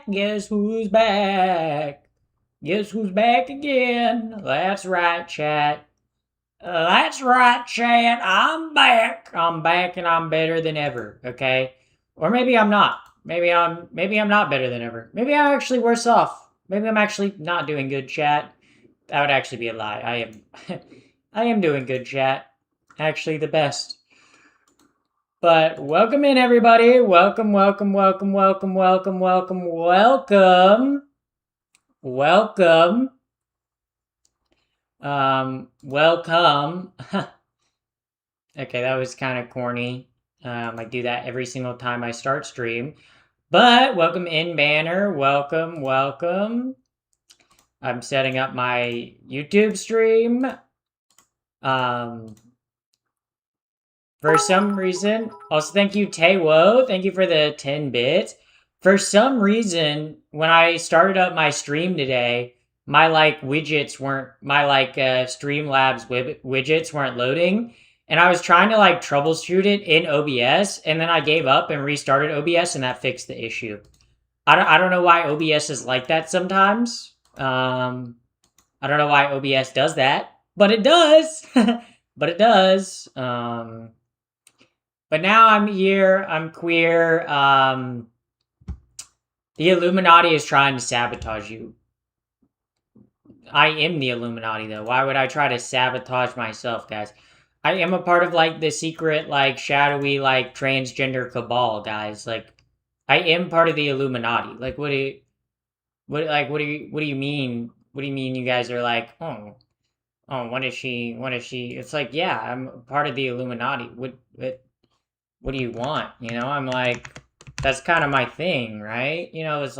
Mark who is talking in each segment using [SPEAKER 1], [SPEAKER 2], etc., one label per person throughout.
[SPEAKER 1] Guess who's back? Guess who's back again? That's right, chat. That's right, chat. I'm back. I'm back and I'm better than ever, okay? Or maybe I'm not. Maybe I'm not better than ever. Maybe I'm actually worse off. Maybe I'm actually not doing good, chat. That would actually be a lie. I am I am doing good, chat. Actually the best. But welcome in, everybody. Welcome, welcome, welcome, welcome, welcome, welcome, welcome. Welcome. Welcome. Okay, that was kind of corny. I do that every single time I start stream. But welcome in, banner. Welcome, welcome. I'm setting up my YouTube stream. For some reason, also thank you, Taewo. Thank you for the 10 bits. For some reason, when I started up my stream today, my widgets weren't, my Streamlabs widgets weren't loading. And I was trying to troubleshoot it in OBS, and then I gave up and restarted OBS, and that fixed the issue. I don't know why OBS is like that sometimes. I don't know why OBS does that, but it does. But it does. But now I'm here, I'm queer. The Illuminati is trying to sabotage you. I am the Illuminati, though. Why would I try to sabotage myself, guys? I am a part of, the secret, shadowy, transgender cabal, guys. I am part of the Illuminati. What do you mean? What do you mean you guys are oh, what is she? It's yeah, I'm part of the Illuminati. What do you want? I'm that's kind of my thing, right? It's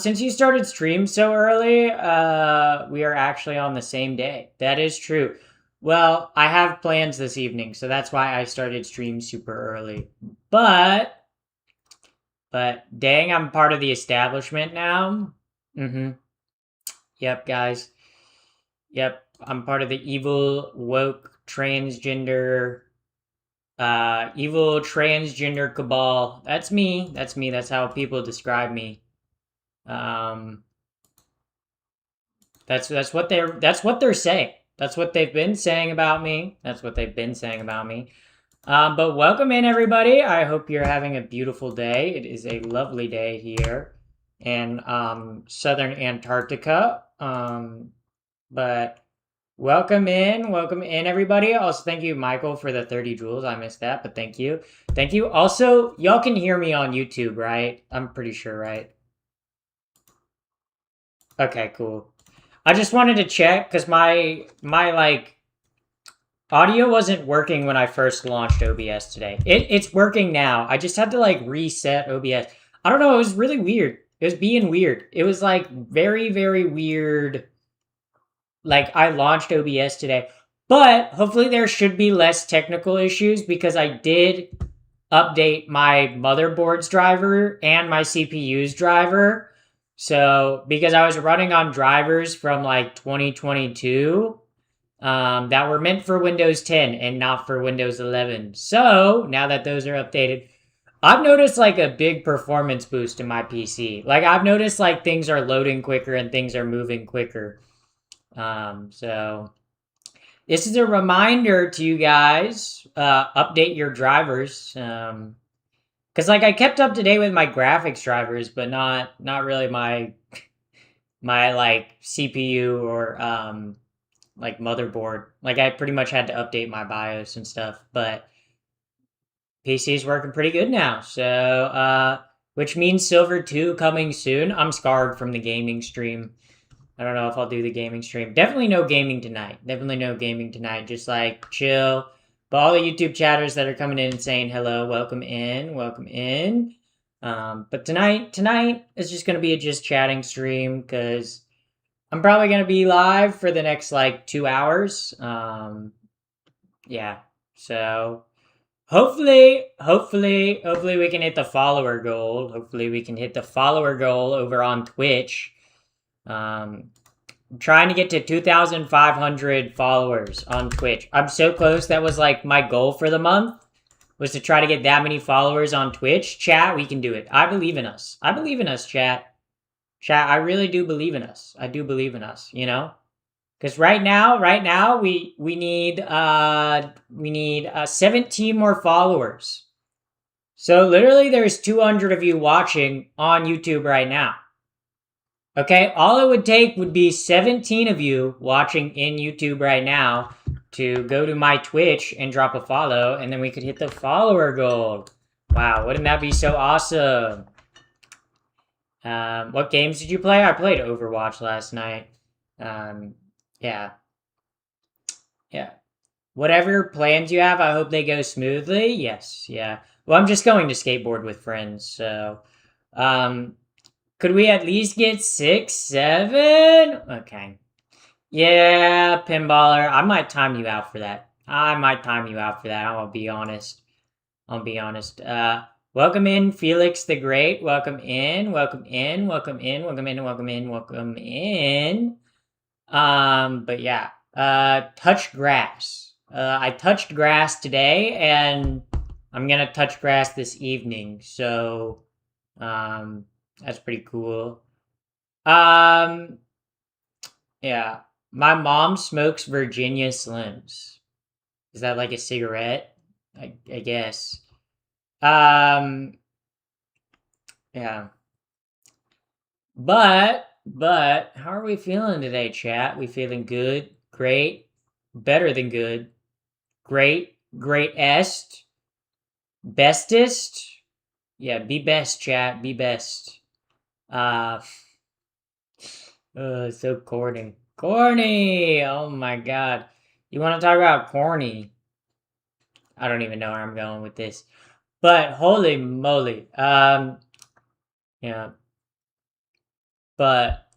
[SPEAKER 1] since you started stream so early, we are actually on the same day. That is true. Well, I have plans this evening, so that's why I started stream super early. But dang, I'm part of the establishment now. Yep, guys. Yep, I'm part of the evil, woke, transgender cabal. That's me. That's how people describe me. That's what they're saying. That's what they've been saying about me. But welcome in, everybody. I hope you're having a beautiful day. It is a lovely day here in southern Antarctica. But welcome in, everybody. Also, thank you, Michael, for the 30 joules. I missed that, but thank you. Also, y'all can hear me on YouTube, right? I'm pretty sure, right? Okay, cool. I just wanted to check, because my audio wasn't working when I first launched OBS today. It's working now. I just had to, reset OBS. I don't know, it was really weird. It was being weird. It was, very, very weird. I launched OBS today, but hopefully there should be less technical issues because I did update my motherboard's driver and my CPU's driver. So, because I was running on drivers from 2022 that were meant for Windows 10 and not for Windows 11. So, now that those are updated, I've noticed a big performance boost in my PC. I've noticed things are loading quicker and things are moving quicker. So this is a reminder to you guys, update your drivers. Cause I kept up to date with my graphics drivers, but not really my CPU or, motherboard. I pretty much had to update my BIOS and stuff, but PC's working pretty good now. So, which means Silver 2 coming soon. I'm scarred from the gaming stream. I don't know if I'll do the gaming stream. Definitely no gaming tonight. Just chill. But all the YouTube chatters that are coming in and saying hello, welcome in. But tonight is just going to be a just chatting stream because I'm probably going to be live for the next 2 hours. Yeah. So hopefully we can hit the follower goal. Over on Twitch. I'm trying to get to 2,500 followers on Twitch. I'm so close. That was my goal for the month. was to try to get that many followers on Twitch. Chat, we can do it. I believe in us. I believe in us, chat. Chat, I really do believe in us. I do believe in us, you know? Because right now, we need 17 more followers. So literally there's 200 of you watching on YouTube right now. Okay, all it would take would be 17 of you watching in YouTube right now to go to my Twitch and drop a follow, and then we could hit the follower goal. Wow, wouldn't that be so awesome? What games did you play? I played Overwatch last night. Yeah. Yeah. Whatever plans you have, I hope they go smoothly. Yes, yeah. Well, I'm just going to skateboard with friends, so could we at least get 6, 7? Okay. Yeah, pinballer. I might time you out for that. I'm gonna be honest. I'll be honest. Welcome in, Felix the Great. Welcome in. Welcome in. Welcome in. Welcome in. Welcome in. Welcome in. But yeah. Touch grass. I touched grass today, and I'm gonna touch grass this evening. So, that's pretty cool. Yeah. My mom smokes Virginia Slims. Is that like a cigarette? I guess. Yeah. But how are we feeling today, chat? We feeling good, great, better than good, great, greatest, bestest. Yeah, be best, chat. Be best. Uh, so corny. Corny! Oh my god. You want to talk about corny? I don't even know where I'm going with this. But holy moly. Yeah. But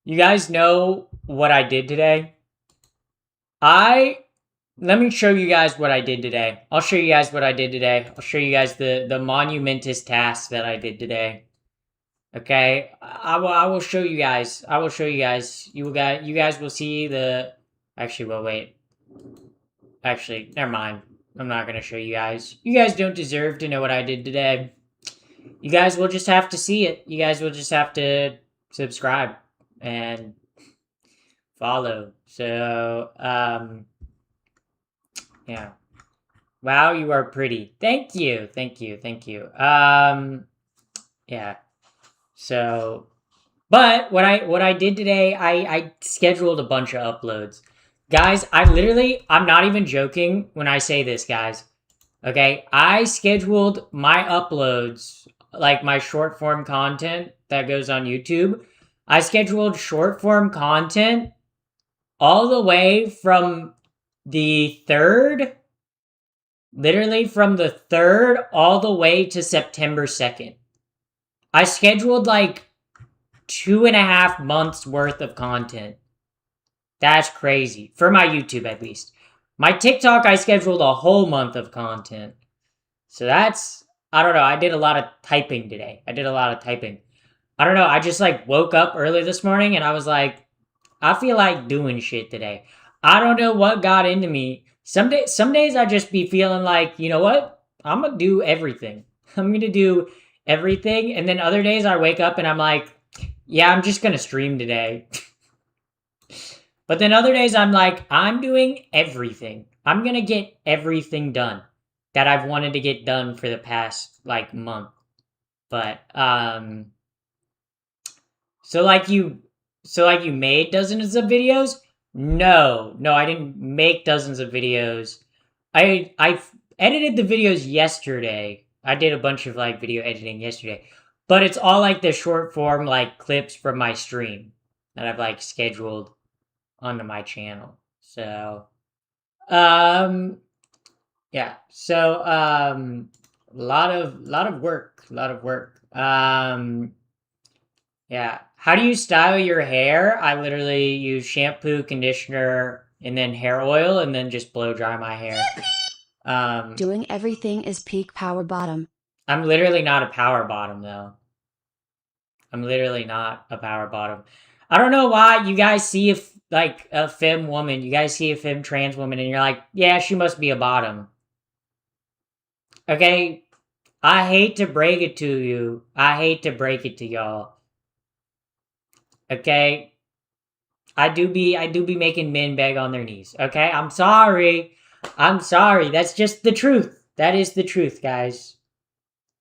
[SPEAKER 1] you guys know what I did today? Let me show you guys what I did today. I'll show you guys what I did today. I'll show you guys the monumentous task that I did today. Okay, I will show you guys. I will show you guys. You guys will see the. Actually, well, wait. Actually, never mind. I'm not gonna show you guys. You guys don't deserve to know what I did today. You guys will just have to see it. You guys will just have to subscribe and follow. So, yeah. Wow, you are pretty. Thank you. Thank you. Thank you. Yeah. So, but what I did today, I scheduled a bunch of uploads. Guys, I'm not even joking when I say this, guys. Okay, I scheduled my uploads, like my short form content that goes on YouTube. I scheduled short form content all the way from the 3rd, literally from the 3rd all the way to September 2nd. I scheduled like 2.5 months worth of content. That's crazy. For my YouTube, at least. My TikTok, I scheduled a whole month of content. So that's, I don't know, I did a lot of typing today. I don't know, I just like woke up early this morning and I was like, I feel like doing shit today. I don't know what got into me. Some days I just be feeling like, you know what? I'm gonna do everything. I'm gonna do everything. And then other days I wake up and I'm like, yeah, I'm just gonna stream today. But then other days I'm like, I'm doing everything. I'm gonna get everything done that I've wanted to get done for the past like month. But so like you made dozens of videos? No, I didn't make dozens of videos. I edited the videos yesterday. I did a bunch of like video editing yesterday. But it's all like the short form like clips from my stream that I've like scheduled onto my channel. So yeah. So a lot of work. Yeah. How do you style your hair? I literally use shampoo, conditioner, and then hair oil, and then just blow dry my hair.
[SPEAKER 2] Doing everything is peak power bottom.
[SPEAKER 1] I'm literally not a power bottom though. I'm literally not a power bottom. I don't know why you guys see if like a femme woman, you guys see a femme trans woman, and you're like, yeah, she must be a bottom. Okay? I hate to break it to you. I hate to break it to y'all. Okay? I do be making men beg on their knees. Okay? I'm sorry. I'm sorry. That's just the truth. That is the truth, guys.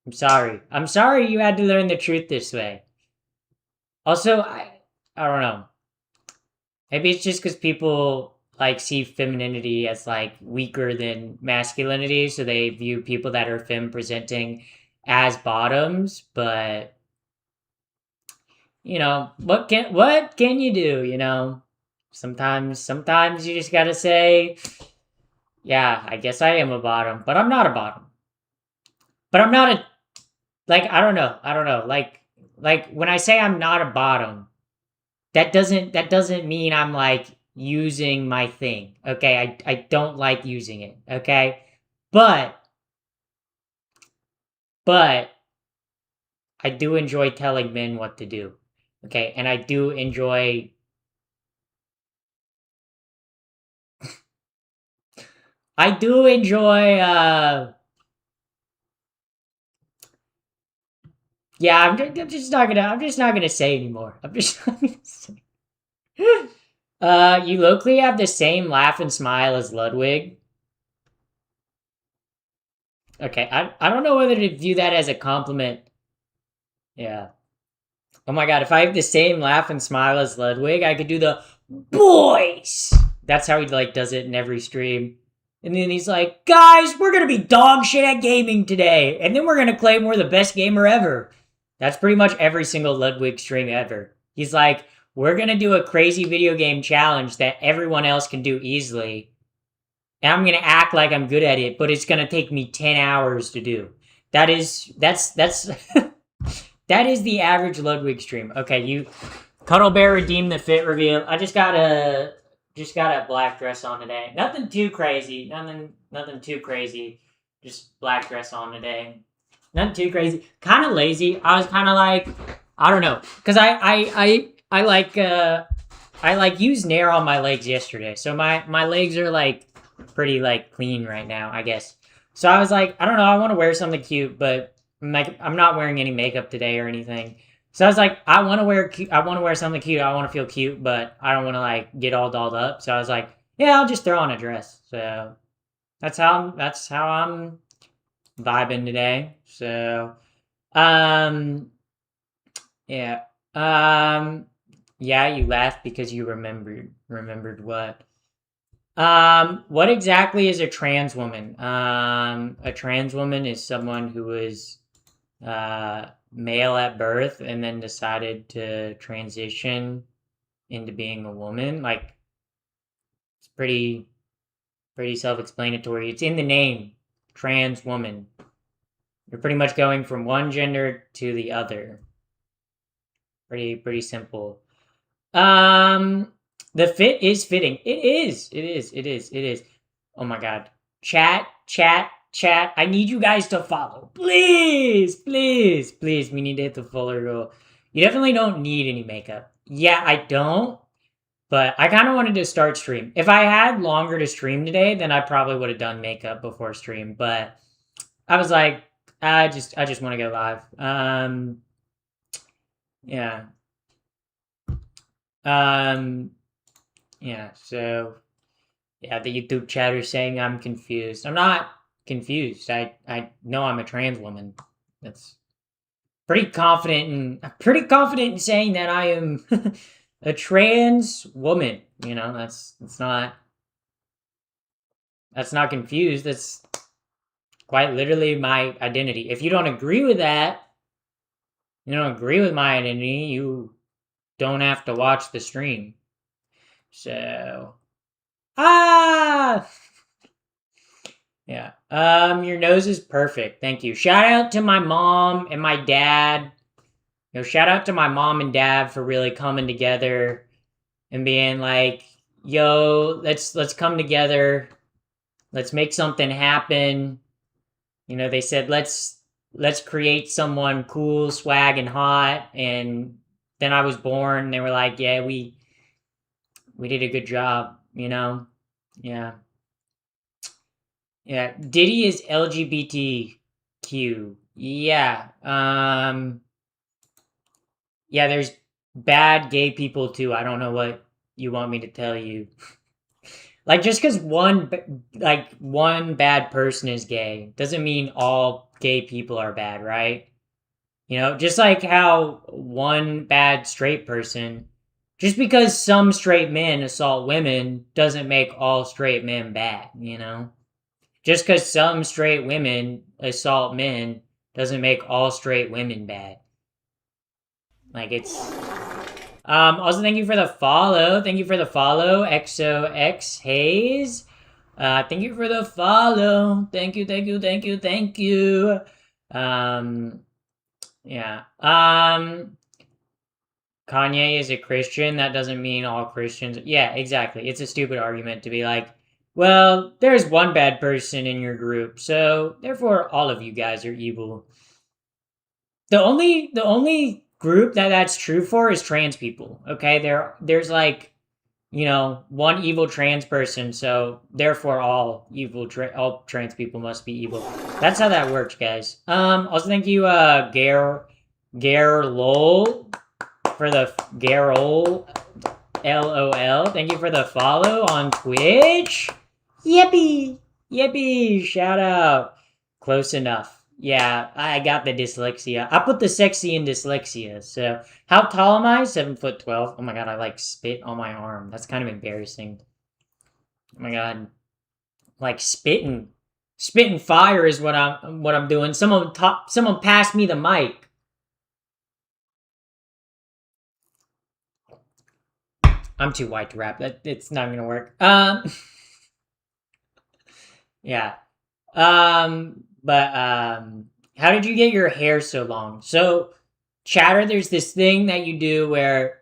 [SPEAKER 1] I'm sorry. I'm sorry you had to learn the truth this way. Also, I don't know. Maybe it's just because people like see femininity as like weaker than masculinity, so they view people that are femme presenting as bottoms. But what can you do? Sometimes you just gotta say, yeah, I guess I am a bottom, but I'm not a bottom. But I'm not a like I don't know like when I say I'm not a bottom, that doesn't mean I'm like using my thing. Okay, I don't like using it. Okay, but but I do enjoy telling men what to do. Okay, and I do enjoy. Yeah, I'm just not gonna say anymore. I'm just not gonna say. You locally have the same laugh and smile as Ludwig. Okay, I don't know whether to view that as a compliment. Yeah. Oh my god, if I have the same laugh and smile as Ludwig, I could do the boys. That's how he like does it in every stream. And then he's like, guys, we're gonna be dog shit at gaming today, and then we're gonna claim we're the best gamer ever. That's pretty much every single Ludwig stream ever. He's like, we're gonna do a crazy video game challenge that everyone else can do easily, and I'm gonna act like I'm good at it, but it's gonna take me 10 hours to do. That's that is the average Ludwig stream. Okay, you Cuddle Bear redeemed the fit reveal. I just got a black dress on today. Nothing too crazy. Nothing too crazy. Just black dress on today. Nothing too crazy. Kind of lazy. I was kind of like, I don't know, because I used Nair on my legs yesterday, so my legs are like pretty like clean right now, I guess. So I was like, I don't know, I want to wear something cute, but I'm not wearing any makeup today or anything. So I was like, I want to wear something cute. I want to feel cute, but I don't want to like get all dolled up. So I was like, yeah, I'll just throw on a dress. So that's how I'm vibing today. So um yeah. Yeah, you laughed because you remembered what? What exactly is a trans woman? A trans woman is someone who is male at birth and then decided to transition into being a woman. Like it's pretty self-explanatory. It's in the name, trans woman. You're pretty much going from one gender to the other. Pretty simple. Um, the fit is fitting. It is. It is. It is. It is. Oh my god. Chat, chat, chat. I need you guys to follow. Please, please, please. We need to hit the fuller goal. You definitely don't need any makeup. Yeah, I don't. But I kind of wanted to start stream. If I had longer to stream today, then I probably would have done makeup before stream. But I was like, I just want to go live. Yeah. Um, yeah. So yeah, the YouTube chat is saying I'm confused. I'm not confused. I know I'm a trans woman. That's pretty confident in saying that I am a trans woman. That's not confused. That's quite literally my identity. If you don't agree with that, you don't agree with my identity, you don't have to watch the stream. So ah yeah. Your nose is perfect. Thank you. Shout out to my mom and my dad. Shout out to my mom and dad for really coming together and being like, "Yo, let's come together. Let's make something happen." They said, "Let's create someone cool, swag and hot." And then I was born. They were like, "Yeah, we did a good job. Yeah. Yeah, Diddy is LGBT. LGBTQ. Yeah. Yeah, there's bad gay people too. I don't know what you want me to tell you. Like just because one bad person is gay doesn't mean all gay people are bad, right? Just like how one bad straight person, just because some straight men assault women doesn't make all straight men bad. Just because some straight women assault men doesn't make all straight women bad. Like it's Also, thank you for the follow. Thank you for the follow, XOX Hayes. Thank you for the follow. Thank you, thank you, thank you, thank you. Um, yeah. Kanye is a Christian. That doesn't mean all Christians. Yeah, exactly. It's a stupid argument to be like, well, there's one bad person in your group, so therefore all of you guys are evil. The only group that's true for is trans people. Okay, there's like one evil trans person, so therefore all trans people must be evil. That's how that works, guys. Also thank you, Gare Lol for the Garol LOL. Thank you for the follow on Twitch. Yippee! Yippee! Shout out. Close enough. Yeah, I got the dyslexia. I put the sexy in dyslexia. So, how tall am I? 7'12". Oh my god, I like spit on my arm. That's kind of embarrassing. Oh my god, like spitting fire is what I'm doing. Someone pass me the mic. I'm too white to rap. It's not gonna work. Yeah. But how did you get your hair so long? So, Chatter, there's this thing that you do where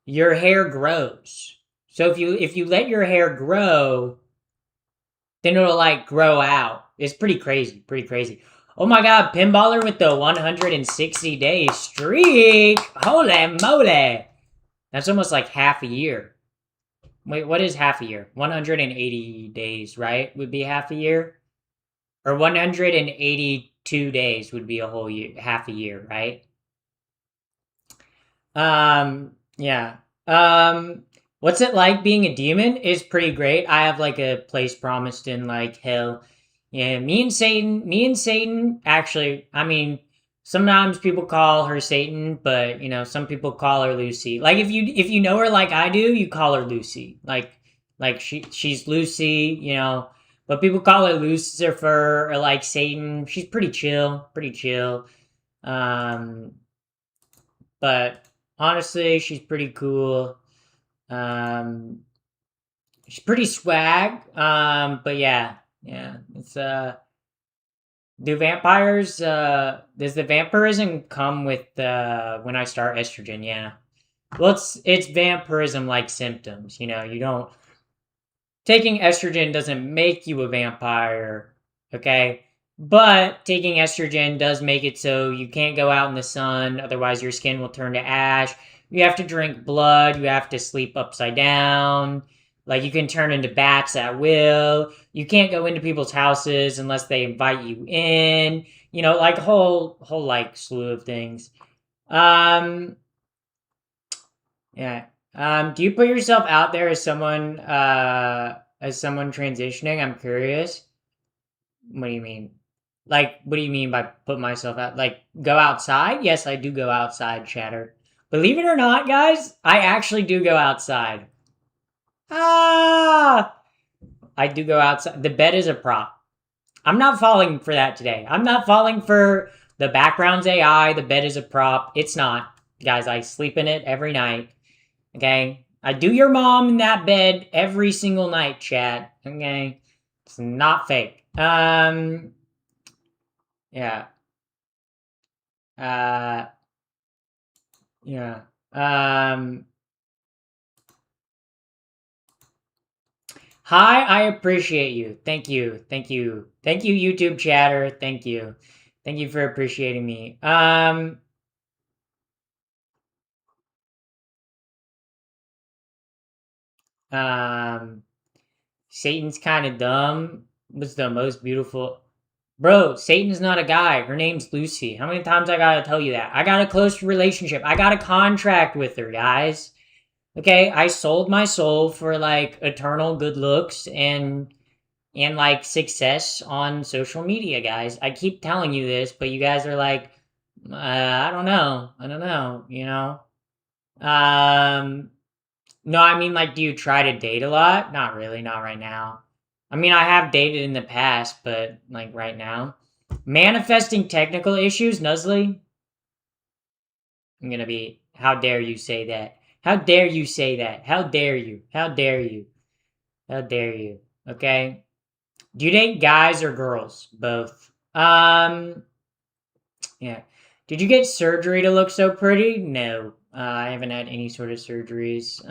[SPEAKER 1] your hair grows. So if you let your hair grow, then it'll like grow out. It's pretty crazy, pretty crazy. Oh my god, Pinballer with the 160-day streak. Holy moly. That's almost like half a year. Wait, what is half a year? 180 days, right? Would be half a year? Or 182 days would be a whole year, half a year, right? Yeah. What's it like being a demon? Is pretty great. I have like a place promised in like hell. Yeah, me and Satan, actually, I mean, sometimes people call her Satan, but some people call her Lucy. Like if you know her like I do, you call her Lucy. Like she's Lucy. But people call her Lucifer or like Satan. She's pretty chill, pretty chill. Um, but honestly, she's pretty cool. Um, she's pretty swag. But yeah, yeah. It's do vampires? Does the vampirism come with when I start estrogen? Yeah. Well, it's vampirism like symptoms. You don't taking estrogen doesn't make you a vampire, okay? But taking estrogen does make it so you can't go out in the sun, otherwise your skin will turn to ash. You have to drink blood, you have to sleep upside down. Like you can turn into bats at will. You can't go into people's houses unless they invite you in. Like a whole like slew of things. Um yeah. Do you put yourself out there as someone transitioning? I'm curious. What do you mean? Like, what do you mean by put myself out? Like, go outside? Yes, I do go outside, Chatter. Believe it or not, guys, I actually do go outside. Ah! I do go outside. The bed is a prop. I'm not falling for that today. I'm not falling for the background's AI. The bed is a prop. It's not. Guys, I sleep in it every night. Okay? I do your mom in that bed every single night, chat. Okay? It's not fake. Yeah. Uh, yeah. Hi, I appreciate you. Thank you. Thank you. Thank you, YouTube chatter. Thank you. Thank you for appreciating me. Um, Satan's kind of dumb was the most beautiful. Bro, Satan's not a guy. Her name's Lucy. How many times I gotta tell you that? I got a close relationship. I got a contract with her, guys. Okay, I sold my soul for like eternal good looks and like success on social media, guys. I keep telling you this, but you guys are like, I don't know. I don't know, you know? Um, no, I mean, like, do you try to date a lot? Not really, not right now. I mean, I have dated in the past, but like right now. Manifesting technical issues, Nuzly? I'm gonna be, how dare you say that? How dare you say that? How dare you? How dare you? How dare you? Okay? Do you date guys or girls? Both. Yeah. Did you get surgery to look so pretty? No. I haven't had any sort of surgeries.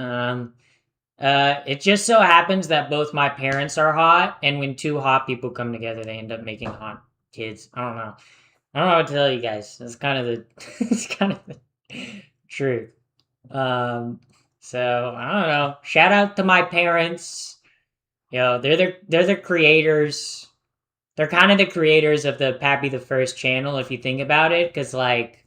[SPEAKER 1] It just so happens that both my parents are hot, and when two hot people come together, they end up making hot kids. I don't know. I don't know what to tell you guys. That's kind of the, it's kind of the truth. Um, so I don't know. Shout out to my parents. You know, they're the creators. They're kind of the creators of the Pappy the First channel, if you think about it, because like,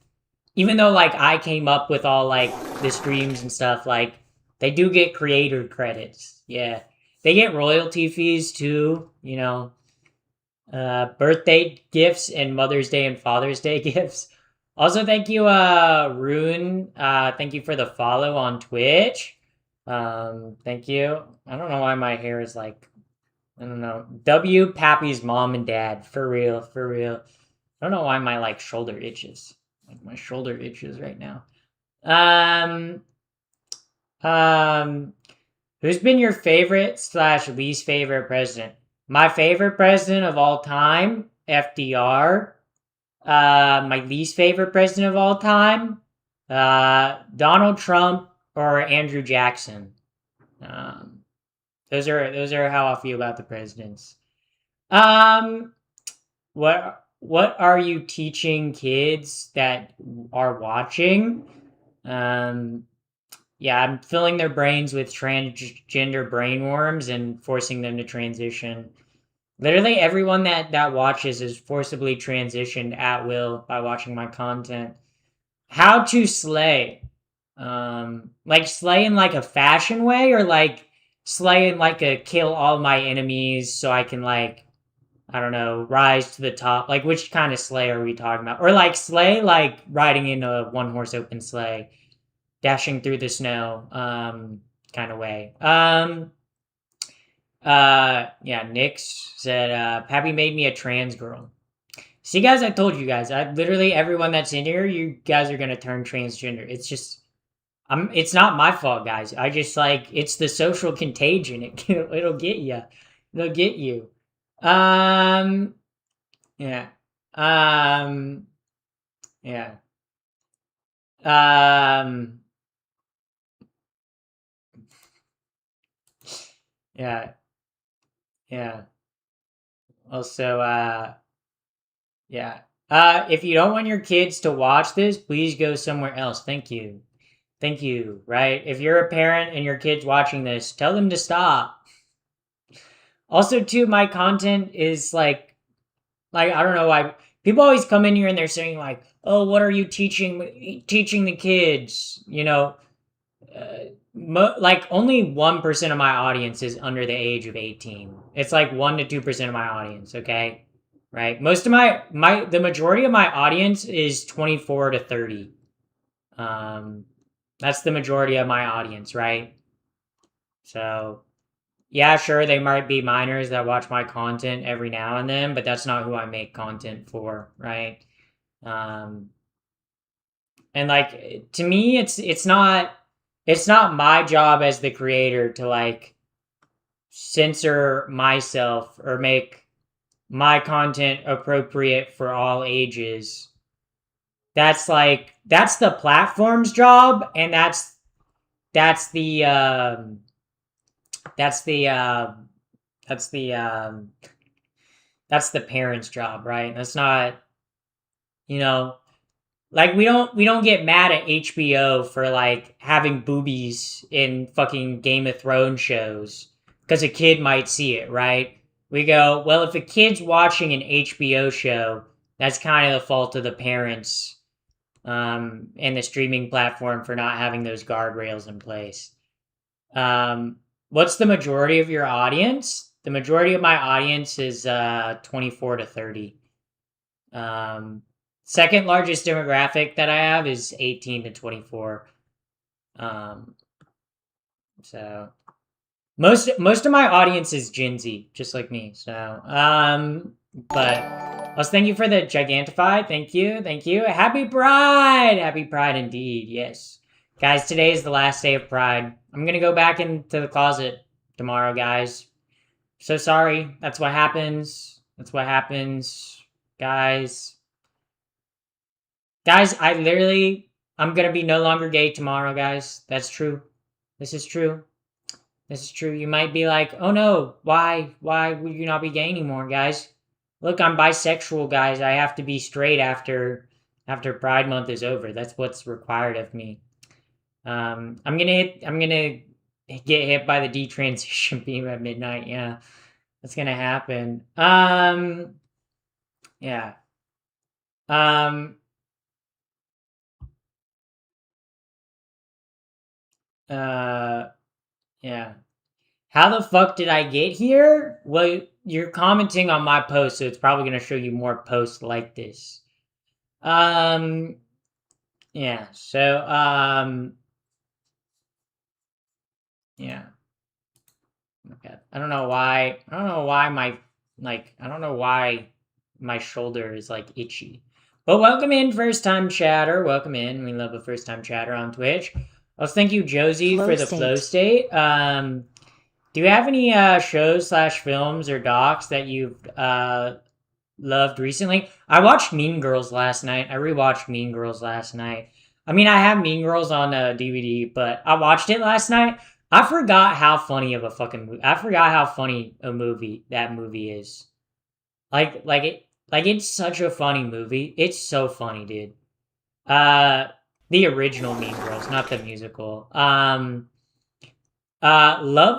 [SPEAKER 1] even though like I came up with all like the streams and stuff, like they do get creator credits. Yeah, they get royalty fees too. You know, birthday gifts and Mother's Day and Father's Day gifts. Also, thank you, Rune. Thank you for the follow on Twitch. Thank you. I don't know why my hair is like, I don't know. W Pappy's mom and dad. For real, for real. I don't know why my like shoulder itches. Like my shoulder itches right now. Um, um, who's been your favorite slash least favorite president? My favorite president of all time, FDR. My least favorite president of all time, Donald Trump or Andrew Jackson. Um, those are how I feel about the presidents. Um, what are you teaching kids that are watching? Um, yeah, I'm filling their brains with transgender brainworms and forcing them to transition. Literally everyone that watches is forcibly transitioned at will by watching my content. How to slay? Like slay in like a fashion way, or like slay in like a kill all my enemies so I can like, I don't know, rise to the top. Like which kind of slay are we talking about? Or like slay like riding in a one horse open sleigh, dashing through the snow, kind of way. Yeah, Nix said, Pappy made me a trans girl. See, guys, I told you guys. I literally everyone that's in here, you guys are gonna turn transgender. It's just, it's not my fault, guys. I just like it's the social contagion. It'll get you. It'll get you. Um, yeah. Um, yeah. Um, yeah. Yeah. Also, yeah. If you don't want your kids to watch this, please go somewhere else. Thank you. Thank you. Right? If you're a parent and your kid's watching this, tell them to stop. Also, too, my content is like I don't know why people always come in here and they're saying like, "Oh, what are you teaching the kids?" You know, like only 1% of my audience is under the age of 18. It's like 1 to 2% of my audience, okay? Right? Most of the majority of my audience is 24 to 30. Um that's the majority of my audience, right? So, yeah, sure they might be minors that watch my content every now and then, but that's not who I make content for, right? Um and like to me it's not my job as the creator to like censor myself or make my content appropriate for all ages. That's the platform's job, and that's the that's the that's the that's the parents' job, right? That's not, you know, like we don't get mad at HBO for like having boobies in fucking Game of Thrones shows because a kid might see it, right? we go, well, if a kid's watching an HBO show, that's kind of the fault of the parents and the streaming platform for not having those guardrails in place. What's the majority of your audience? The majority of my audience is 24 to 30. Second largest demographic that I have is 18 to 24. Um, so most of my audience is Gen Z, just like me. So, but let's thank you for the Gigantify. Thank you, thank you. Happy Pride indeed. Yes, guys, today is the last day of Pride. I'm gonna go back into the closet tomorrow, guys. So sorry. That's what happens. That's what happens, guys. Guys, I'm gonna be no longer gay tomorrow, guys. That's true. This is true. This is true. You might be like, oh no, why? Why would you not be gay anymore, guys? Look, I'm bisexual, guys. I have to be straight after Pride Month is over. That's what's required of me. I'm gonna get hit by the detransition beam at midnight. Yeah, that's gonna happen. Yeah. Um, yeah. How the fuck did I get here? Well, you're commenting on my post, so it's probably gonna show you more posts like this. Um, yeah. So, yeah. Okay. I don't know why. I don't know why my I don't know why my shoulder is like itchy. But welcome in, first time chatter. Welcome in. We love a first time chatter on Twitch. Also, thank you, Josie,
[SPEAKER 2] Flow
[SPEAKER 1] for the
[SPEAKER 2] state.
[SPEAKER 1] flow state. Do you have any shows slash films or docs that you've loved recently? I watched Mean Girls last night. I rewatched Mean Girls last night. I mean, I have Mean Girls on DVD, but I watched it last night. I forgot how funny of a fucking movie. I forgot how funny a movie that movie is. It's such a funny movie. It's so funny, dude. Uh, the original Mean Girls, not the musical. Love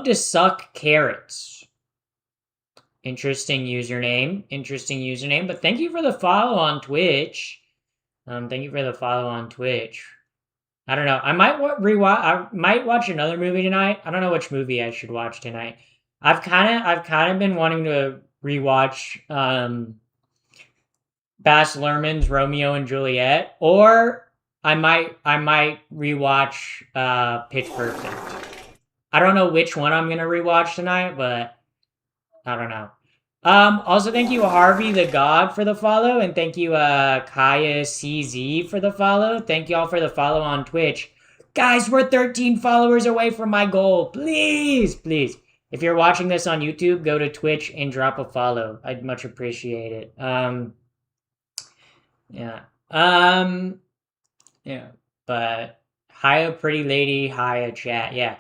[SPEAKER 1] to suck carrots. Interesting username. Interesting username. But thank you for the follow on Twitch. Thank you for the follow on Twitch. I don't know. I might rewatch. I might watch another movie tonight. I don't know which movie I should watch tonight. I've kind of been wanting to rewatch Baz Luhrmann's Romeo and Juliet, or I might rewatch Pitch Perfect. I don't know which one I'm gonna rewatch tonight, but I don't know. Also thank you Harvey the God for the follow, and thank you Kaya CZ for the follow. Thank you all for the follow on Twitch. Guys, we're 13 followers away from my goal. Please, please. If you're watching this on YouTube, go to Twitch and drop a follow. I'd much appreciate it. Yeah. Yeah. But hiya pretty lady, hiya chat. Yeah.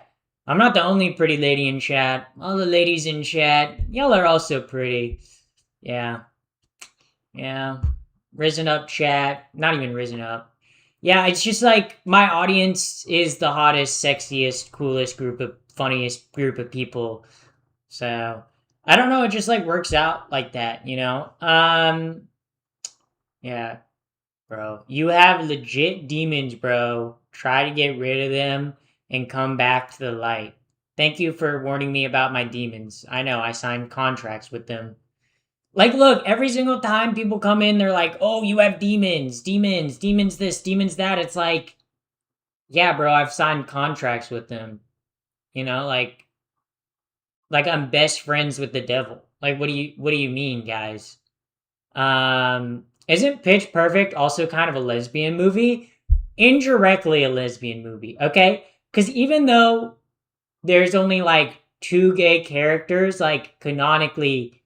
[SPEAKER 1] I'm not the only pretty lady in chat. All the ladies in chat, y'all are also pretty. Yeah. Yeah. Risen up chat. Not even risen up. Yeah, it's just like my audience is the hottest, sexiest, coolest group of funniest group of people. So I don't know, it just like works out like that, you know? Yeah, bro. You have legit demons, bro. Try to get rid of them and come back to the light. Thank you for warning me about my demons. I know, I signed contracts with them. Like, look, every single time people come in, they're like, oh, you have demons, demons, demons this, demons that. It's like, yeah, bro, I've signed contracts with them. You know, like I'm best friends with the devil. Like, what do you mean, guys? Isn't Pitch Perfect also kind of a lesbian movie? Indirectly a lesbian movie, okay? Because even though there's only like two gay characters, like canonically,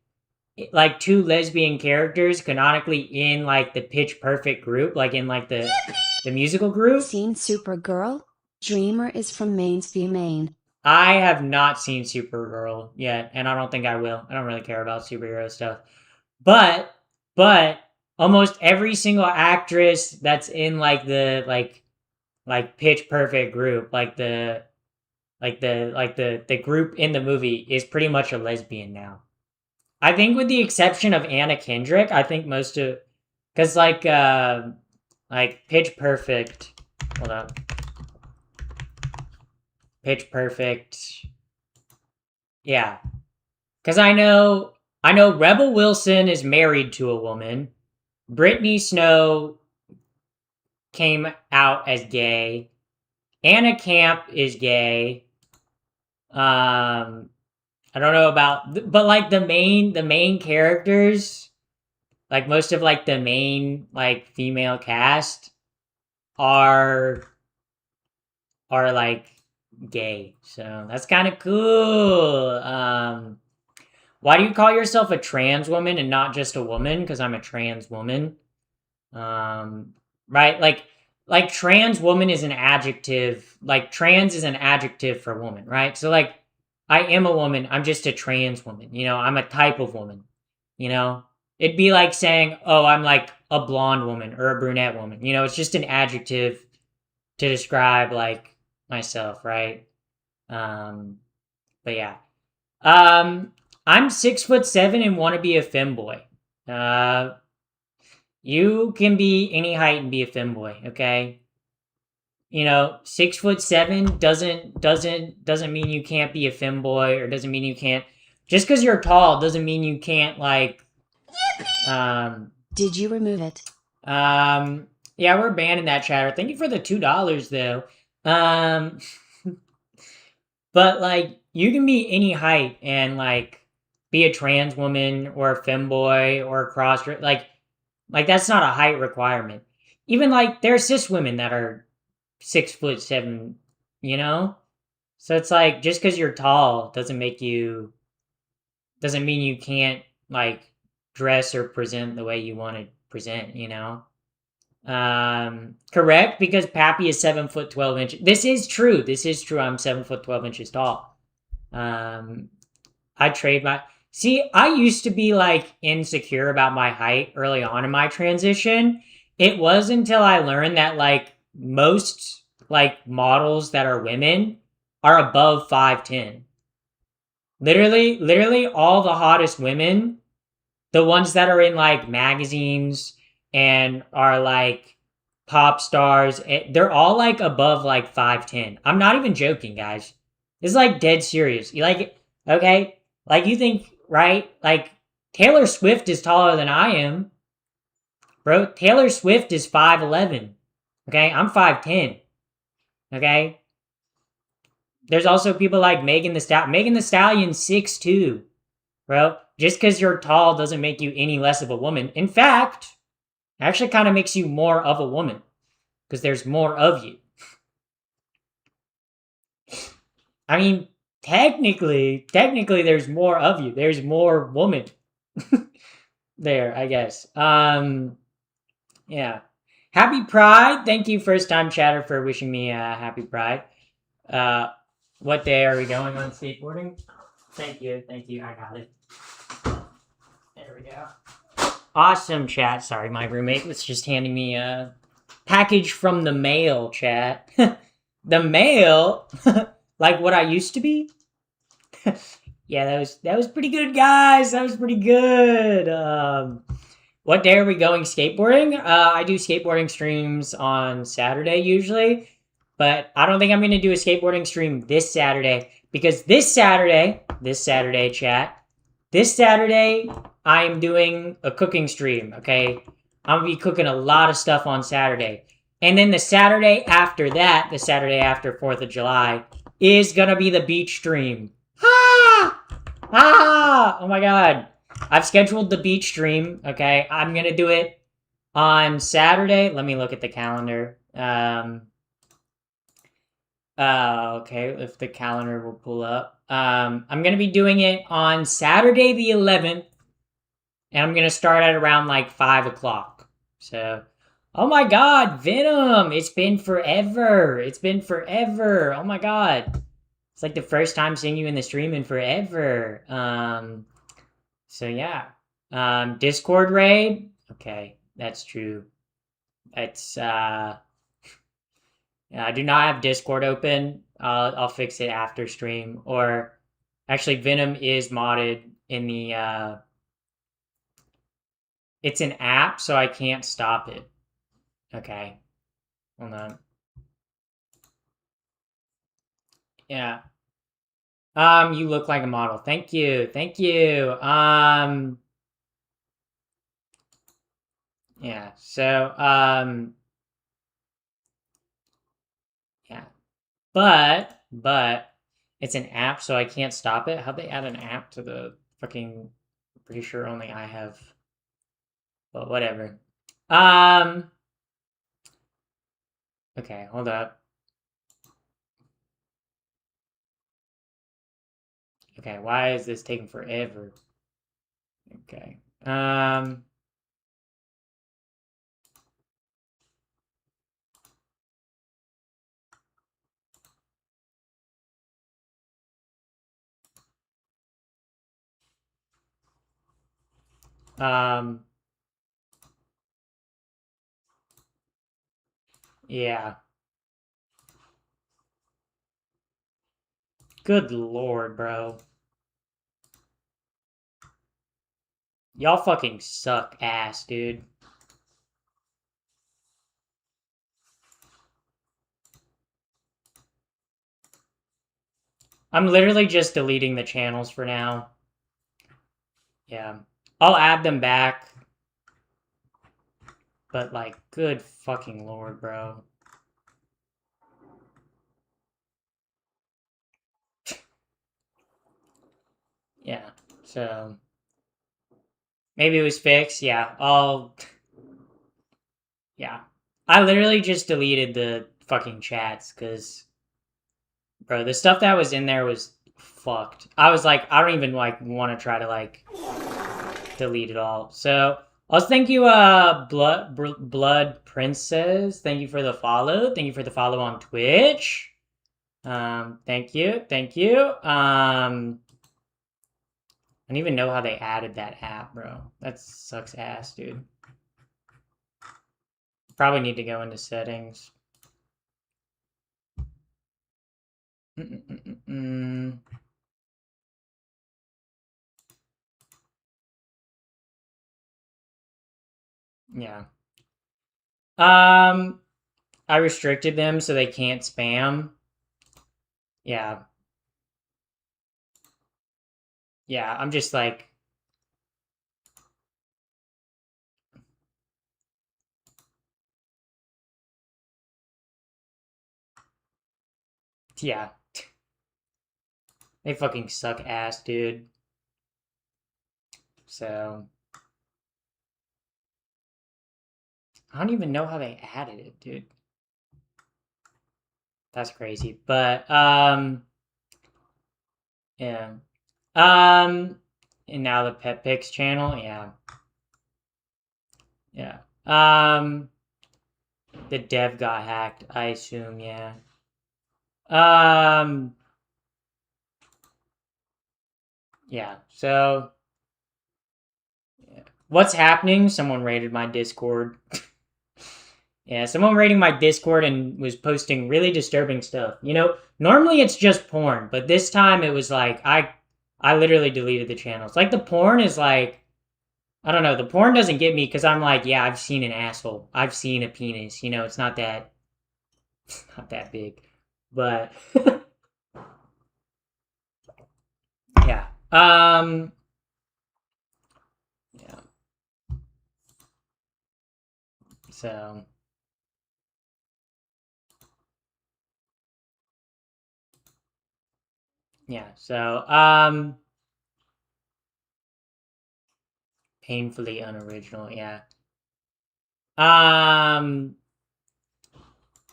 [SPEAKER 1] like two lesbian characters canonically in like the Pitch Perfect group, like in like the musical group.
[SPEAKER 2] Seen Supergirl? Dreamer is from Mainsview, Maine.
[SPEAKER 1] I have not seen Supergirl yet, and I don't think I will. I don't really care about superhero stuff. But almost every single actress that's in like the like Pitch Perfect group, like the group in the movie is pretty much a lesbian now. I think with the exception of Anna Kendrick, I think most of, because like Pitch Perfect. Hold up. Pitch Perfect. Yeah, because I know Rebel Wilson is married to a woman. Brittany Snow came out as gay. Anna Camp is gay. I don't know about, but like the main characters, like most of like the main like female cast are like gay. So that's kind of cool. Why do you call yourself a trans woman and not just a woman? Because I'm a trans woman. Um, right? Like trans woman is an adjective. Like trans is an adjective for woman, right? So like I am a woman. I'm just a trans woman. I'm a type of woman. You know, it'd be like saying, "Oh, I'm like a blonde woman or a brunette woman." It's just an adjective to describe like myself, right? Um, but yeah. Um, I'm 6'7" and want to be a femboy. Uh, you can be any height and be a femboy, okay? 6'7" doesn't mean you can't be a femboy, or doesn't mean you can't. Just because you're tall doesn't mean you can't like.
[SPEAKER 2] Did you remove it?
[SPEAKER 1] Yeah, we're banning that chatter. Thank you for the $2 though. Um, but like you can be any height and like be a trans woman or a femboy or a cross like that's not a height requirement. Even like there are cis women that are 6'7", you know? So it's like just because you're tall doesn't mean you can't like dress or present the way you want to present. Correct, because Pappy is 7'12". This is true. I'm 7'12" tall. I trade my see. I used to be like insecure about my height early on in my transition. It was until I learned that like most like models that are women are above 5'10". Literally, all the hottest women, the ones that are in like magazines and are like pop stars, they're all like above like 5'10". I'm not even joking, guys. This is like dead serious. You like it? Okay? Like you think, right? Like Taylor Swift is taller than I am. Bro, Taylor Swift is 5'11". Okay? I'm 5'10". Okay? There's also people like Megan the Stallion. Megan the Stallion 6'2". Bro, just because you're tall doesn't make you any less of a woman. In fact, it actually kind of makes you more of a woman because there's more of you. I mean, technically, there's more of you. There's more woman there, I guess. Yeah. Happy Pride. Thank you, first time chatter, for wishing me happy Pride. Uh, what day are we going on skateboarding? Thank you. I got it. There we go. Awesome chat. Sorry, my roommate was just handing me a package from the mail, chat. The mail? Like what I used to be? Yeah, that was pretty good, guys. That was pretty good. What day are we going skateboarding? I do skateboarding streams on Saturday usually, but I don't think I'm gonna do a skateboarding stream this Saturday because this Saturday, chat, this Saturday I am doing a cooking stream. Okay, I'm gonna be cooking a lot of stuff on Saturday, and then the Saturday after that, the Saturday after 4th of July, is gonna be the beach stream. Ah! Ah! Oh my god. I've scheduled the beach stream. Okay, I'm gonna do it on Saturday. Let me look at the calendar. Okay, if the calendar will pull up. I'm gonna be doing it on Saturday the 11th, and I'm gonna start at around like 5 o'clock. So, oh my god, Venom! It's been forever. Oh my god. It's like the first time seeing you in the stream in forever. So yeah. Discord raid. Okay, that's true. It's I do not have Discord open. I'll fix it after stream. Or actually, Venom is modded in the It's an app, so I can't stop it. Okay. Hold on. Yeah. You look like a model. Thank you. Thank you. Yeah. So, yeah. But it's an app, so I can't stop it. How'd they add an app to the fucking pretty sure only I have, but whatever. Um, okay, hold up. Okay, why is this taking forever? Okay. Um, yeah. Good lord, bro. Y'all fucking suck ass, dude. I'm literally just deleting the channels for now. Yeah. I'll add them back. But like, good fucking lord, bro. Yeah. So maybe it was fixed. Yeah. Yeah. I literally just deleted the fucking chats because, bro, the stuff that was in there was fucked. I was like, I don't even like want to try to like delete it all. So also thank you, Blood Princess. Thank you for the follow. Thank you for the follow on Twitch. Thank you, thank you. I don't even know how they added that app, bro. That sucks ass, dude. Probably need to go into settings. Yeah. I restricted them so they can't spam. Yeah. Yeah, I'm just like, yeah. They fucking suck ass, dude. So, I don't even know how they added it, dude. That's crazy. But, yeah. And now the Pet Picks channel, yeah. Yeah. The dev got hacked, I assume, yeah. Um, yeah. So, yeah. What's happening? Someone raided my Discord. Yeah, someone raiding my Discord and was posting really disturbing stuff. You know, normally it's just porn, but this time it was like I literally deleted the channels. Like the porn is like I don't know, the porn doesn't get me because I'm like, yeah, I've seen an asshole. I've seen a penis. You know, it's not that not that big. But yeah. Yeah. So yeah. So painfully unoriginal, yeah. Um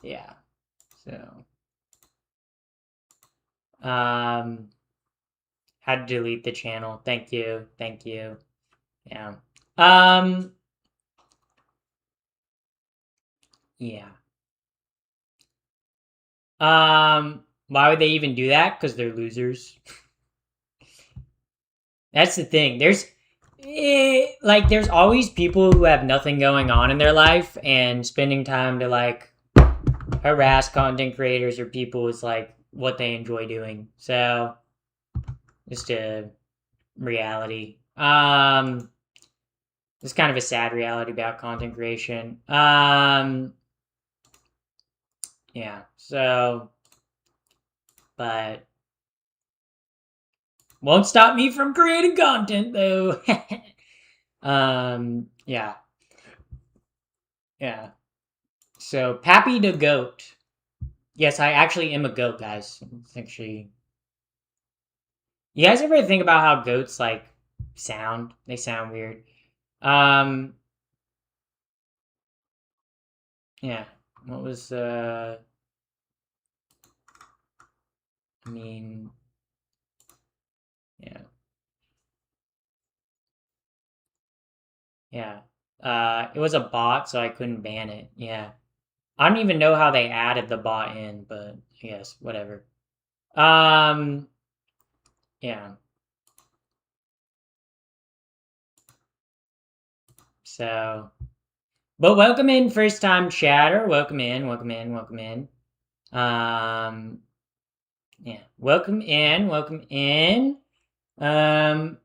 [SPEAKER 1] yeah. So um had to delete the channel. Thank you. Thank you. Yeah. Um yeah. Why would they even do that? Because they're losers. That's the thing. Like there's always people who have nothing going on in their life and spending time to like harass content creators or people is like what they enjoy doing. So just a reality. It's kind of a sad reality about content creation. Yeah. So, but won't stop me from creating content though. Yeah. Yeah. So, Pappy the goat. Yes, I actually am a goat, guys. It's actually. You guys ever think about how goats like sound? They sound weird. Um, yeah. What was I mean, yeah. Yeah. It was a bot, so I couldn't ban it. Yeah. I don't even know how they added the bot in, but I guess whatever. Um, yeah. So, but welcome in, first time chatter. Welcome in, welcome in, welcome in. Yeah. Welcome in, welcome in. Um,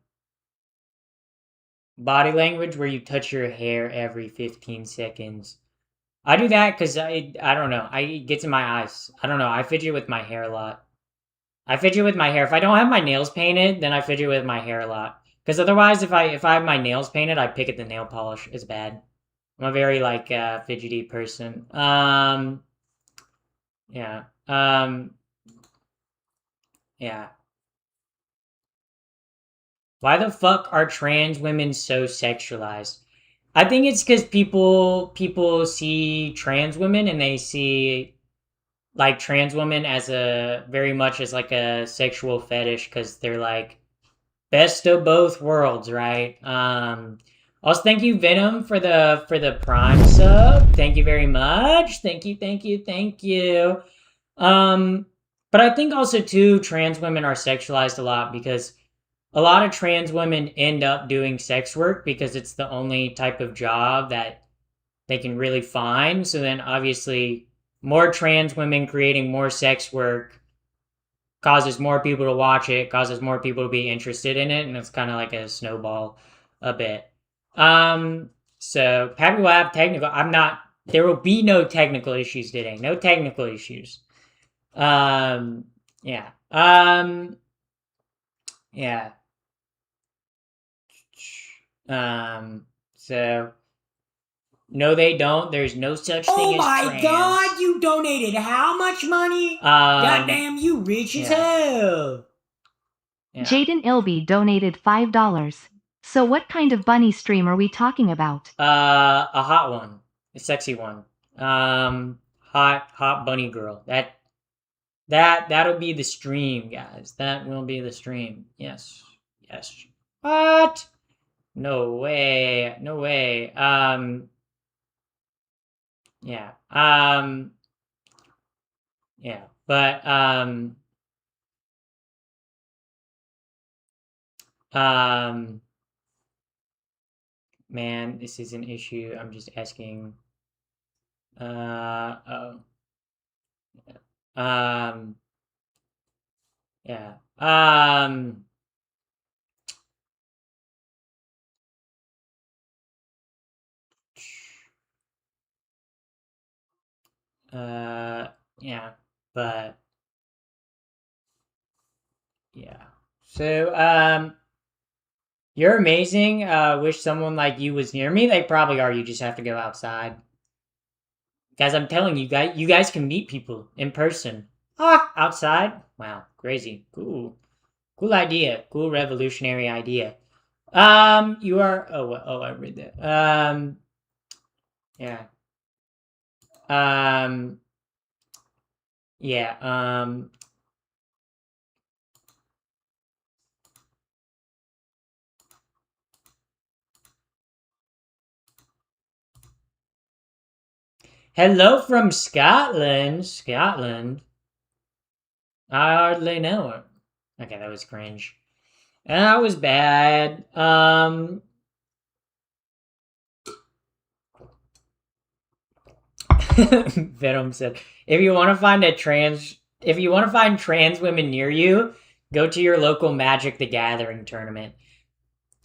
[SPEAKER 1] Body language where you touch your hair every 15 seconds. I do that because I don't know. It gets in my eyes. I don't know. I fidget with my hair a lot. I fidget with my hair. If I don't have my nails painted, then I fidget with my hair a lot. Because otherwise, if I have my nails painted, I pick at the nail polish. It's bad. I'm a very like fidgety person. Yeah. Yeah. Why the fuck are trans women so sexualized? I think it's because people see trans women and they see like trans women as a very much as like a sexual fetish because they're like best of both worlds, right? Also, thank you, Venom, for the Prime sub. Thank you very much. Thank you, thank you, thank you. Um, but I think also too, trans women are sexualized a lot because a lot of trans women end up doing sex work because it's the only type of job that they can really find. So then, obviously, more trans women creating more sex work causes more people to watch it, causes more people to be interested in it, and it's kind of like a snowball a bit. Um, so Pappy will have technical. I'm not. There will be no technical issues today. No technical issues. Um, yeah. Yeah. So no, they don't. There's no such thing as trans. Oh my god, you donated how much money? Goddamn, you rich as hell.
[SPEAKER 3] Yeah. Jaden Ilby donated $5. So what kind of bunny stream are we talking about?
[SPEAKER 1] A hot one. A sexy one. Hot bunny girl. That'll be the stream, guys. That will be the stream. Yes. Yes. What? No way. No way. Yeah. Yeah. But man, this is an issue. I'm just asking. Oh. Yeah. Yeah, but yeah. So, you're amazing. Wish someone like you was near me. They probably are. You just have to go outside. Guys, I'm telling you, you guys can meet people in person. Ah, outside? Wow, crazy. Cool. Cool idea. Cool revolutionary idea. You are. Oh, I read that. Yeah. Um, yeah. Hello from Scotland. Scotland. I hardly know her. Okay, that was cringe. That was bad. Venom said, if you want to find trans women near you, go to your local Magic the Gathering tournament.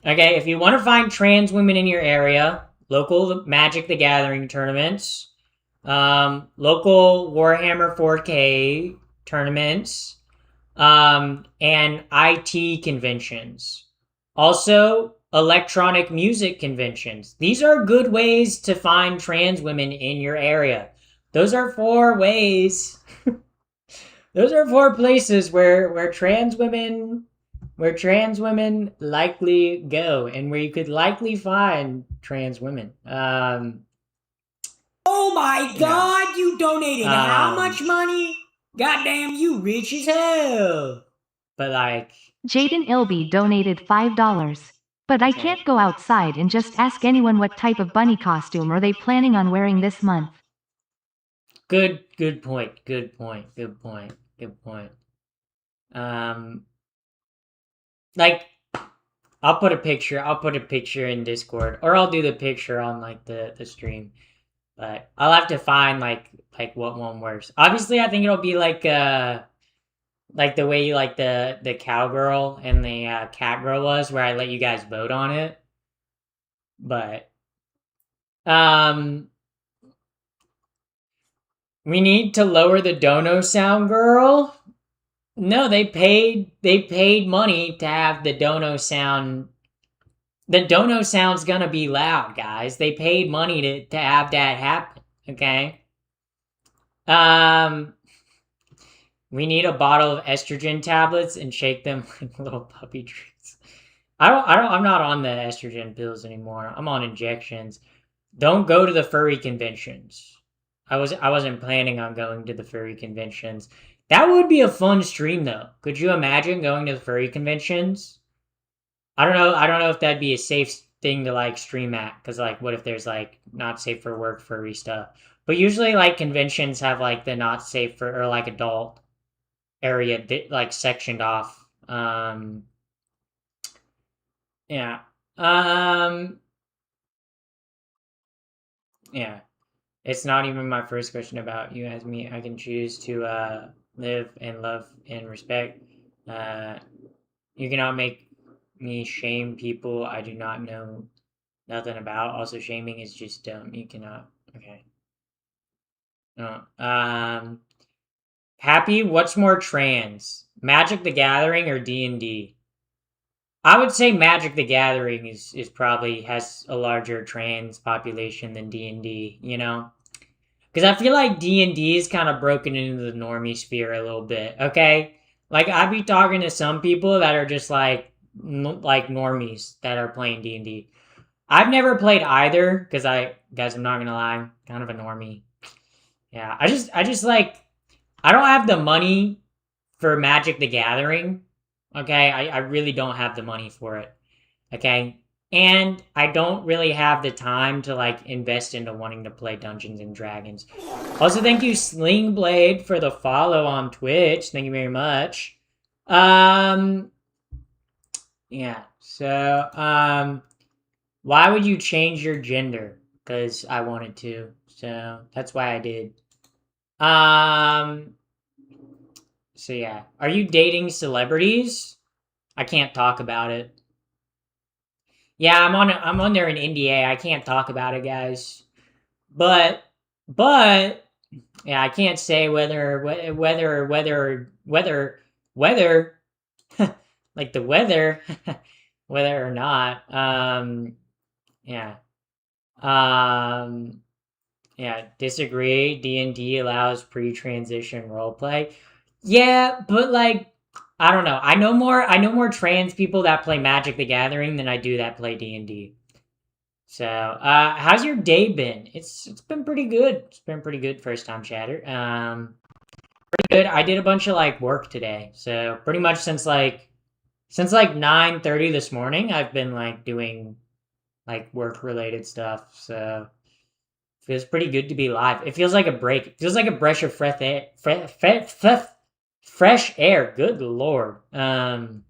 [SPEAKER 1] Okay, if you want to find trans women in your area, local Magic the Gathering tournaments, local Warhammer 4K tournaments, and IT conventions. Also, electronic music conventions. These are good ways to find trans women in your area. Those are 4 ways. Those are 4 places where trans women likely go, and where you could likely find trans women.
[SPEAKER 4] Oh my God! You donated how much money? Goddamn, you rich as hell.
[SPEAKER 1] But like,
[SPEAKER 3] Jaden Ilby donated $5. But I can't go outside and just ask anyone what type of bunny costume are they planning on wearing this month.
[SPEAKER 1] Good point. Like, I'll put a picture in Discord, or I'll do the picture on like the stream. But I'll have to find like what one works. Obviously, I think it'll be like the way you like the cowgirl and the cat girl was, where I let you guys vote on it. But we need to lower the dono sound, girl. No, they paid money to have the dono sound. The dono sound's gonna be loud, guys. They paid money to have that happen. Okay. We need a bottle of estrogen tablets and shake them like little puppy treats. I'm not on the estrogen pills anymore. I'm on injections. Don't go to the furry conventions. I wasn't planning on going to the furry conventions. That would be a fun stream though. Could you imagine going to the furry conventions? I don't know if that'd be a safe thing to like stream at, because like what if there's like not safe for work furry stuff? But usually like conventions have like the not safe for, or like adult area like sectioned off. Yeah. Yeah. It's not even my first question about you as me. I can choose to live and love and respect. You cannot make me shame people I do not know nothing about. Also, shaming is just dumb. You cannot. Okay. No. Happy, what's more trans? Magic the Gathering or D&D? I would say Magic the Gathering is probably has a larger trans population than D&D, you know? Because I feel like D&D is kind of broken into the normie sphere a little bit, okay? Like, I'd be talking to some people that are just like normies that are playing D&D. I've never played either, because guys, I'm not gonna lie, I'm kind of a normie. Yeah, I just like, I don't have the money for Magic the Gathering, okay? I really don't have the money for it, okay? And I don't really have the time to like invest into wanting to play Dungeons and Dragons. Also, thank you Slingblade for the follow on Twitch. Thank you very much. Yeah. So, why would you change your gender? Because I wanted to. So that's why I did. So yeah. Are you dating celebrities? I can't talk about it. Yeah, I'm under an NDA. I can't talk about it, guys. But yeah, I can't say whether like the weather whether or not. Yeah. Yeah, disagree. D&D allows pre-transition roleplay. Yeah, but like, I don't know. I know more trans people that play Magic the Gathering than I do that play D&D. So, how's your day been? It's been pretty good. It's been pretty good, first time chatter. Pretty good. I did a bunch of like work today. So, pretty much since like 9:30 this morning, I've been like doing like work related stuff. So, feels pretty good to be live. It feels like a break. It feels like a breath of fresh air. Fresh air. Good lord. Because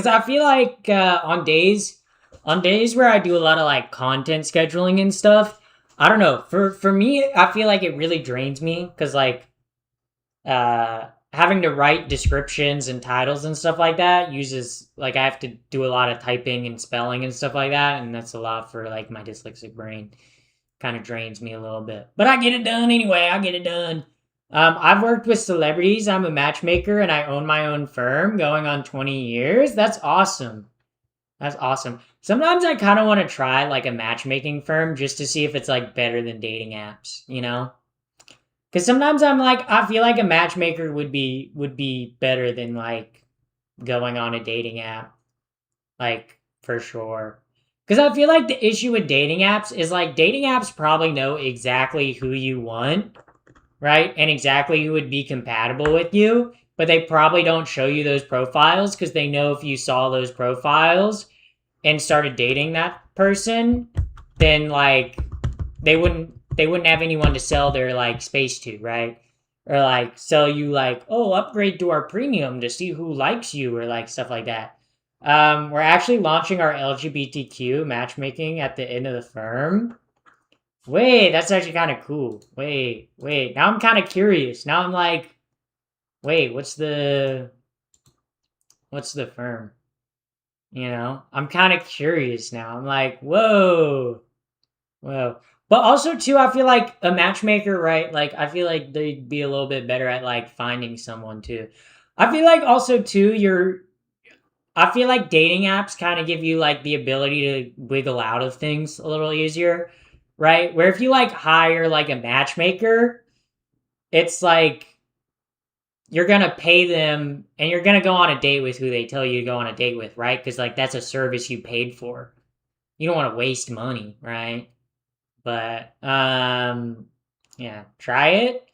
[SPEAKER 1] I feel like on days where I do a lot of like content scheduling and stuff, I don't know. For me, I feel like it really drains me because like having to write descriptions and titles and stuff like that uses like I have to do a lot of typing and spelling and stuff like that, and that's a lot for like my dyslexic brain. Kind of drains me a little bit, but I get it done anyway. I get it done. I've worked with celebrities. I'm a matchmaker and I own my own firm going on 20 years. That's awesome. That's awesome. Sometimes I kind of want to try like a matchmaking firm just to see if it's like better than dating apps, you know? Because sometimes I'm like, I feel like a matchmaker would be better than like going on a dating app, like for sure. Because I feel like the issue with dating apps is like dating apps probably know exactly who you want, right? And exactly who would be compatible with you, but they probably don't show you those profiles because they know if you saw those profiles and started dating that person, then like they wouldn't have anyone to sell their like space to, right? Or like sell you like, oh, upgrade to our premium to see who likes you or like stuff like that. We're actually launching our LGBTQ matchmaking at the end of the firm. Wait, that's actually kind of cool. Wait. Now I'm kind of curious. Now I'm like, wait, what's the firm? You know, I'm kind of curious now. I'm like, whoa. But also too, I feel like a matchmaker, right? Like, I feel like they'd be a little bit better at like finding someone too. I feel like also too, I feel like dating apps kind of give you like the ability to wiggle out of things a little easier, right? Where if you like hire like a matchmaker, it's like you're gonna pay them and you're gonna go on a date with who they tell you to go on a date with, right? Because like that's a service you paid for. You don't want to waste money, right? But yeah, try it.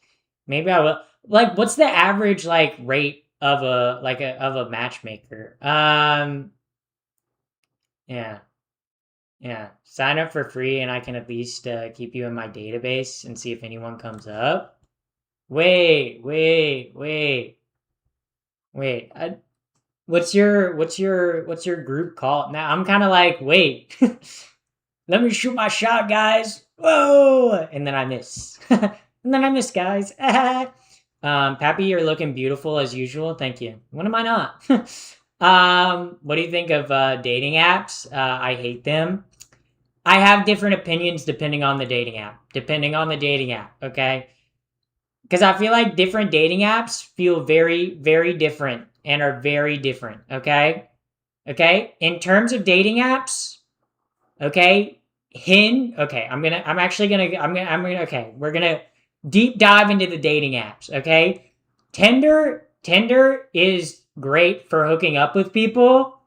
[SPEAKER 1] Maybe I will. Like, what's the average like rate of a matchmaker? Yeah, yeah. Sign up for free, and I can at least keep you in my database and see if anyone comes up. Wait. What's your group called? Now I'm kind of like, wait. Let me shoot my shot, guys. Whoa! And then I miss. Guys. Pappy, you're looking beautiful as usual. Thank you. When am I not? What do you think of dating apps? I hate them. I have different opinions depending on the dating app. Okay? Because I feel like different dating apps feel very, very different and are very different. Okay? Okay? In terms of dating apps, okay, okay, okay, we're gonna deep dive into the dating apps, okay? Tinder is great for hooking up with people,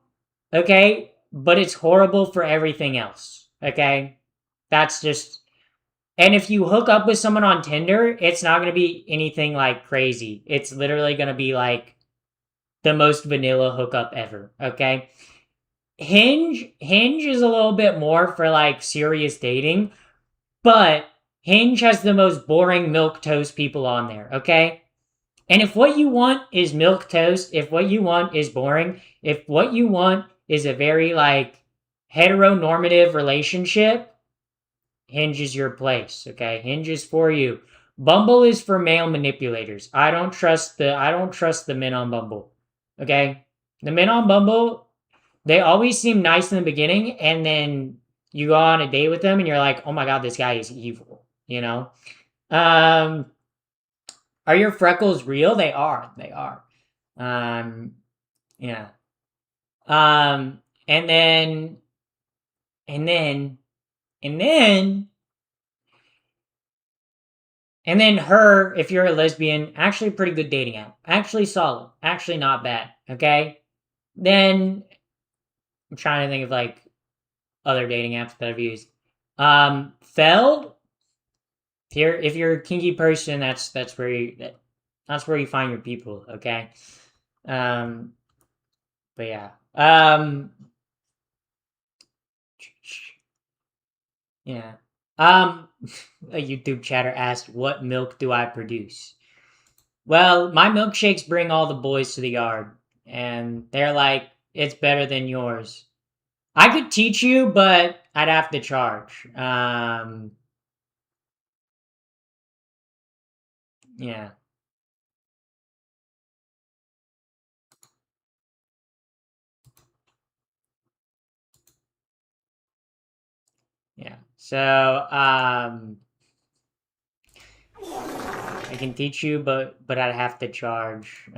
[SPEAKER 1] okay, but it's horrible for everything else, okay? That's just, and if you hook up with someone on Tinder, it's not gonna be anything like crazy. It's literally gonna be like the most vanilla hookup ever, okay? Hinge is a little bit more for like serious dating, but Hinge has the most boring milk toast people on there, okay? And if what you want is milk toast, if what you want is boring, if what you want is a very like heteronormative relationship, Hinge is your place, okay? Hinge is for you. Bumble is for male manipulators. I don't trust the men on Bumble. Okay? The men on Bumble, they always seem nice in the beginning, and then you go on a date with them and you're like, oh my god, this guy is evil, you know? Um, are your freckles real? They are. They are. Um, yeah. And then, and then, and then, and then her, if you're a lesbian, actually pretty good dating app. Actually solid. Actually not bad. Okay? Then, I'm trying to think of like other dating apps that I've used. Feld. If you're a kinky person, that's where you find your people. Okay. Um, but yeah. Yeah. A YouTube chatter asked, "What milk do I produce?" Well, my milkshakes bring all the boys to the yard, and they're like, "It's better than yours." I could teach you, but I'd have to charge. Yeah. So, I can teach you, but I'd have to charge.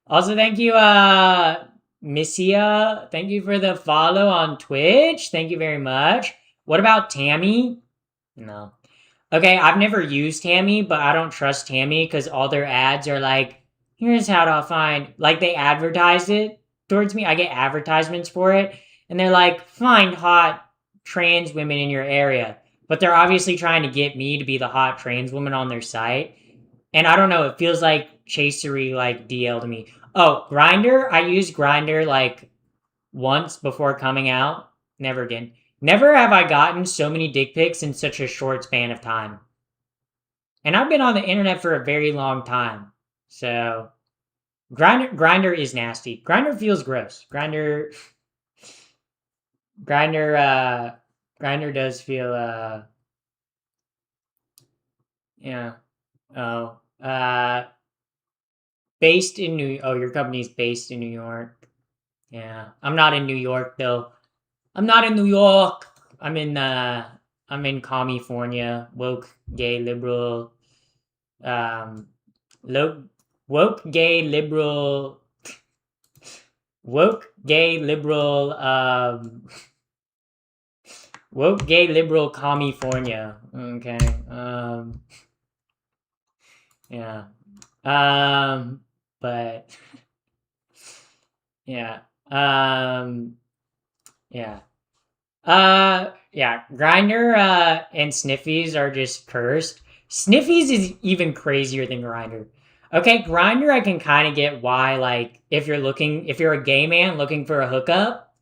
[SPEAKER 1] Also, thank you, Missia. Thank you for the follow on Twitch. Thank you very much. What about Tammy? No. Okay, I've never used Tammy, but I don't trust Tammy because all their ads are like, here's how to find, like they advertise it towards me. I get advertisements for it, and they're like, find hot trans women in your area. But they're obviously trying to get me to be the hot trans woman on their site. And I don't know, it feels like chasery like DL'd me. Oh, Grinder. I used Grinder like once before coming out. Never again. Never have I gotten so many dick pics in such a short span of time. And I've been on the internet for a very long time. So Grinder is nasty. Grinder feels gross. Grinder does feel yeah. Oh. Based in your company's based in New York. Yeah. I'm not in New York though. I'm not in New York. I'm in California. Woke, gay, liberal, woke, gay, liberal, woke, gay, liberal, woke, gay, liberal, California. Okay. Yeah. But yeah. Yeah. Yeah. Grinder and Sniffies are just cursed. Sniffies is even crazier than Grinder. Okay, Grinder I can kind of get why, like, if you're a gay man looking for a hookup,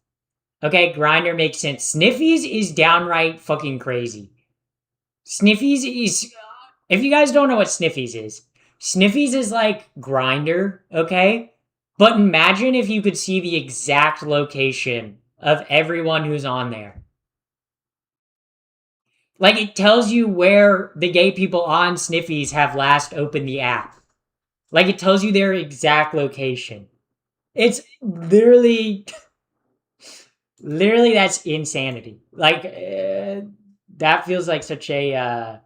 [SPEAKER 1] okay, Grinder makes sense. Sniffies is downright fucking crazy. Sniffies is, if you guys don't know what Sniffies is like Grinder, okay? But imagine if you could see the exact location of everyone who's on there. Like, it tells you where the gay people on Sniffies have last opened the app. Like, it tells you their exact location. It's literally that's insanity. Like, that feels like such a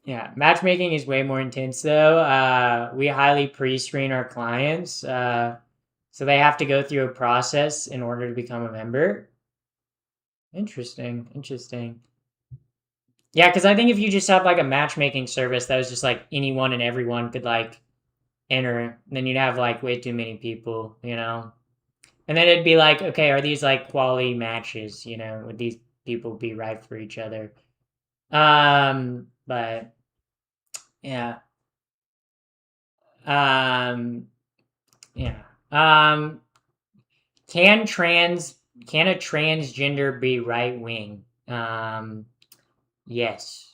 [SPEAKER 1] yeah, matchmaking is way more intense though. We highly pre-screen our clients, so they have to go through a process in order to become a member. Interesting. Yeah, because I think if you just have like a matchmaking service that was just like anyone and everyone could like enter, then you'd have like way too many people, you know? And then it'd be like, okay, are these like quality matches, you know? Would these people be right for each other? But yeah. Yeah. Can a transgender be right wing? Yes.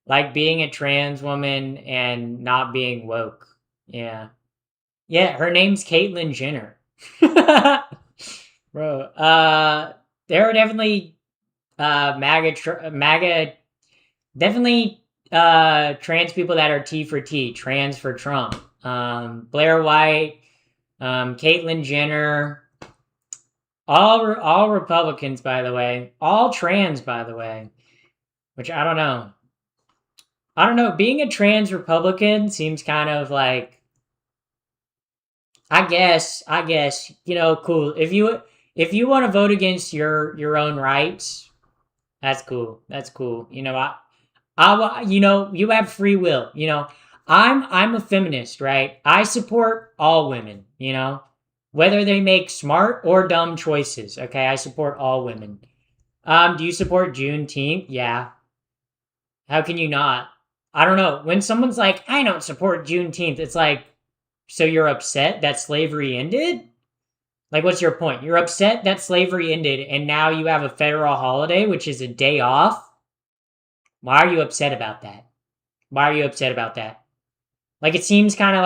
[SPEAKER 1] Like being a trans woman and not being woke. Yeah. Yeah, her name's Caitlyn Jenner. Bro, there are definitely MAGA definitely trans people that are T for T, trans for Trump. Blair White, Caitlyn Jenner, all Republicans, by the way, all trans, by the way, which I don't know. I don't know. Being a trans Republican seems kind of like, I guess, you know, cool. If you want to vote against your own rights, that's cool. That's cool. You know, you know, you have free will. You know, I'm a feminist, right? I support all women. You know, whether they make smart or dumb choices. Okay, I support all women. Do you support Juneteenth? Yeah. How can you not? I don't know. When someone's like, I don't support Juneteenth, it's like, so you're upset that slavery ended? Like, what's your point? You're upset that slavery ended and now you have a federal holiday, which is a day off? Why are you upset about that? Why are you upset about that? Like, it seems kind of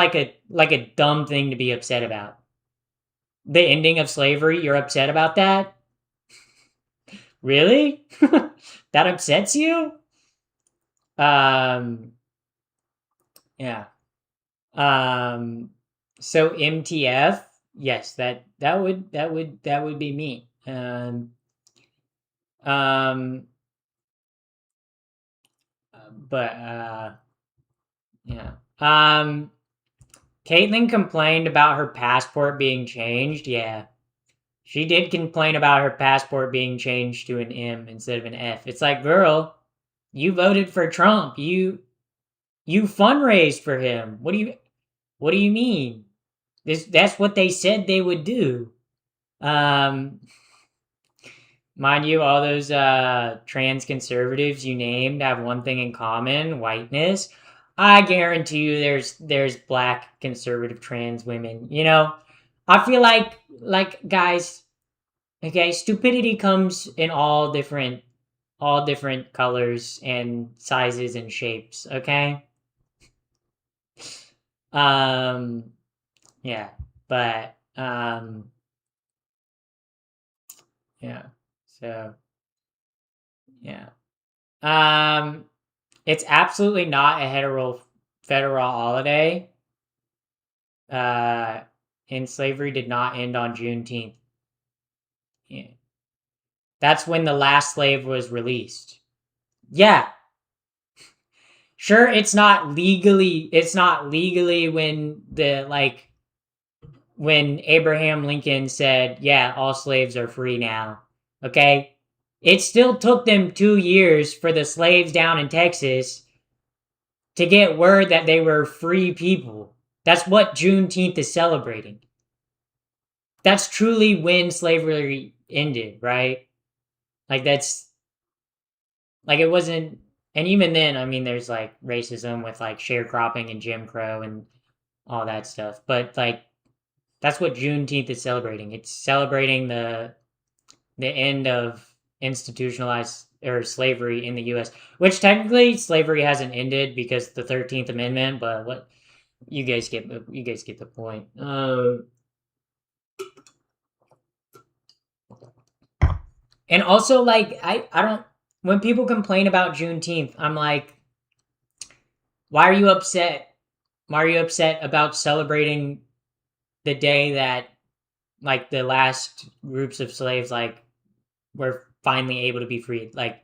[SPEAKER 1] like a dumb thing to be upset about. The ending of slavery, you're upset about that? Really? That upsets you? Yeah. So MTF, yes, that would be me. Um, but yeah. Caitlin complained about her passport being changed. Yeah, she did complain about her passport being changed to an M instead of an F. It's like, girl, you voted for Trump. You fundraised for him. What do you mean? That's what they said they would do. Um, Mind you, all those trans conservatives you named have one thing in common: whiteness. I guarantee you, there's black conservative trans women. You know, I feel like guys. Okay, stupidity comes in all different colors and sizes and shapes. Okay. Um. Yeah, but yeah. So yeah. Um. It's absolutely not a hetero federal holiday. Uh, and slavery did not end on Juneteenth. Yeah. That's when the last slave was released. Yeah, sure. It's not legally when when Abraham Lincoln said, "Yeah, all slaves are free now." Okay, it still took them 2 years for the slaves down in Texas to get word that they were free people. That's what Juneteenth is celebrating. That's truly when slavery ended, right? Like that's like it wasn't, and even then, I mean, there's like racism with like sharecropping and Jim Crow and all that stuff. But like that's what Juneteenth is celebrating. It's celebrating the end of institutionalized or slavery in the U.S., which technically slavery hasn't ended because the 13th Amendment. But what you guys get the point. And also, like, I don't. When people complain about Juneteenth, I'm like, why are you upset? Why are you upset about celebrating the day that, like, the last groups of slaves, like, were finally able to be freed? Like,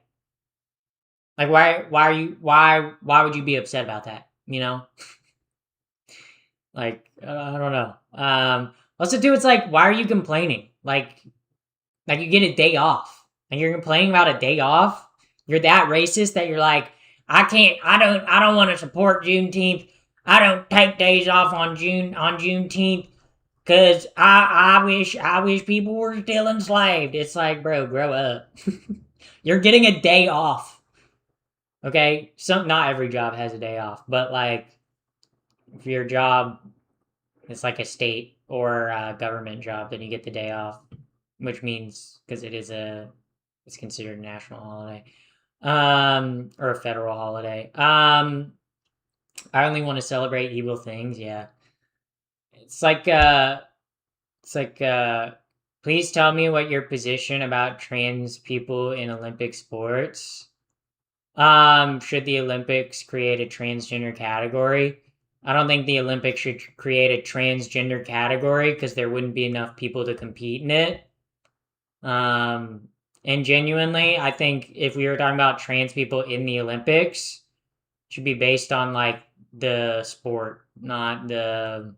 [SPEAKER 1] why would you be upset about that? You know, like, I don't know. Also, too, it's like, why are you complaining? Like you get a day off and you're complaining about a day off. You're that racist that you're like, I don't want to support Juneteenth. I don't take days off on Juneteenth because I wish people were still enslaved. It's like, bro, grow up. You're getting a day off. Okay? Not every job has a day off, but like if your job is like a state or a government job, then you get the day off, which means because it's considered a national holiday, or a federal holiday. I only want to celebrate evil things. Yeah, it's like it's like please tell me what your position about trans people in Olympic sports. Should the Olympics create a transgender category? I don't think the Olympics should create a transgender category because there wouldn't be enough people to compete in it. Um, and genuinely, I think if we were talking about trans people in the Olympics, it should be based on like the sport, not the.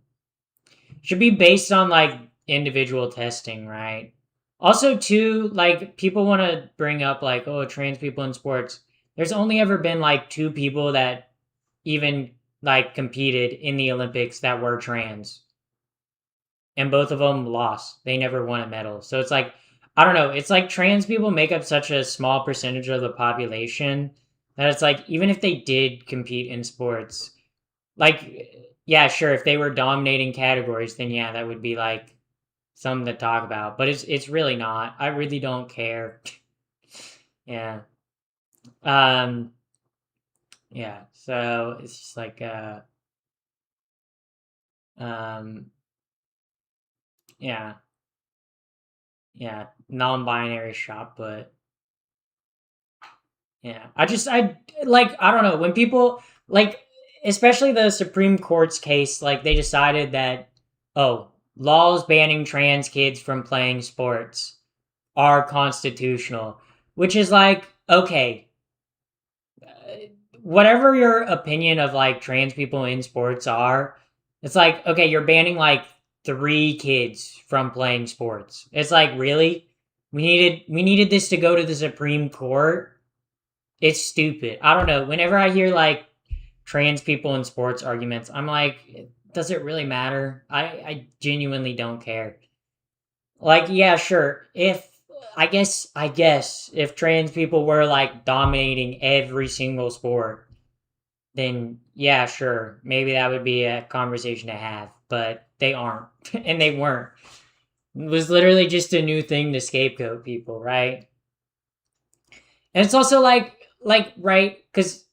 [SPEAKER 1] Should be based on like individual testing, right? Also, too, like people want to bring up like, oh, trans people in sports. There's only ever been like two people that even like competed in the Olympics that were trans, and both of them lost. They never won a medal. So it's like, I don't know. It's like trans people make up such a small percentage of the population that it's like, even if they did compete in sports, like, yeah, sure, if they were dominating categories, then yeah, that would be like something to talk about. But it's really not. I really don't care. Yeah. Um. Yeah. So it's just like um. Yeah. Yeah. Non-binary shop, but yeah. I like I don't know when people like especially the Supreme Court's case like they decided that oh laws banning trans kids from playing sports are constitutional, which is like, okay, whatever your opinion of like trans people in sports are, it's like, okay, you're banning like 3 kids from playing sports. It's like, really? We needed this to go to the Supreme Court. It's stupid. I don't know. Whenever I hear like trans people in sports arguments, I'm like, does it really matter? I genuinely don't care. Like, yeah, sure. If I guess if trans people were like dominating every single sport, then yeah, sure. Maybe that would be a conversation to have, but they aren't. And they weren't. It was literally just a new thing to scapegoat people, right? And it's also like right cuz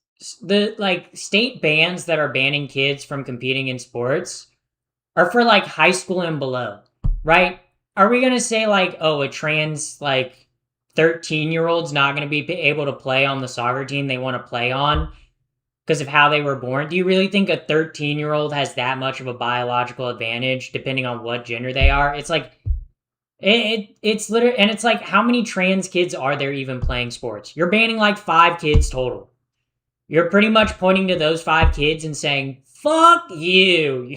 [SPEAKER 1] the like state bans that are banning kids from competing in sports are for like high school and below, right? Are we going to say like, oh, a trans like 13-year-old's not going to be able to play on the soccer team they want to play on because of how they were born? Do you really think a 13-year-old has that much of a biological advantage depending on what gender they are? It's like it's literally, and it's like, how many trans kids are there even playing sports? You're banning like 5 kids total. You're pretty much pointing to those 5 kids and saying, fuck you.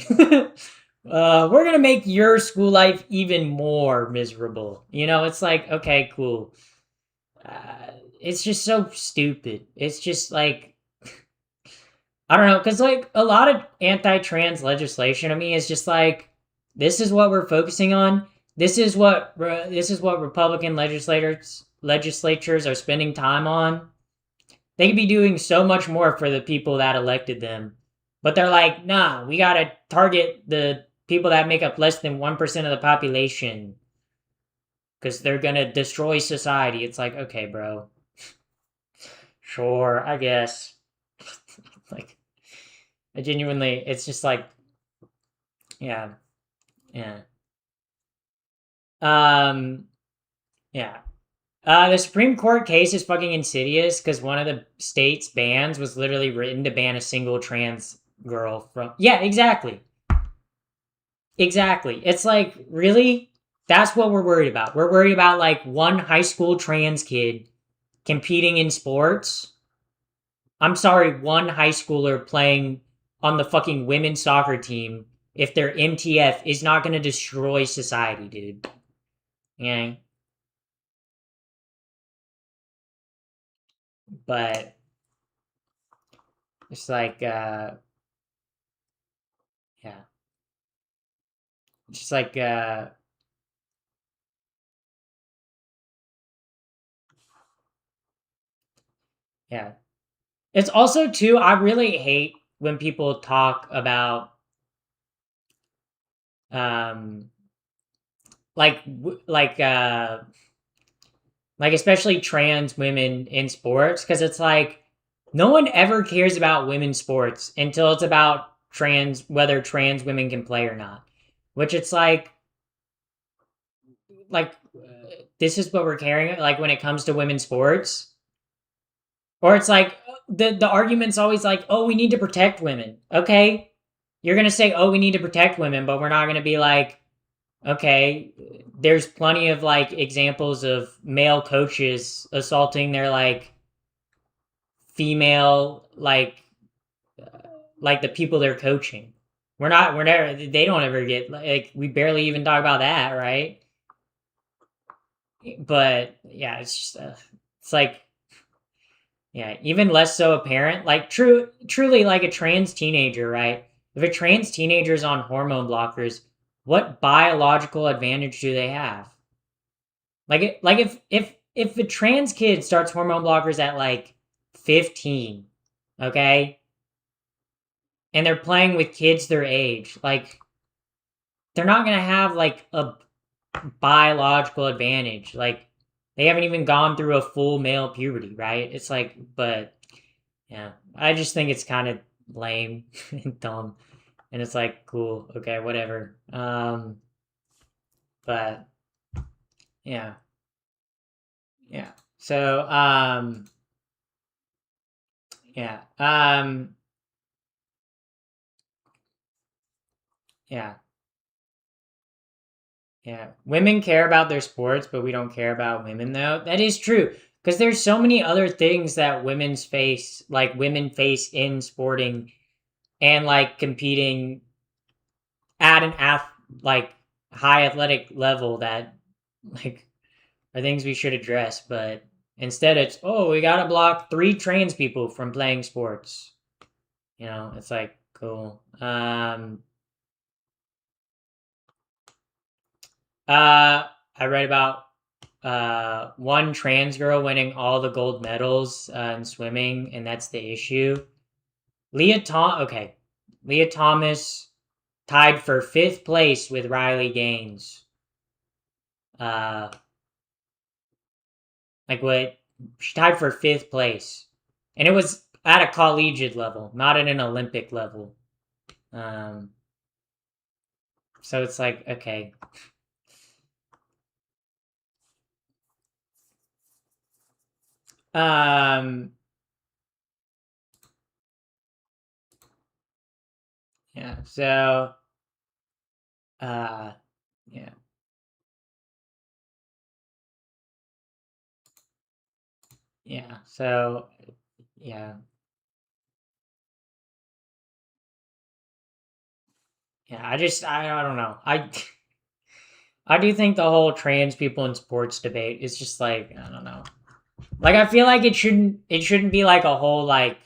[SPEAKER 1] We're gonna make your school life even more miserable. It's like, okay, cool. It's just so stupid. It's just like, I don't know, because like a lot of anti-trans legislation to me is just like, this is what we're focusing on. This is what Republican legislatures are spending time on. They could be doing so much more for the people that elected them, but they're like, nah, we gotta target the people that make up less than 1% of the population because they're gonna destroy society. It's like, okay, bro, sure, I guess. Like, I genuinely, it's just like, yeah, yeah. Um, yeah. The Supreme Court case is fucking insidious because one of the state's bans was literally written to ban a single trans girl from. Yeah, exactly. Exactly. It's like, really? That's what we're worried about. We're worried about like one high school trans kid competing in sports. I'm sorry, one high schooler playing on the fucking women's soccer team, if they're MTF, is not going to destroy society, dude. Yeah. But it's like, yeah. Just like, yeah. It's also, too, I really hate when people talk about, um, like, like especially trans women in sports, because it's like no one ever cares about women's sports until it's about whether trans women can play or not, which it's this is what we're caring like when it comes to women's sports. Or it's like the argument's always like, oh, we need to protect women. Okay, you're gonna say, oh, we need to protect women, but we're not gonna be like, okay, there's plenty of like examples of male coaches assaulting their like female like the people they're coaching. We're never, they don't ever get like, we barely even talk about that, right? But yeah, it's just it's like, yeah, even less so apparent. Like, truly, like a trans teenager, right? If a trans teenager is on hormone blockers, what biological advantage do they have? Like if a trans kid starts hormone blockers at like 15, okay, and they're playing with kids their age, like they're not gonna have like a biological advantage. Like they haven't even gone through a full male puberty, right? It's like, but yeah, I just think it's kind of lame and dumb, and it's like, cool, okay, whatever. But yeah, yeah. So yeah, yeah. Yeah, women care about their sports, but we don't care about women though. That is true because there's so many other things that women face in sporting and like competing at an like high athletic level that like are things we should address, but instead it's we gotta block 3 trans people from playing sports. It's like cool. I read about one trans girl winning all the gold medals in swimming, and that's the issue. Okay, Leah Thomas tied for 5th place with Riley Gaines. Like what? She tied for 5th place, and it was at a collegiate level, not at an Olympic level. So it's like okay. Yeah. So. Yeah. Yeah. So. Yeah. Yeah. I don't know. I do think the whole trans people in sports debate is just like I don't know. Like I feel like it shouldn't be like a whole like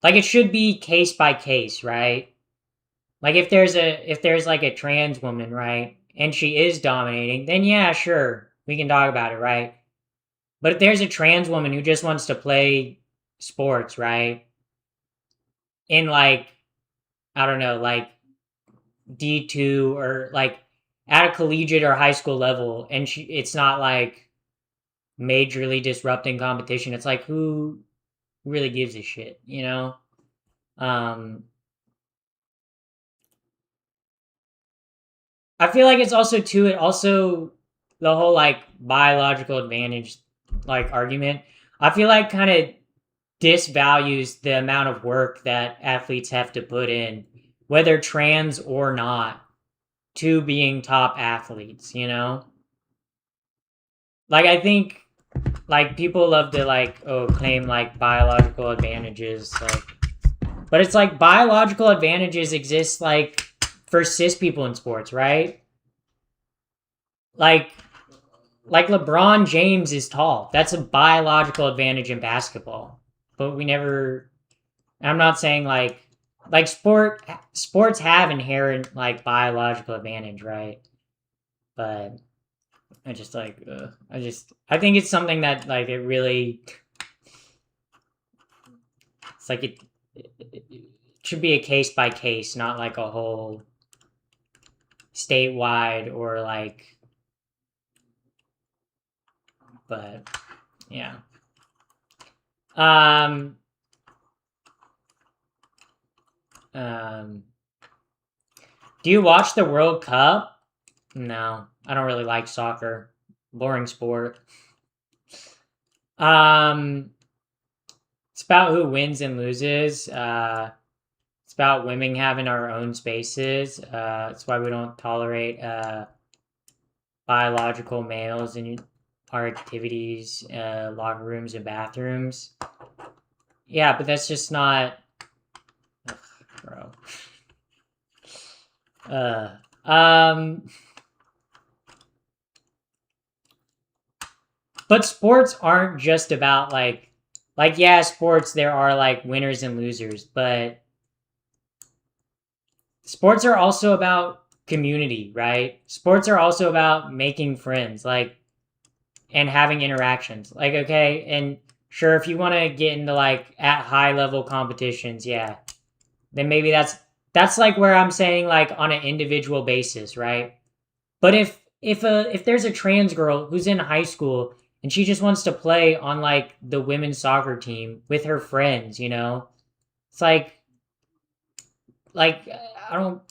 [SPEAKER 1] it should be case by case, right? Like if there's like a trans woman, right? And she is dominating, then yeah, sure. We can talk about it, right? But if there's a trans woman who just wants to play sports, right? In like I don't know, like D2 or like at a collegiate or high school level and it's not like majorly disrupting competition. It's like who really gives a shit, you know? Um I feel like it's also too it also the whole like biological advantage like argument. I feel like kind of disvalues the amount of work that athletes have to put in, whether trans or not, to being top athletes, you know? Like I think like people love to like claim like biological advantages like but it's like biological advantages exist like for cis people in sports, right? Like LeBron James is tall. That's a biological advantage in basketball. But we never I'm not saying like sports have inherent like biological advantage, right? But I just like I think it's something that like it really it's like it should be a case by case, not like a whole statewide or like but yeah. Um um do you watch the World Cup? No, I don't really like soccer. Boring sport. Um it's about who wins and loses. It's about women having our own spaces. That's why we don't tolerate biological males in our activities, locker rooms, and bathrooms. Yeah, but that's just not. Ugh, bro. Uh, um, but sports aren't just about yeah, sports, there are like winners and losers, but sports are also about community, right? Sports are also about making friends. Like, and having interactions. Like, okay, and sure, if you want to get into like at high level competitions, yeah, then maybe that's like where I'm saying like on an individual basis, right? But if there's a trans girl who's in high school and she just wants to play on like the women's soccer team with her friends, it's like I don't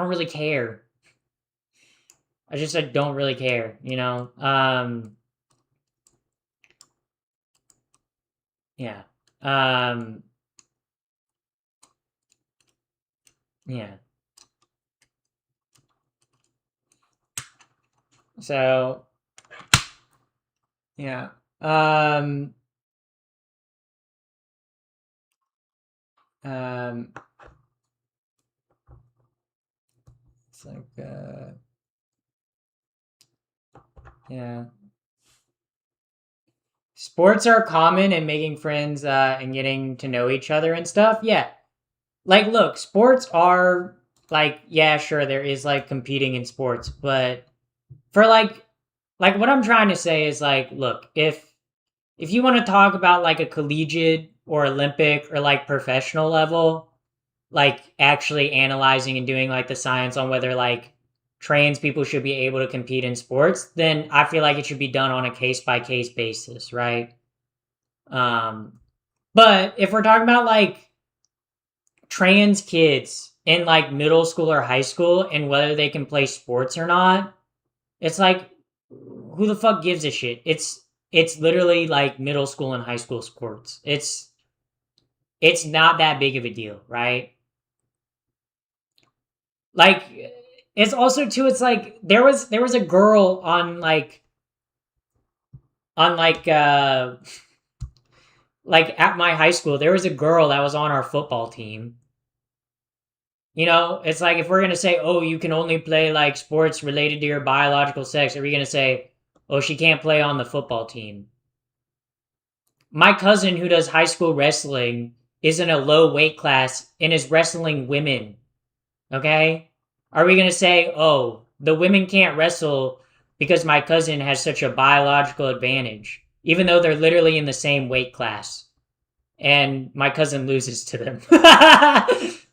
[SPEAKER 1] really care. I don't really care. Yeah. Um, yeah. So, yeah. It's like, yeah. Sports are common in making friends and getting to know each other and stuff. Yeah. Like, look, sports are like, yeah, sure, there is like competing in sports, but for like what I'm trying to say is like, look, if you want to talk about like a collegiate or Olympic or like professional level, like actually analyzing and doing like the science on whether like trans people should be able to compete in sports, then I feel like it should be done on a case by case basis, right? Um, but if we're talking about like trans kids in like middle school or high school and whether they can play sports or not, it's like who the fuck gives a shit? It's literally like middle school and high school sports. It's not that big of a deal, right? Like it's also too it's like there was a girl on like at my high school, there was a girl that was on our football team. You know, it's like if we're gonna say, oh, you can only play like sports related to your biological sex, are we gonna say, oh, she can't play on the football team? My cousin who does high school wrestling is in a low weight class and is wrestling women. Okay? Are we gonna say, oh, the women can't wrestle because my cousin has such a biological advantage, even though they're literally in the same weight class? And my cousin loses to them.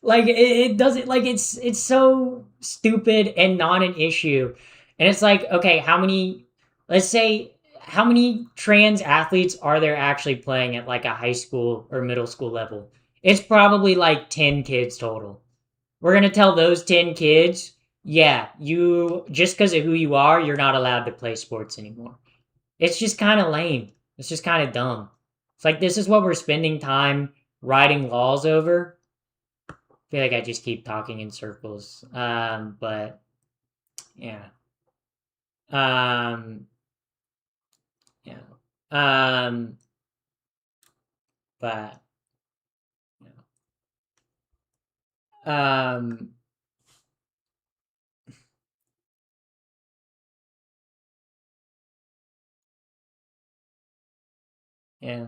[SPEAKER 1] Like it doesn't like it's so stupid and not an issue. And it's like, okay, how many let's say how many trans athletes are there actually playing at like a high school or middle school level? It's probably like 10 kids total. We're going to tell those 10 kids, yeah, you just because of who you are, you're not allowed to play sports anymore. It's just kind of lame. It's just kind of dumb. It's like this is what we're spending time writing laws over. I feel like I just keep talking in circles. But yeah. Um, yeah. Um, but um, yeah.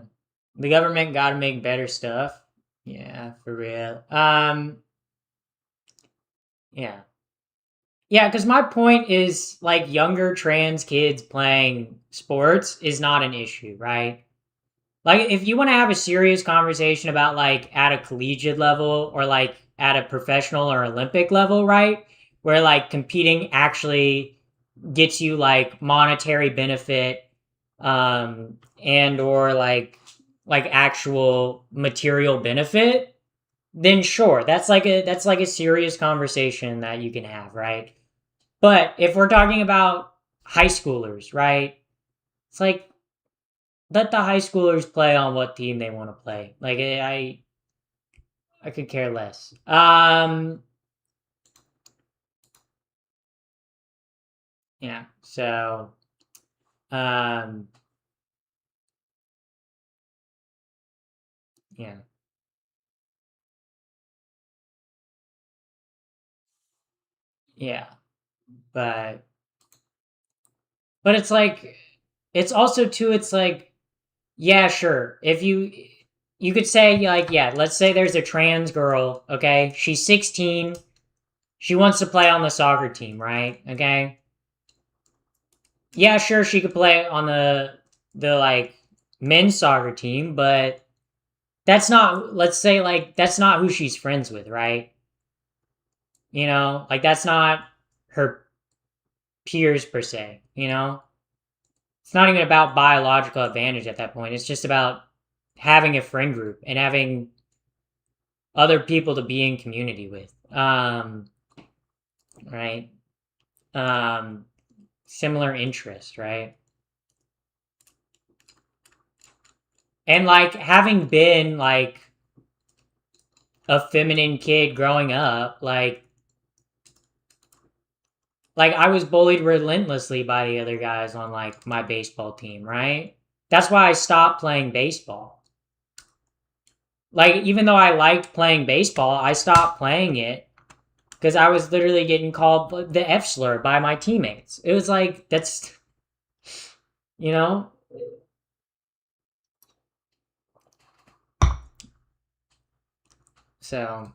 [SPEAKER 1] The government got to make better stuff. Yeah, for real. Yeah. Yeah, because my point is like younger trans kids playing sports is not an issue, right? Like if you want to have a serious conversation about like at a collegiate level or like at a professional or Olympic level, right? Where like competing actually gets you like monetary benefit and or like actual material benefit, then sure, that's like a serious conversation that you can have, right? But if we're talking about high schoolers, right? It's like let the high schoolers play on what team they want to play. Like I could care less. Yeah. So um yeah. Yeah. But it's like it's also too it's like yeah, sure. If you could say like yeah, let's say there's a trans girl, okay? She's 16. She wants to play on the soccer team, right? Okay? Yeah, sure she could play on the like men's soccer team, but that's not let's say like that's not who she's friends with, right? You know, like that's not her peers per se, you know? It's not even about biological advantage at that point. It's just about having a friend group and having other people to be in community with. Right? Um Similar interest, right? And like having been like a feminine kid growing up, like like I was bullied relentlessly by the other guys on like my baseball team, right? That's why I stopped playing baseball. Like even though I liked playing baseball, I stopped playing it because I was literally getting called the F slur by my teammates. It was like that's you know. So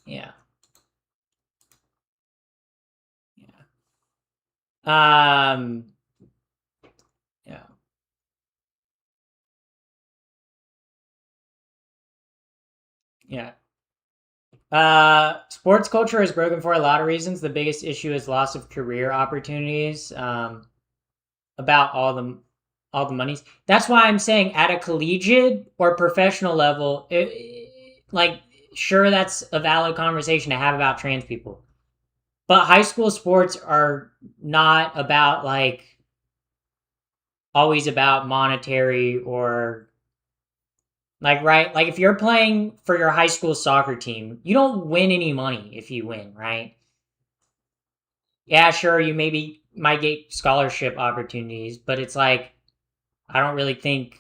[SPEAKER 1] yeah, yeah, yeah. Yeah. Sports culture is broken for a lot of reasons. The biggest issue is loss of career opportunities. About all the monies. That's why I'm saying at a collegiate or professional level, like sure that's a valid conversation to have about trans people, but high school sports are not about like always about monetary or like right like if you're playing for your high school soccer team, you don't win any money if you win, right? Yeah, sure, you maybe might get scholarship opportunities, but it's like I don't really think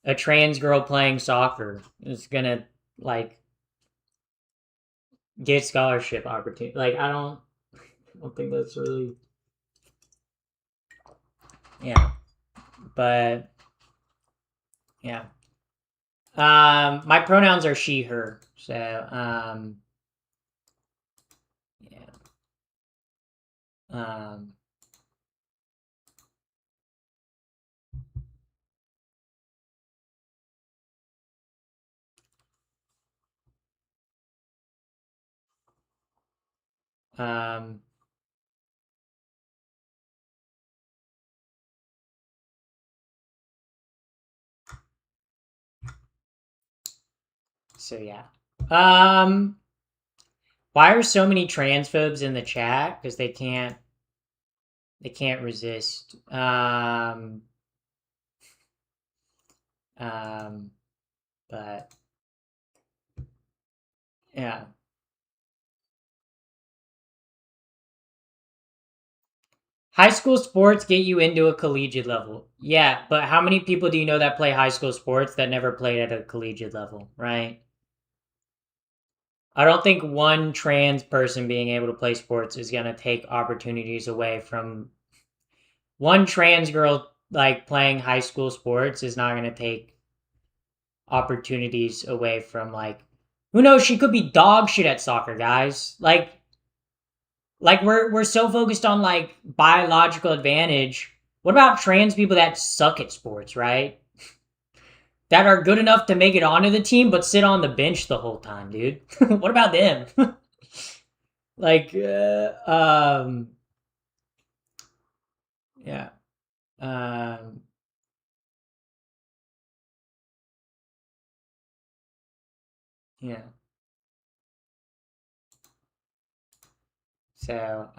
[SPEAKER 1] a trans girl playing soccer is gonna like get scholarship opportunity. Like I don't think that's really yeah. But yeah. My pronouns are she, her. So yeah. Um um so yeah. Um why are so many transphobes in the chat? Because they can't resist. Um but yeah. High school sports get you into a collegiate level. Yeah, but how many people do you know that play high school sports that never played at a collegiate level, right? I don't think one trans person being able to play sports is going to take opportunities away from one trans girl like playing high school sports is not going to take opportunities away from like who knows, she could be dog shit at soccer, guys. Like we're so focused on like biological advantage. What about trans people that suck at sports, right? That are good enough to make it onto the team but sit on the bench the whole time, dude. What about them? like yeah. Um yeah. So,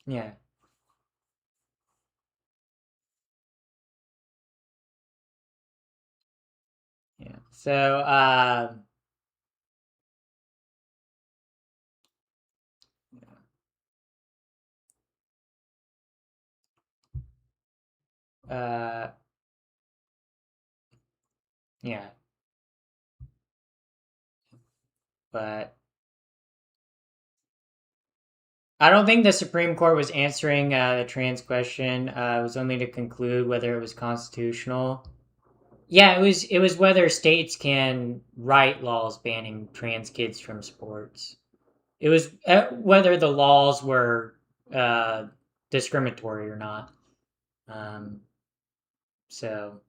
[SPEAKER 1] yeah. Yeah. So, uh yeah, but I don't think the Supreme Court was answering the trans question. It was only to conclude whether it was constitutional. Yeah, it was whether states can write laws banning trans kids from sports. It was whether the laws were uh, discriminatory or not. Um, so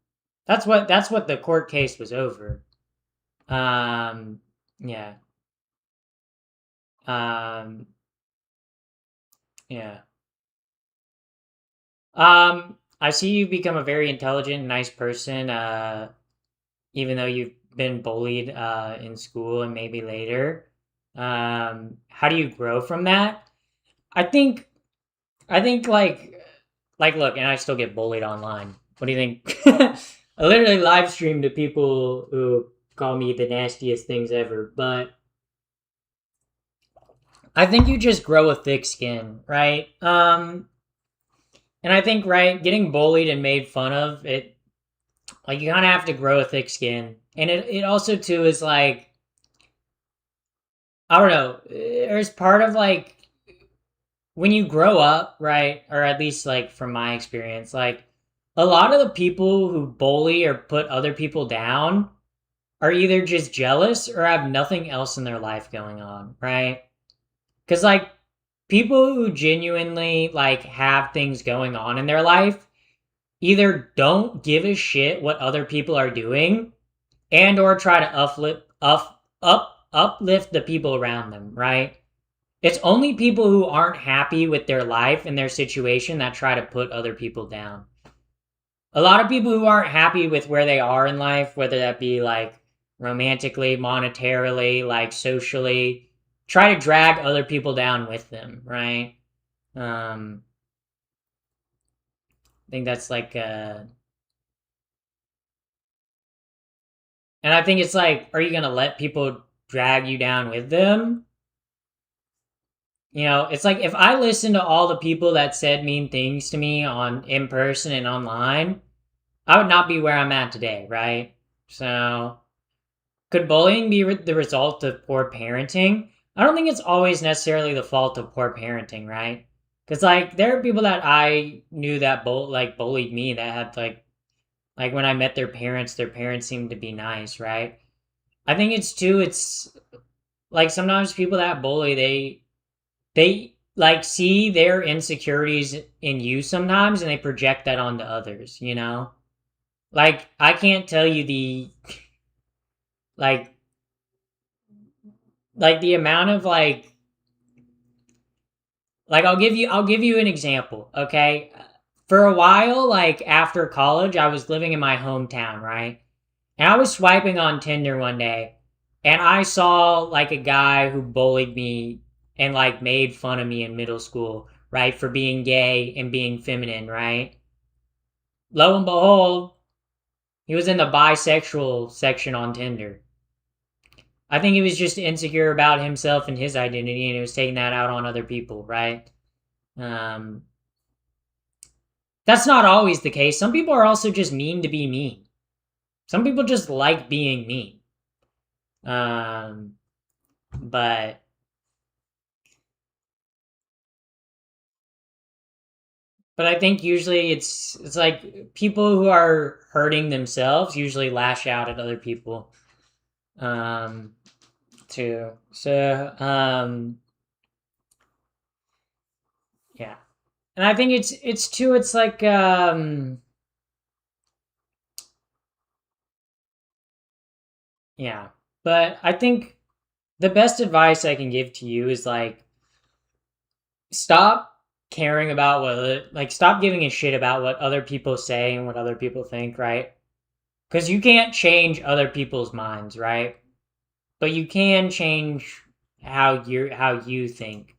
[SPEAKER 1] that's what the court case was over. Yeah. Um, yeah. I see you've become a very intelligent, nice person. Even though you've been bullied in school and maybe later. How do you grow from that? I think I think like look, and I still get bullied online. What do you think? I literally live stream to people who call me the nastiest things ever, but I think you just grow a thick skin, right? And I think, right, getting bullied and made fun of, it, like, you kind of have to grow a thick skin. And it also, too, is like, I don't know, there's part of, like, when you grow up, right, or at least, like, from my experience, like, a lot of the people who bully or put other people down are either just jealous or have nothing else in their life going on, right? Because, like, people who genuinely, like, have things going on in their life either don't give a shit what other people are doing and or try to uplift the people around them, right? It's only people who aren't happy with their life and their situation that try to put other people down. A lot of people who aren't happy with where they are in life, whether that be like romantically, monetarily, like socially, try to drag other people down with them, right? I think that's like and I think it's like, are you gonna let people drag you down with them? You know, it's like if I listen to all the people that said mean things to me on in person and online, I would not be where I'm at today, right? So, could bullying be the result of poor parenting? I don't think it's always necessarily the fault of poor parenting, right? Because like there are people that I knew that bullied me that had like when I met their parents seemed to be nice, right? I think it's too. It's like sometimes people that bully they like see their insecurities in you sometimes and they project that onto others. You know, like I can't tell you the like the amount of I'll give you an example, okay? For a while, like after college, I was living in my hometown, right? And I was swiping on Tinder one day, and I saw like a guy who bullied me and like made fun of me in middle school, right, for being gay and being feminine, right? Lo and behold, he was in the bisexual section on Tinder. I think he was just insecure about himself and his identity, and he was taking that out on other people, right? Um, that's not always the case. Some people are also just mean to be mean. Some people just like being mean. Um, but I think usually it's like people who are hurting themselves usually lash out at other people. Um, too. So yeah, and I think it's too. It's like yeah, but I think the best advice I can give to you is like stop caring about stop giving a shit about what other people say and what other people think, right? Because you can't change other people's minds, right? But you can change how you think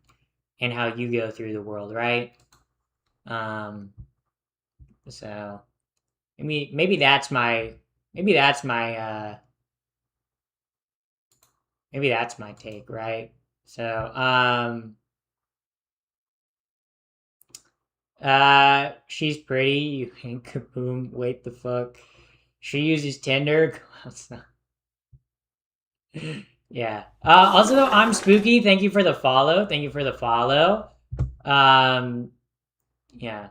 [SPEAKER 1] and how you go through the world, right? um so maybe that's my maybe that's my maybe that's my take, right? So she's pretty. You can kaboom. Wait the fuck. She uses Tinder. Yeah. Also, though, I'm spooky. Thank you for the follow. Thank you for the follow. Um. Yeah.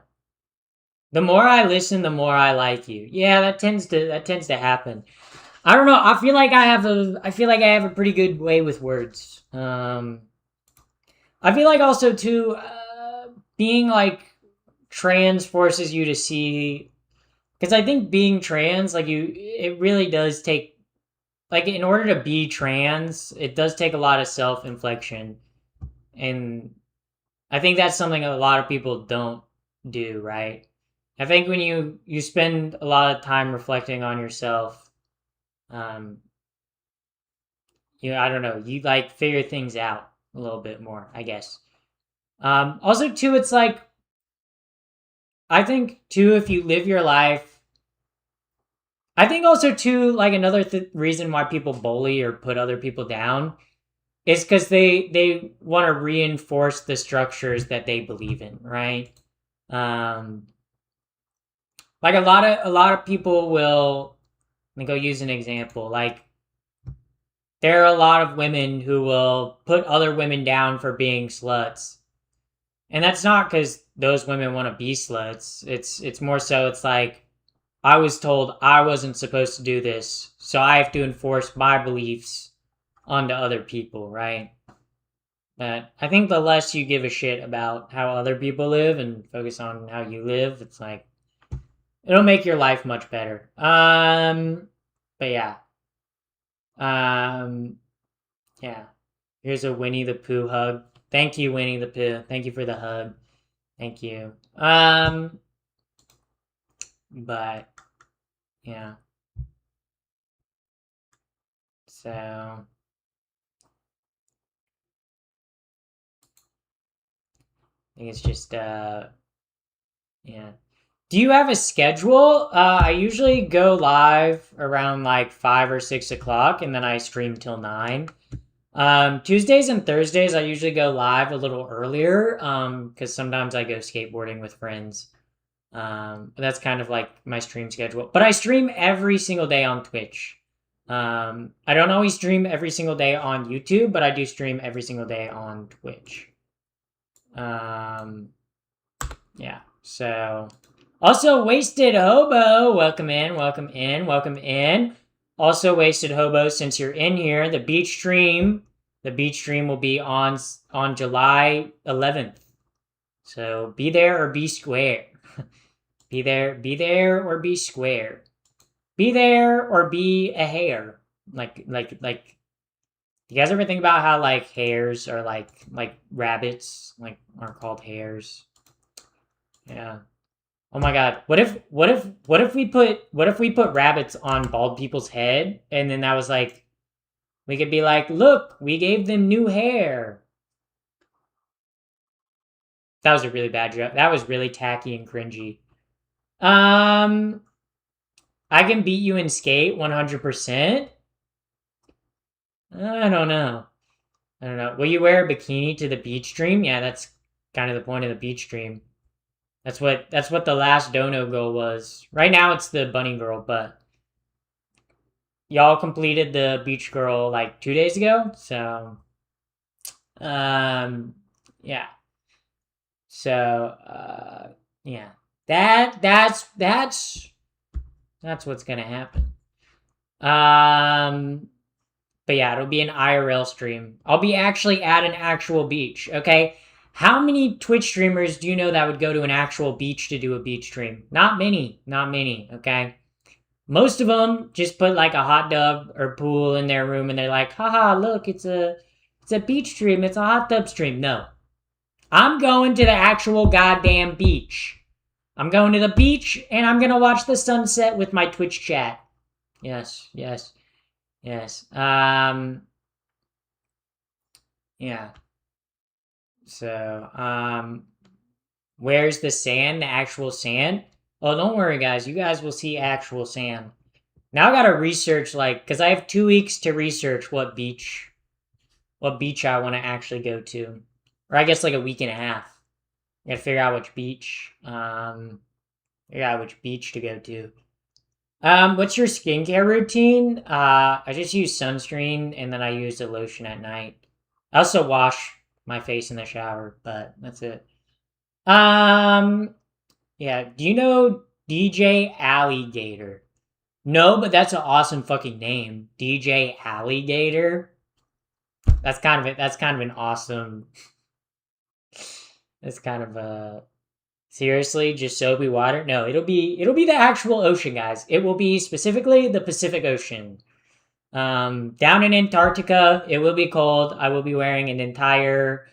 [SPEAKER 1] The more I listen, the more I like you. Yeah, that tends to happen. I don't know. I feel like I have a pretty good way with words. I feel like also too being like trans forces you to see, because I think being trans, like it really does take, like, in order to be trans, it does take a lot of self-inflection, and I think that's something a lot of people don't do, right? I think when you spend a lot of time reflecting on yourself, um I don't know, you like figure things out a little bit more, I guess. Also too, it's like I think too, if you live your life I think also too, like another reason why people bully or put other people down is because they want to reinforce the structures that they believe in, right? Um, like a lot of people will. Let me go use an example. Like there are a lot of women who will put other women down for being sluts, and that's not because those women want to be sluts. It's more so it's like I was told I wasn't supposed to do this, so I have to enforce my beliefs onto other people, right? But I think the less you give a shit about how other people live and focus on how you live, it's like it'll make your life much better. But yeah. Um, yeah. Here's a Winnie the Pooh hug. Thank you, Winnie the Pooh. Thank you for the hug. Thank you. But yeah. So I think it's just yeah. Do you have a schedule? I usually go live around like 5 or 6 o'clock, and then I stream till 9. Tuesdays and Thursdays, I usually go live a little earlier, because sometimes I go skateboarding with friends. That's kind of like my stream schedule. But I stream every single day on Twitch. I don't always stream every single day on YouTube, but I do stream every single day on Twitch. Yeah. So, also Wasted Hobo, welcome in, welcome in, welcome in. Also Wasted Hobo, since you're in here, the beach stream will be on July 11th. So be there or be square. Be there or be square. Be there or be a hare. Like you guys ever think about how like hares are like rabbits like are called hares? Yeah. Oh my god. What if we put rabbits on bald people's head and then that was like we could be like, "Look, we gave them new hair." That was a really bad joke. That was really tacky and cringy. I can beat you in skate 100%. I don't know. I don't know. Will you wear a bikini to the beach stream? Yeah, that's kind of the point of the beach stream. That's what the last dono goal was. Right now it's the bunny girl, but y'all completed the beach girl like 2 days ago, so yeah. So yeah. That's what's gonna happen. But yeah, it'll be an IRL stream. I'll be actually at an actual beach, okay? How many Twitch streamers do you know that would go to an actual beach to do a beach stream? Not many, okay? Most of them just put like a hot tub or pool in their room and they're like, haha, look, it's a beach stream, it's a hot tub stream. No. I'm going to the actual goddamn beach. I'm going to the beach and I'm gonna watch the sunset with my Twitch chat. Yes. Yeah. So, where's the sand? The actual sand? Oh, don't worry, guys. You guys will see actual sand. Now I gotta research, like, because I have 2 weeks to research what beach I want to actually go to. Or I guess like a week and a half. I gotta figure out which beach, to go to. What's your skincare routine? I just use sunscreen and then I use the lotion at night. I also wash my face in the shower, but that's it. Yeah. Do you know DJ Alligator? No, but that's an awesome fucking name, DJ Alligator. That's kind of an awesome. That's kind of a. Seriously, just soapy water? No, it'll be the actual ocean, guys. It will be specifically the Pacific Ocean. Down in Antarctica, it will be cold. I will be wearing an entire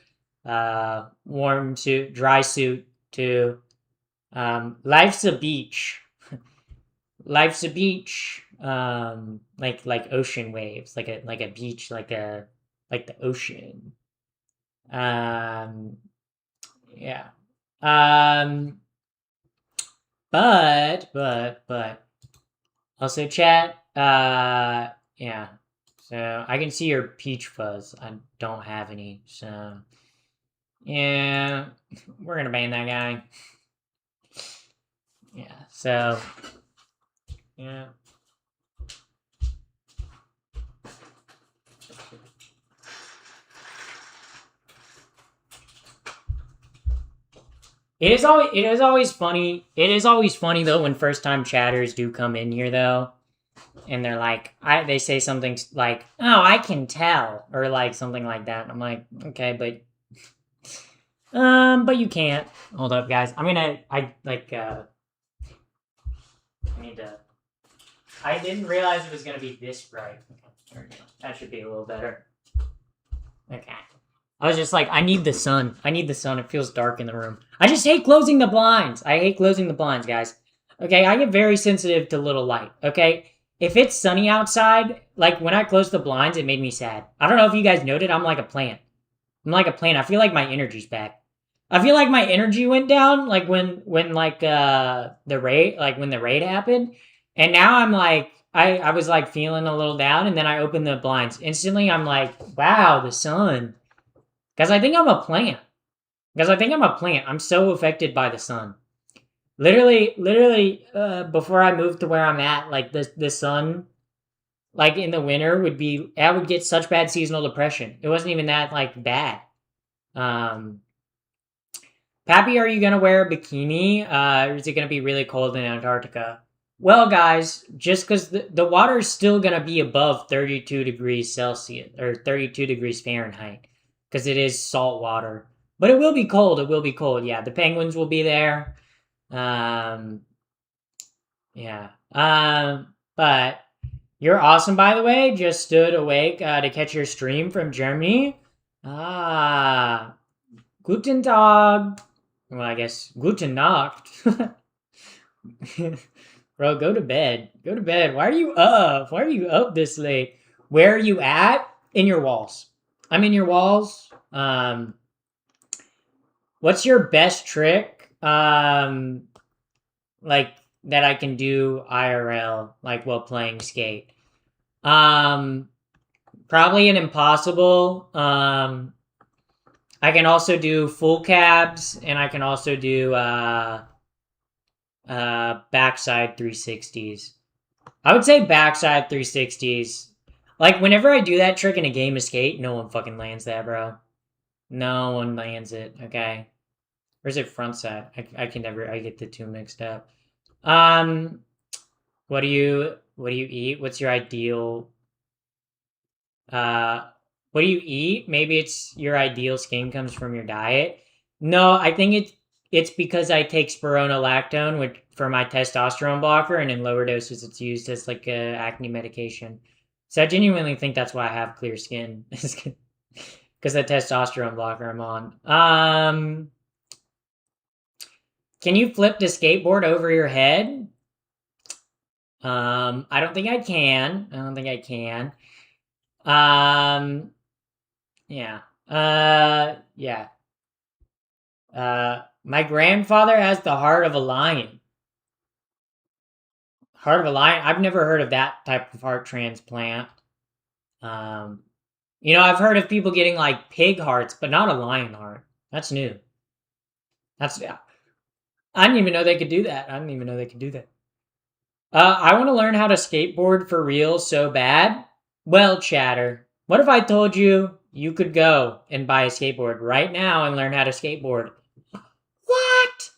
[SPEAKER 1] warm suit, dry suit too. Life's a beach. Life's a beach. Like ocean waves, like a beach, like the ocean. Yeah. But Also, chat, yeah. So, I can see your peach fuzz. I don't have any, so... Yeah, we're gonna ban that guy. Yeah, so... Yeah. It is always funny. It is always funny though when first time chatters do come in here though, and they're like, they say something like, "Oh, I can tell," or like something like that. I'm like, okay, but you can't. Hold up, guys. I need to. I didn't realize it was gonna be this bright. Okay, that should be a little better. Okay. I was just like, I need the sun. I need the sun. It feels dark in the room. I just hate closing the blinds. I hate closing the blinds, guys. Okay, I get very sensitive to little light, okay? If it's sunny outside, like when I closed the blinds, it made me sad. I don't know if you guys noted, I'm like a plant. I'm like a plant. I feel like my energy's back. I feel like my energy went down, like when like the raid, like when the raid happened. And now I'm like, I was like feeling a little down, and then I opened the blinds. Instantly, I'm like, wow, the sun. Because I think I'm a plant. I'm so affected by the sun. Literally, before I moved to where I'm at, like the sun, like in the winter I would get such bad seasonal depression. It wasn't even that like bad. Pappy, are you gonna wear a bikini? Or is it gonna be really cold in Antarctica? Well, guys, just because the water is still gonna be above 32 degrees Celsius or 32 degrees Fahrenheit. Because it is salt water. But it will be cold. It will be cold. Yeah, the penguins will be there. Yeah. But you're awesome, by the way. Just stood awake to catch your stream from Germany. Guten Tag. Well, I guess Guten Nacht. Bro, go to bed. Go to bed. Why are you up? Why are you up this late? Where are you at? In your walls. I'm in your walls. What's your best trick? Like that I can do IRL, like while playing Skate. Probably an impossible. I can also do full cabs, and I can also do backside 360s. I would say backside 360s. Like, whenever I do that trick in a game of Skate, no one fucking lands that, bro. No one lands it, okay? Or is it front side? I get the two mixed up. What do you eat? What's your ideal, what do you eat? Maybe it's your ideal skin comes from your diet. No, I think it's because I take spironolactone for my testosterone blocker, and in lower doses it's used as like a acne medication. So I genuinely think that's why I have clear skin. Because the testosterone blocker I'm on. Can you flip the skateboard over your head? I don't think I can. Yeah. Yeah. My grandfather has the heart of a lion. Heart of a lion? I've never heard of that type of heart transplant. I've heard of people getting like pig hearts, but not a lion heart. That's new. I didn't even know they could do that. I want to learn how to skateboard for real so bad. Well, chatter, what if I told you you could go and buy a skateboard right now and learn how to skateboard? What?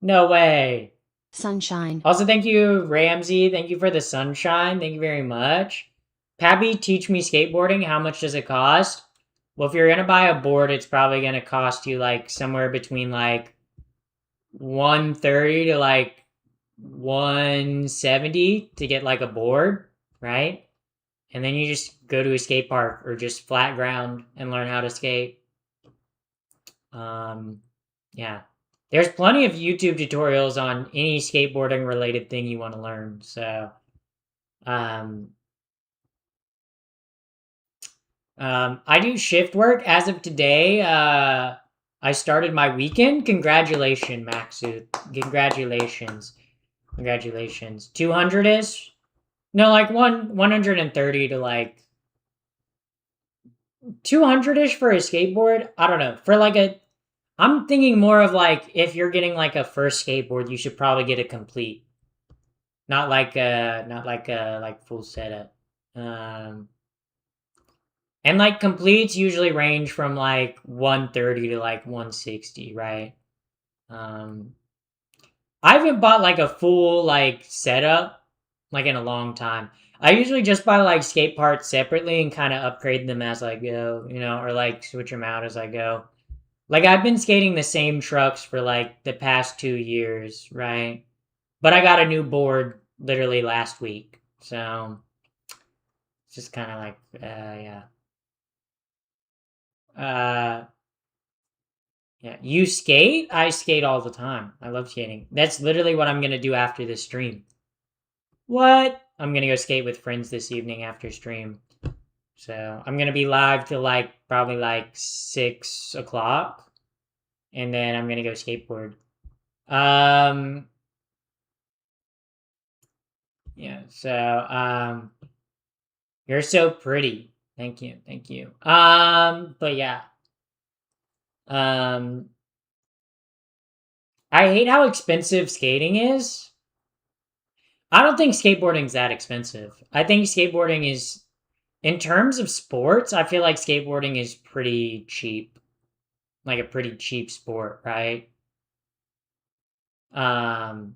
[SPEAKER 1] No way.
[SPEAKER 2] Sunshine.
[SPEAKER 1] Also, thank you, Ramsey. Thank you for the sunshine. Thank you very much. Pappy, teach me skateboarding. How much does it cost? Well, if you're going to buy a board, it's probably going to cost you like somewhere between like $130 to like $170 to get like a board, right? And then you just go to a skate park or just flat ground and learn how to skate. Yeah. There's plenty of YouTube tutorials on any skateboarding related thing you want to learn. So, I do shift work as of today. I started my weekend. Congratulations, Maxu. Congratulations. 200-ish. No, like 130 to like 200-ish for a skateboard. I don't know. For like a I'm thinking more of like if you're getting like a first skateboard, you should probably get a complete. Not like a like full setup. Um and like completes usually range from like 130 to like 160, right? Um I haven't bought like a full like setup like in a long time. I usually just buy like skate parts separately and kind of upgrade them as I go, or like switch them out as I go. Like I've been skating the same trucks for like the past 2 years, right? But I got a new board literally last week, so it's just kind of like, yeah, uh, yeah. You skate? I skate all the time. I love skating. That's literally what I'm gonna do after this stream. What? I'm gonna go skate with friends this evening after stream. So I'm gonna be live till like probably like 6 o'clock, and then I'm gonna go skateboard. Um, yeah. So you're so pretty. Thank you, thank you. But yeah. Um, I hate how expensive skating is. I don't think skateboarding's that expensive. I think skateboarding is, in terms of sports, I feel like skateboarding is pretty cheap. Like a pretty cheap sport, right? Um,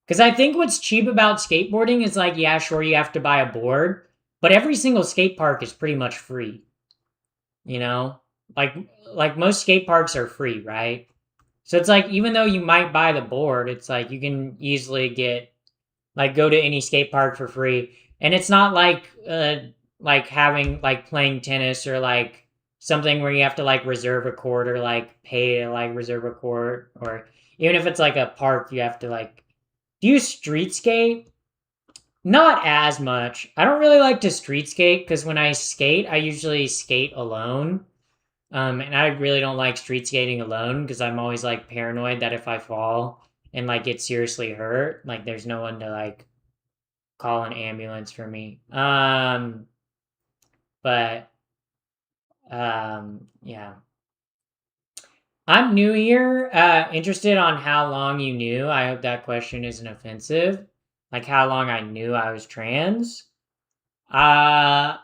[SPEAKER 1] because I think what's cheap about skateboarding is like, yeah, sure, you have to buy a board, but every single skate park is pretty much free. You know, like most skate parks are free, right? So it's like even though you might buy the board, it's like you can easily get like go to any skate park for free, and it's not like having like playing tennis or like something where you have to like reserve a court or like pay to like reserve a court, or even if it's like a park you have to like do you street skate. Not as much. I don't really like to street skate because when I skate I usually skate alone. And I really don't like street skating alone because I'm always like paranoid that if I fall and like get seriously hurt, like there's no one to like call an ambulance for me. But yeah. I'm new here. Interested on how long you knew. I hope that question isn't offensive. Like how long I knew I was trans. Uh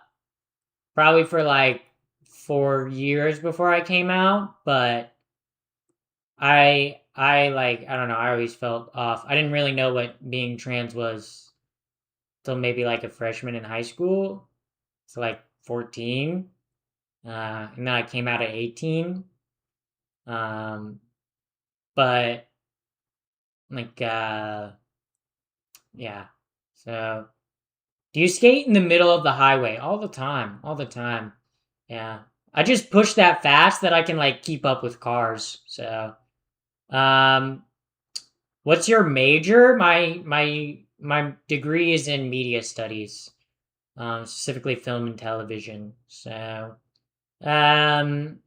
[SPEAKER 1] Probably for like 4 years before I came out, but I like I don't know, I always felt off. I didn't really know what being trans was till maybe like a freshman in high school. So like 14. And then I came out at 18. Um but like yeah. So do you skate in the middle of the highway all the time? All the time. Yeah. I just push that fast that I can like keep up with cars. So um what's your major? My degree is in media studies, specifically film and television. So, um,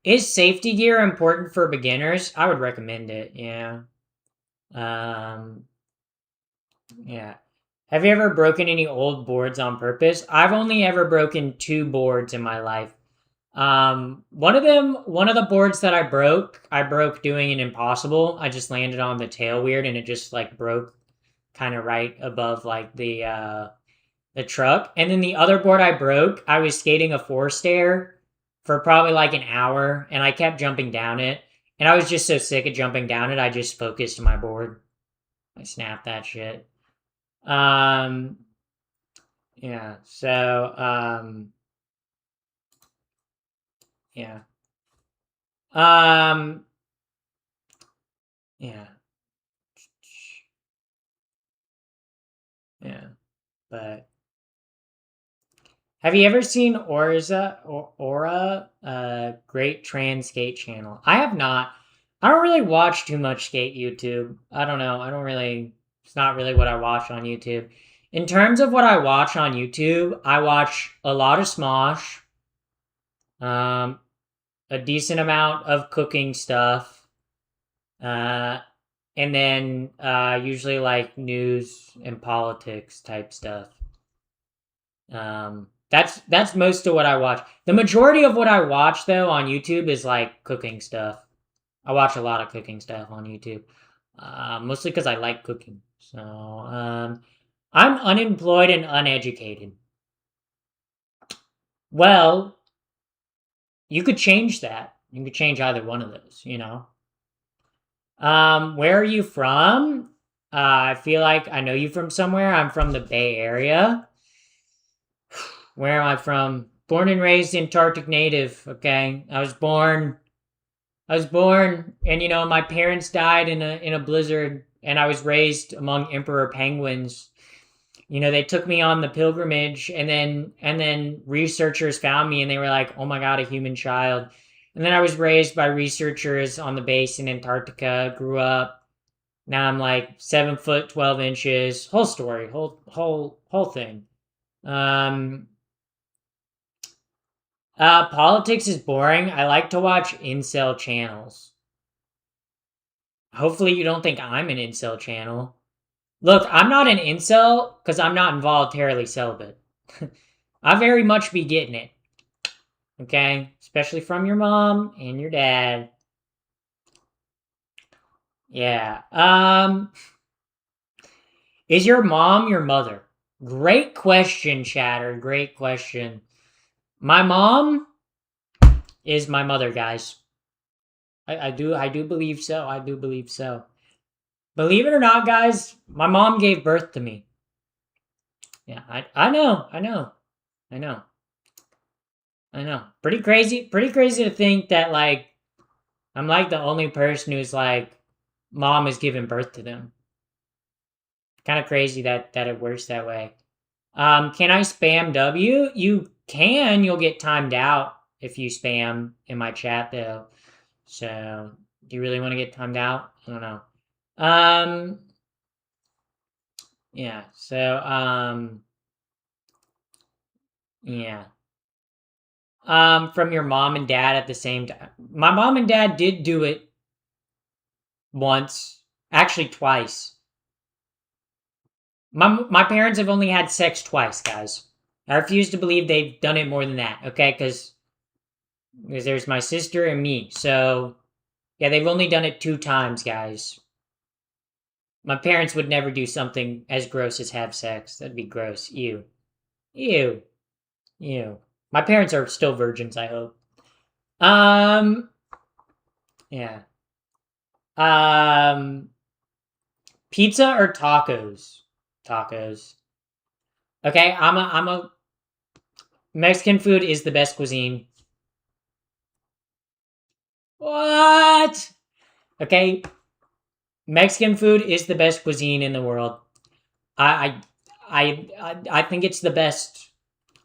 [SPEAKER 1] is safety gear important for beginners? I would recommend it. Yeah. Um, yeah. Have you ever broken any old boards on purpose? I've only ever broken 2 boards in my life. One of the boards that I broke doing an impossible. I just landed on the tail weird and it just like broke kind of right above like the truck. And then the other board I broke, I was skating a 4 stair for probably like an hour and I kept jumping down it. And I was just so sick of jumping down it, I just focused my board. I snapped that shit. Um yeah, so yeah. Um yeah. Yeah. But have you ever seen Aura, great trans skate channel? I have not. I don't really watch too much skate YouTube. I don't know. I don't really. It's not really what I watch on YouTube. In terms of what I watch on YouTube, I watch a lot of Smosh, a decent amount of cooking stuff, uh, and then usually like news and politics type stuff. That's most of what I watch. The majority of what I watch though on YouTube is like cooking stuff. I watch a lot of cooking stuff on YouTube, mostly because I like cooking. So I'm unemployed and uneducated. Well, you could change that. You could change either one of those, you know. Where are you from? I feel like I know you from somewhere. I'm from the Bay Area. Where am I from? Born and raised Antarctic native, okay? I was born and you know, my parents died in a blizzard and I was raised among emperor penguins. You know, they took me on the pilgrimage and then researchers found me and they were like, "Oh my god, a human child." And then I was raised by researchers on the base in Antarctica, grew up. Now I'm like 7 foot 12 inches. Whole story, whole thing. Um Politics is boring. I like to watch incel channels. Hopefully you don't think I'm an incel channel. Look, I'm not an incel because I'm not involuntarily celibate. I very much be getting it. Okay? Especially from your mom and your dad. Yeah. Is your mom your mother? Great question, chatter. Great question. My mom is my mother, guys. I do believe so. I do believe so. Believe it or not, guys, my mom gave birth to me. Yeah, I know. Pretty crazy to think that like I'm like the only person who's like mom is giving birth to them. Kind of crazy that it works that way. Can I spam W? You can. You'll get timed out if you spam in my chat though. So, do you really want to get timed out? I don't know. Yeah. So, yeah. From your mom and dad at the same time. My mom and dad did do it once, actually twice. My parents have only had sex twice, guys. I refuse to believe they've done it more than that, okay? Because there's my sister and me. So, yeah, they've only done it 2 times, guys. My parents would never do something as gross as have sex. That'd be gross. Ew. Ew. Ew. My parents are still virgins, I hope. Yeah. Pizza or tacos? Tacos. Okay, I'm a Mexican food is the best cuisine. What? Okay. Mexican food is the best cuisine in the world. I think it's the best.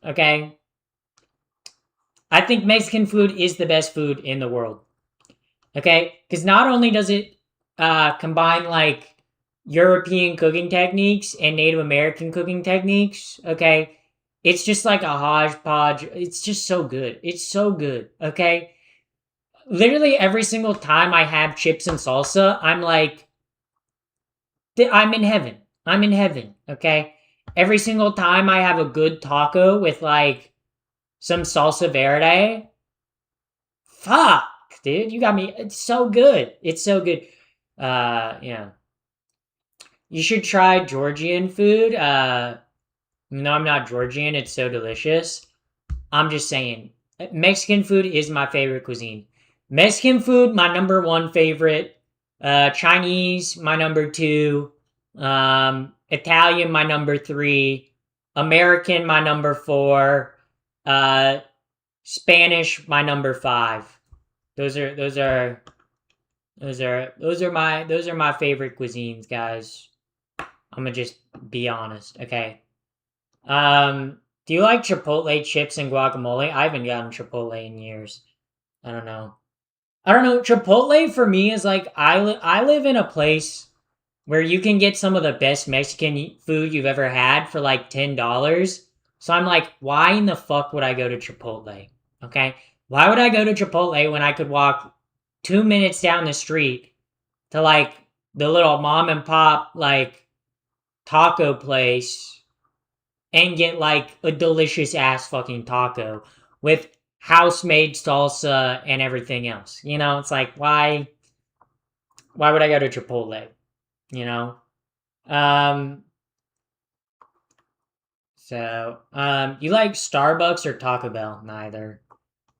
[SPEAKER 1] Okay? I think Mexican food is the best food in the world. Okay? Because not only does it combine like European cooking techniques and Native American cooking techniques, okay? It's just like a hodgepodge. It's just so good. It's so good, okay? Literally every single time I have chips and salsa, I'm like, I'm in heaven. I'm in heaven, okay? Every single time I have a good taco with like some salsa verde, fuck, dude, you got me. It's so good. It's so good. Yeah. You should try Georgian food. No, I'm not Georgian. It's so delicious. I'm just saying, Mexican food is my favorite cuisine. Mexican food, my number 1 favorite. Chinese, my number 2. Italian, my number 3. American, my number 4. Spanish, my number 5. Those are my favorite cuisines, guys. I'm gonna just be honest, okay? Do you like Chipotle chips and guacamole? I haven't gotten Chipotle in years. I don't know. Chipotle for me is like I live in a place where you can get some of the best Mexican food you've ever had for like $10. So I'm like, why in the fuck would I go to Chipotle? Okay? Why would I go to Chipotle when I could walk 2 minutes down the street to like the little mom and pop like taco place and get like a delicious ass fucking taco with house made salsa and everything else. You know, it's like why would I go to Chipotle? You know? You like Starbucks or Taco Bell? Neither.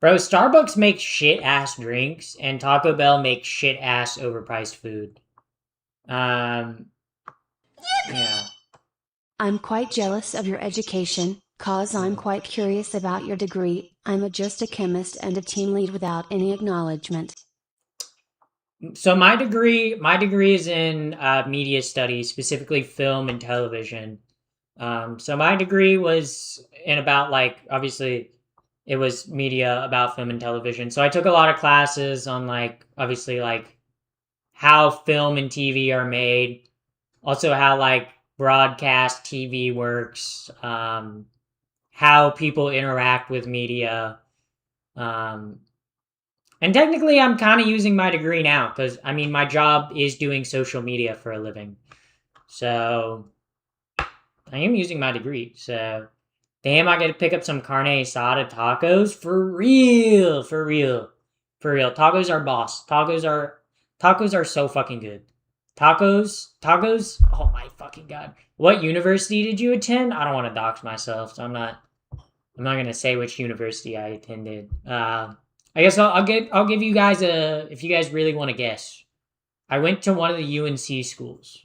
[SPEAKER 1] Bro, Starbucks makes shit ass drinks and Taco Bell makes shit ass overpriced food. Yeah.
[SPEAKER 2] I'm quite jealous of your education, cause I'm quite curious about your degree. I'm just a chemist and a team lead without any acknowledgement.
[SPEAKER 1] So my degree is in media studies, specifically film and television. So my degree was in about like obviously it was media about film and television. So I took a lot of classes on like obviously like how film and TV are made, also how like broadcast TV works, how people interact with media. And technically I'm kind of using my degree now because I mean my job is doing social media for a living. So I am using my degree. So damn, I get to pick up some carne asada tacos for real, for real, for real. Tacos are boss. Tacos are so fucking good. Tacos. Oh my fucking god. What university did you attend? I don't want to dox myself, so I'm not gonna say which university I attended. I guess I'll give you guys if you guys really want to guess. I went to one of the UNC schools.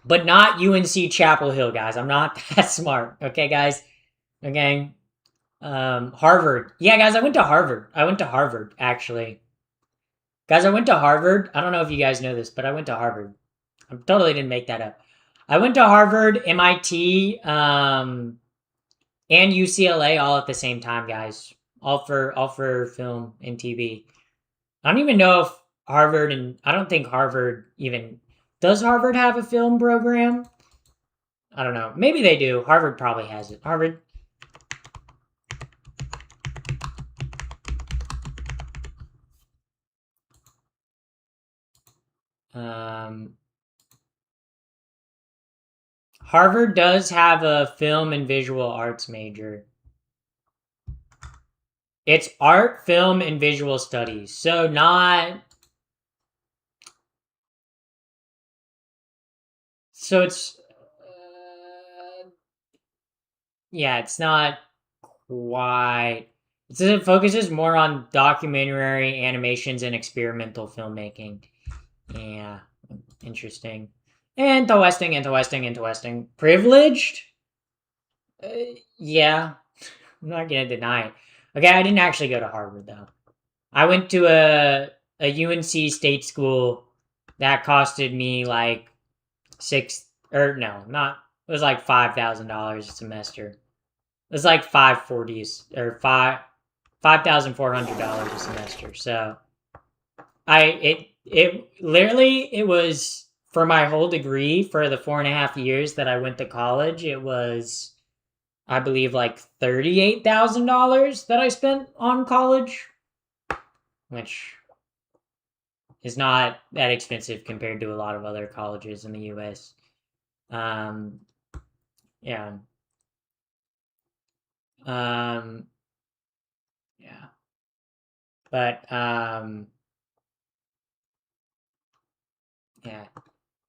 [SPEAKER 1] But not UNC Chapel Hill, guys. I'm not that smart. Okay, guys? Okay. Harvard. Yeah, guys, I went to Harvard, actually. Guys, I went to Harvard. I don't know if you guys know this, but I went to Harvard. I totally didn't make that up. I went to Harvard, MIT, and UCLA all at the same time, guys. All for film and TV. I don't even know if Harvard I don't think Harvard even... Does Harvard have a film program? I don't know. Maybe they do. Harvard probably has it. Harvard. Harvard does have a film and visual arts major. It's art, film, and visual studies. So not... So it's... yeah, it's not quite... It focuses more on documentary animations and experimental filmmaking. Yeah, interesting. Interesting. Privileged? Yeah, I'm not gonna deny it. Okay, I didn't actually go to Harvard though. I went to a UNC state school that costed me like it was like $5,000 a semester. It was like $5,400 a semester. So it was for my whole degree for the 4.5 years that I went to college. It was, I believe, like $38,000 that I spent on college, which is not that expensive compared to a lot of other colleges in the U.S. Yeah. Yeah. But, yeah.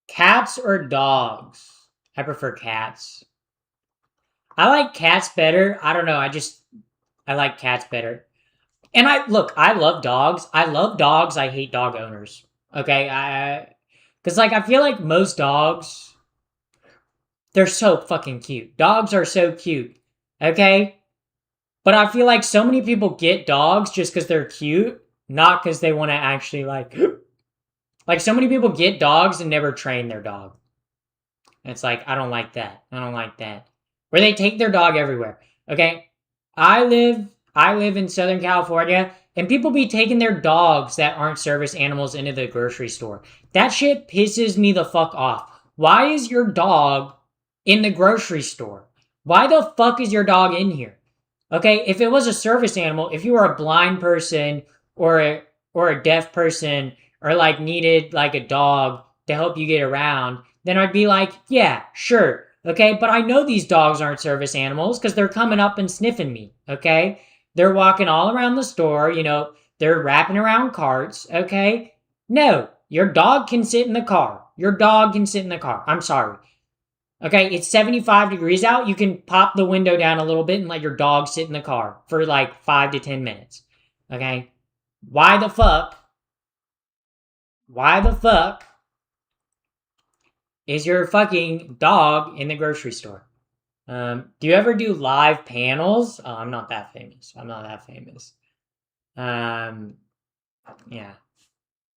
[SPEAKER 1] Cats or dogs? I prefer cats. I like cats better. I don't know. I like cats better. And I love dogs. I hate dog owners. Okay? Because, like, I feel like most dogs, they're so fucking cute. Dogs are so cute. Okay? But I feel like so many people get dogs just because they're cute, not because they want to actually, like... Like, so many people get dogs and never train their dog. And it's like, I don't like that. Where they take their dog everywhere. Okay? I live in Southern California, and people be taking their dogs that aren't service animals into the grocery store. That shit pisses me the fuck off. Why is your dog in the grocery store? Why the fuck is your dog in here? Okay, if it was a service animal, if you were a blind person or or a deaf person or like needed like a dog to help you get around, then I'd be like, yeah, sure. Okay, but I know these dogs aren't service animals because they're coming up and sniffing me. Okay, they're walking all around the store, they're wrapping around carts. Okay, no, your dog can sit in the car. Your dog can sit in the car. I'm sorry. Okay, it's 75 degrees out. You can pop the window down a little bit and let your dog sit in the car for like 5 to 10 minutes. Okay? Why the fuck? Why the fuck is your fucking dog in the grocery store? Do you ever do live panels? Oh, I'm not that famous. I'm not that famous. Yeah.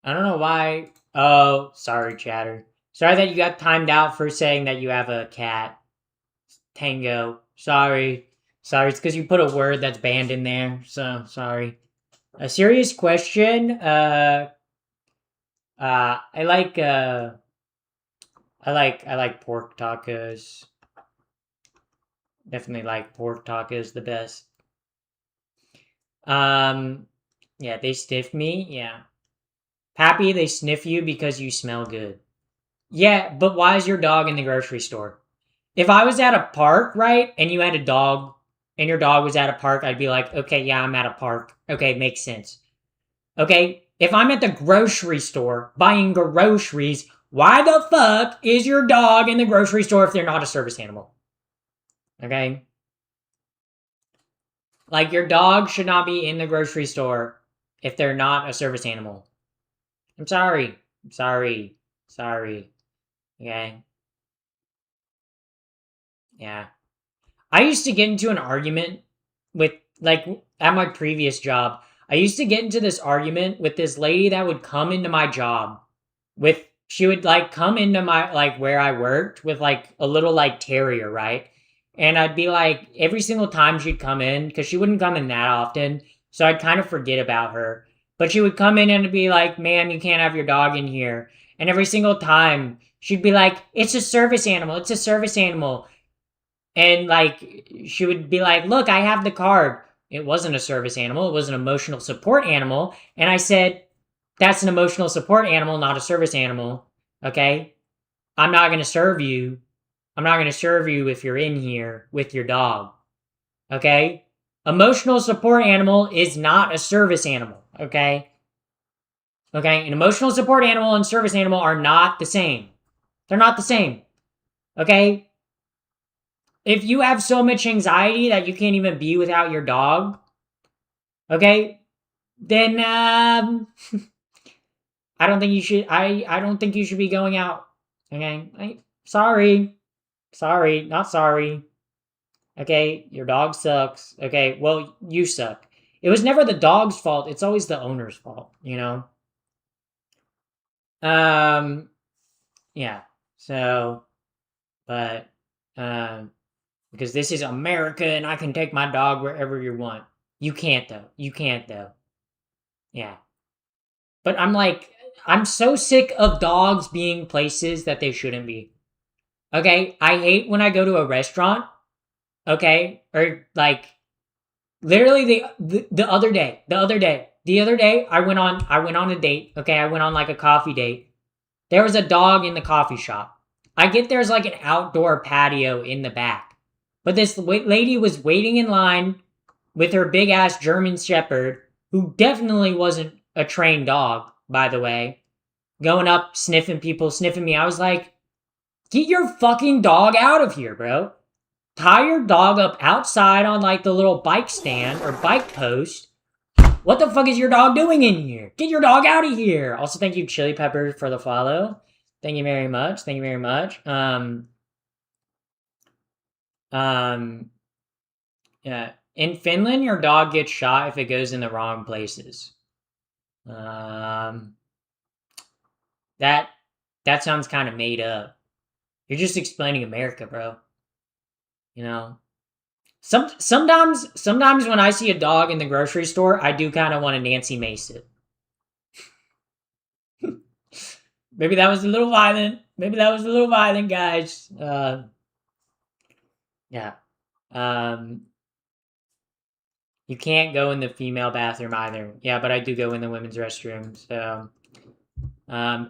[SPEAKER 1] I don't know why. Oh, sorry, chatter. Sorry that you got timed out for saying that you have a cat. Tango. Sorry. Sorry, it's because you put a word that's banned in there. So, sorry. A serious question. I like pork tacos. Definitely like pork tacos the best. Yeah, they sniff me. Yeah. Pappy, they sniff you because you smell good. Yeah, but why is your dog in the grocery store? If I was at a park, right, and you had a dog, and your dog was at a park, I'd be like, okay, yeah, I'm at a park. Okay, makes sense. Okay, if I'm at the grocery store buying groceries, why the fuck is your dog in the grocery store if they're not a service animal? Okay? Like, your dog should not be in the grocery store if they're not a service animal. I'm sorry. I'm sorry. Sorry. Okay? Yeah. I used to get into an argument with, like, at my previous job. I used to get into this argument with this lady that would come into my job she would like come into my, like, where I worked with like a little like terrier, right? And I'd be like, every single time she'd come in, because she wouldn't come in that often, so I'd kind of forget about her. But she would come in and be like, ma'am, you can't have your dog in here. And every single time she'd be like, it's a service animal, it's a service animal. And like she would be like, look, I have the card. It wasn't a service animal, it was an emotional support animal. And I said, that's an emotional support animal, not a service animal. Okay? I'm not going to serve you. I'm not going to serve you if you're in here with your dog. Okay? Emotional support animal is not a service animal. Okay? Okay? An emotional support animal and service animal are not the same. They're not the same. Okay? If you have so much anxiety that you can't even be without your dog, okay, then I don't think you should. I don't think you should be going out. Okay, sorry, not sorry. Okay, your dog sucks. Okay, well, you suck. It was never the dog's fault. It's always the owner's fault. Yeah. So, but because this is America and I can take my dog wherever you want. You can't though. You can't though. Yeah. But I'm so sick of dogs being places that they shouldn't be. Okay? I hate when I go to a restaurant, okay? Or like literally the other day I went on a date, okay? I went on like a coffee date. There was a dog in the coffee shop. I get there's like an outdoor patio in the back. But this lady was waiting in line with her big ass German Shepherd, who definitely wasn't a trained dog, by the way, going up, sniffing people, sniffing me. I was like, get your fucking dog out of here, bro. Tie your dog up outside on like the little bike stand or bike post. What the fuck is your dog doing in here? Get your dog out of here. Also, thank you, Chili Pepper, for the follow. Thank you very much. Thank you very much. Yeah. In Finland, your dog gets shot if it goes in the wrong places. That sounds kind of made up. You're just explaining America, bro. Sometimes when I see a dog in the grocery store, I do kind of want to Nancy Mace it. Maybe that was a little violent. Guys. Yeah. You can't go in the female bathroom either. Yeah, but I do go in the women's restroom. So,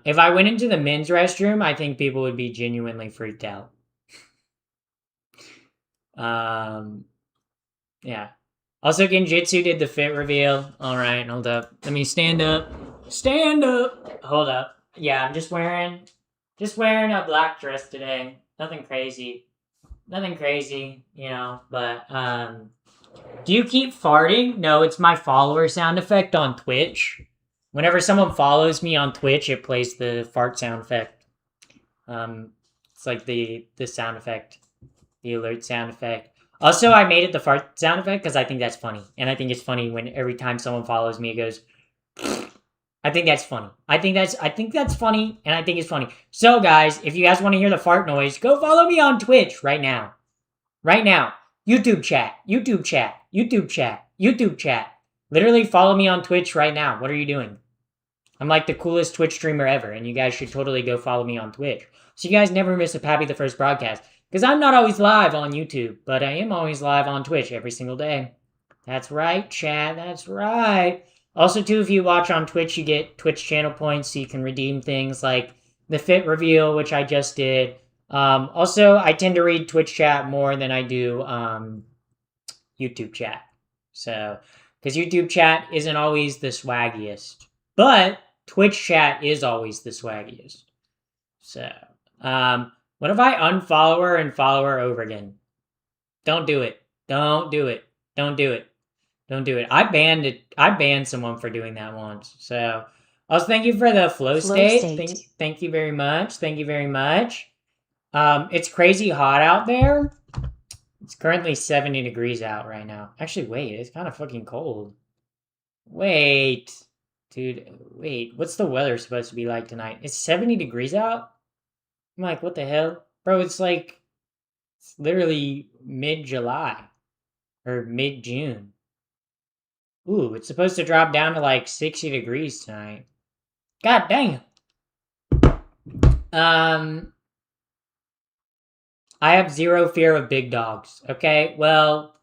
[SPEAKER 1] if I went into the men's restroom, I think people would be genuinely freaked out. Yeah. Also, Genjitsu did the fit reveal. All right, hold up. Let me stand up. Stand up. Hold up. Yeah, I'm just wearing a black dress today. Nothing crazy. Nothing crazy, but do you keep farting? No, it's my follower sound effect on Twitch. Whenever someone follows me on Twitch, it plays the fart sound effect. It's like the sound effect, the alert sound effect. Also, I made it the fart sound effect because I think that's funny, and I think it's funny when every time someone follows me, it goes. I think that's funny. I think that's funny, and I think it's funny. So, guys, if you guys want to hear the fart noise, go follow me on Twitch right now. Right now. YouTube chat. YouTube chat. YouTube chat. YouTube chat. Literally follow me on Twitch right now. What are you doing? I'm like the coolest Twitch streamer ever, and you guys should totally go follow me on Twitch. So you guys never miss a Pappy the First broadcast. Because I'm not always live on YouTube, but I am always live on Twitch every single day. That's right, chat. That's right. Also, too, if you watch on Twitch, you get Twitch channel points, so you can redeem things like the fit reveal, which I just did. Also, I tend to read Twitch chat more than I do YouTube chat. So, because YouTube chat isn't always the swaggiest, but Twitch chat is always the swaggiest. So, what if I unfollow her and follow her over again? Don't do it. Don't do it. Don't do it. Don't do it. I banned someone for doing that once. So, also thank you for the flow state. Thank you very much. Thank you very much. It's crazy hot out there. It's currently 70 degrees out right now. Actually, wait, it's kind of fucking cold. Wait, dude, wait, what's the weather supposed to be like tonight? It's 70 degrees out? I'm like, what the hell? Bro, it's literally mid-July or mid-June. Ooh, it's supposed to drop down to like 60 degrees tonight. God dang. I have zero fear of big dogs. Okay, well,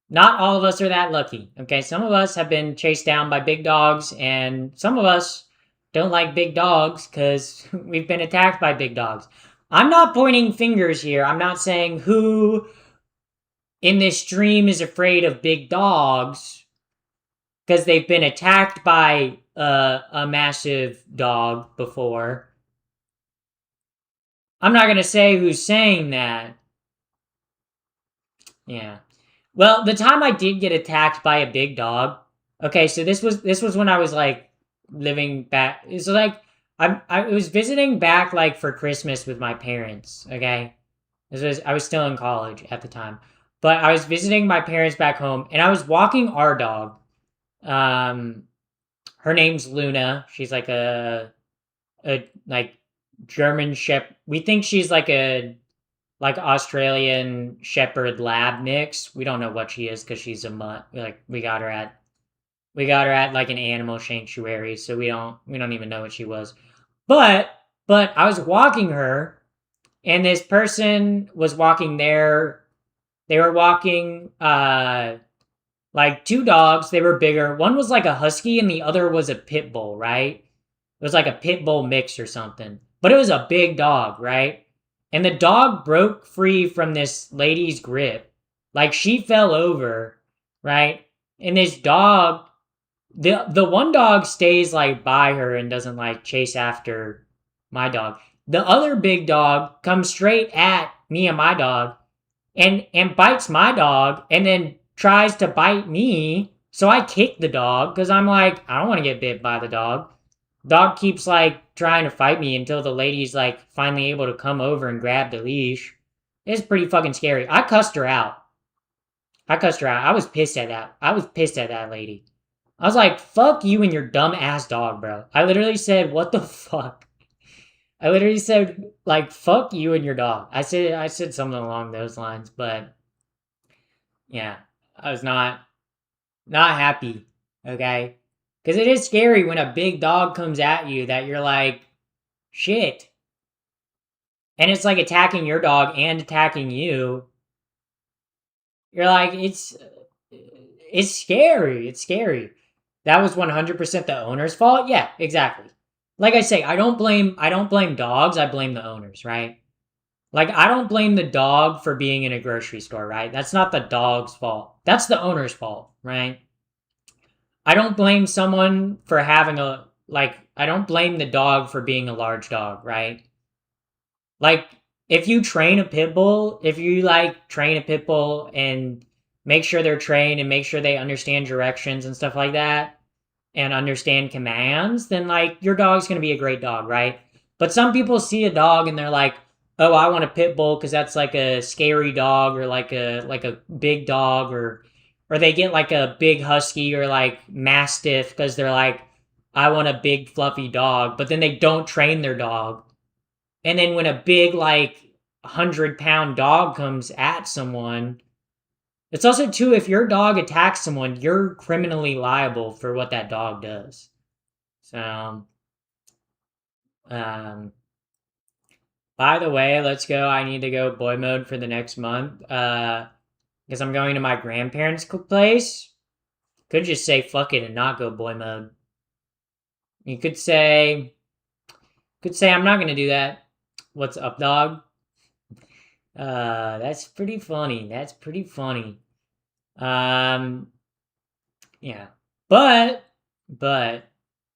[SPEAKER 1] not all of us are that lucky. Okay, some of us have been chased down by big dogs, and some of us don't like big dogs because we've been attacked by big dogs. I'm not pointing fingers here. I'm not saying who in this stream is afraid of big dogs because they've been attacked by a massive dog before. I'm not going to say who's saying that. Yeah. Well, the time I did get attacked by a big dog. Okay, so this was when I was like living back. It's like I was visiting back like for Christmas with my parents. Okay, I was still in college at the time, but I was visiting my parents back home, and I was walking our dog. Her name's Luna. She's like a like German Shepherd. We think she's like a Australian Shepherd Lab mix. We don't know what she is because she's a mutt. We got her at like an animal sanctuary, so we don't even know what she was. But I was walking her, and this person was walking there. They were walking like two dogs. They were bigger. One was like a husky, and the other was a pit bull. Right? It was like a pit bull mix or something. But it was a big dog, right? And the dog broke free from this lady's grip. Like, she fell over, right? And this dog, the one dog stays, like, by her and doesn't, like, chase after my dog. The other big dog comes straight at me and my dog and bites my dog and then tries to bite me. So I kick the dog because I'm like, I don't want to get bit by the dog. Dog keeps like trying to fight me until the lady's like finally able to come over and grab the leash. It's pretty fucking scary. I cussed her out. I was pissed at that. I was pissed at that lady. I was like, fuck you and your dumb ass dog, bro. I literally said, what the fuck? I literally said, like, fuck you and your dog. I said something along those lines, but yeah, I was not happy. Okay? Because it is scary when a big dog comes at you that you're like, shit. And it's like attacking your dog and attacking you. You're like, it's scary. It's scary. That was 100% the owner's fault. Yeah, exactly. Like I say, I don't blame dogs. I blame the owners, right? Like I don't blame the dog for being in a grocery store, right? That's not the dog's fault. That's the owner's fault, right? I don't blame someone for having a like I don't blame the dog for being a large dog, right? Like if you train a pit bull, if you like train a pit bull and make sure they're trained and make sure they understand directions and stuff like that and understand commands, then like your dog's going to be a great dog, right? But some people see a dog and they're like, "Oh, I want a pit bull cuz that's like a scary dog or like a big dog or they get like a big husky or like mastiff cuz they're like I want a big fluffy dog, but then they don't train their dog. And then when a big like 100-pound dog comes at someone, it's also too if your dog attacks someone, you're criminally liable for what that dog does. So, um, by the way, let's go. I need to go boy mode for the next month. Because I'm going to my grandparents' place. Could just say fuck it and not go boy mode. You could say I'm not gonna do that. What's up, dog? That's pretty funny. That's pretty funny. Um, yeah. But,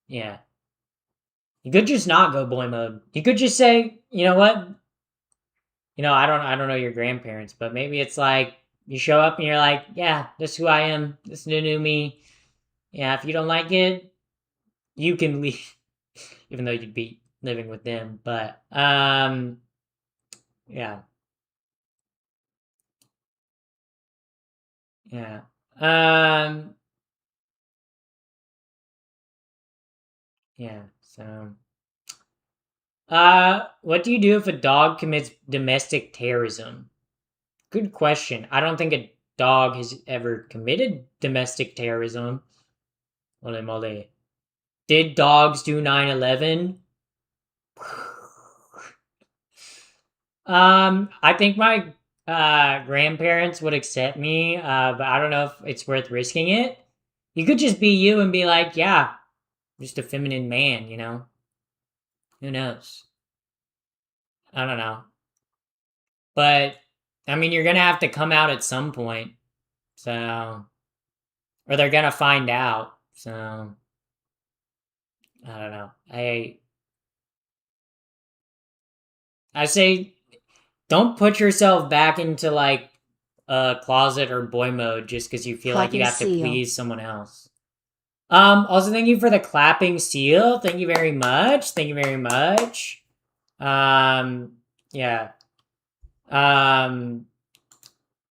[SPEAKER 1] yeah. You could just not go boy mode. You could just say, you know what? I don't know your grandparents, but maybe it's like you show up and you're like, yeah, this is who I am. This is the new me. Yeah, if you don't like it, you can leave, even though you'd be living with them. But, yeah, yeah. Um, yeah. So, what do you do if a dog commits domestic terrorism? Good question. I don't think a dog has ever committed domestic terrorism. Holy moly. Did dogs do 9/11? I think my grandparents would accept me, but I don't know if it's worth risking it. You could just be you and be like, yeah, just a feminine man, you know? Who knows? I don't know. But, I mean, you're gonna have to come out at some point. So, or they're gonna find out. So, I don't know. I say don't put yourself back into like a closet or boy mode just because you feel like you
[SPEAKER 2] Clapping
[SPEAKER 1] have to
[SPEAKER 2] seal.
[SPEAKER 1] please someone else. Also thank you for the clapping seal. Thank you very much. Thank you very much. Yeah.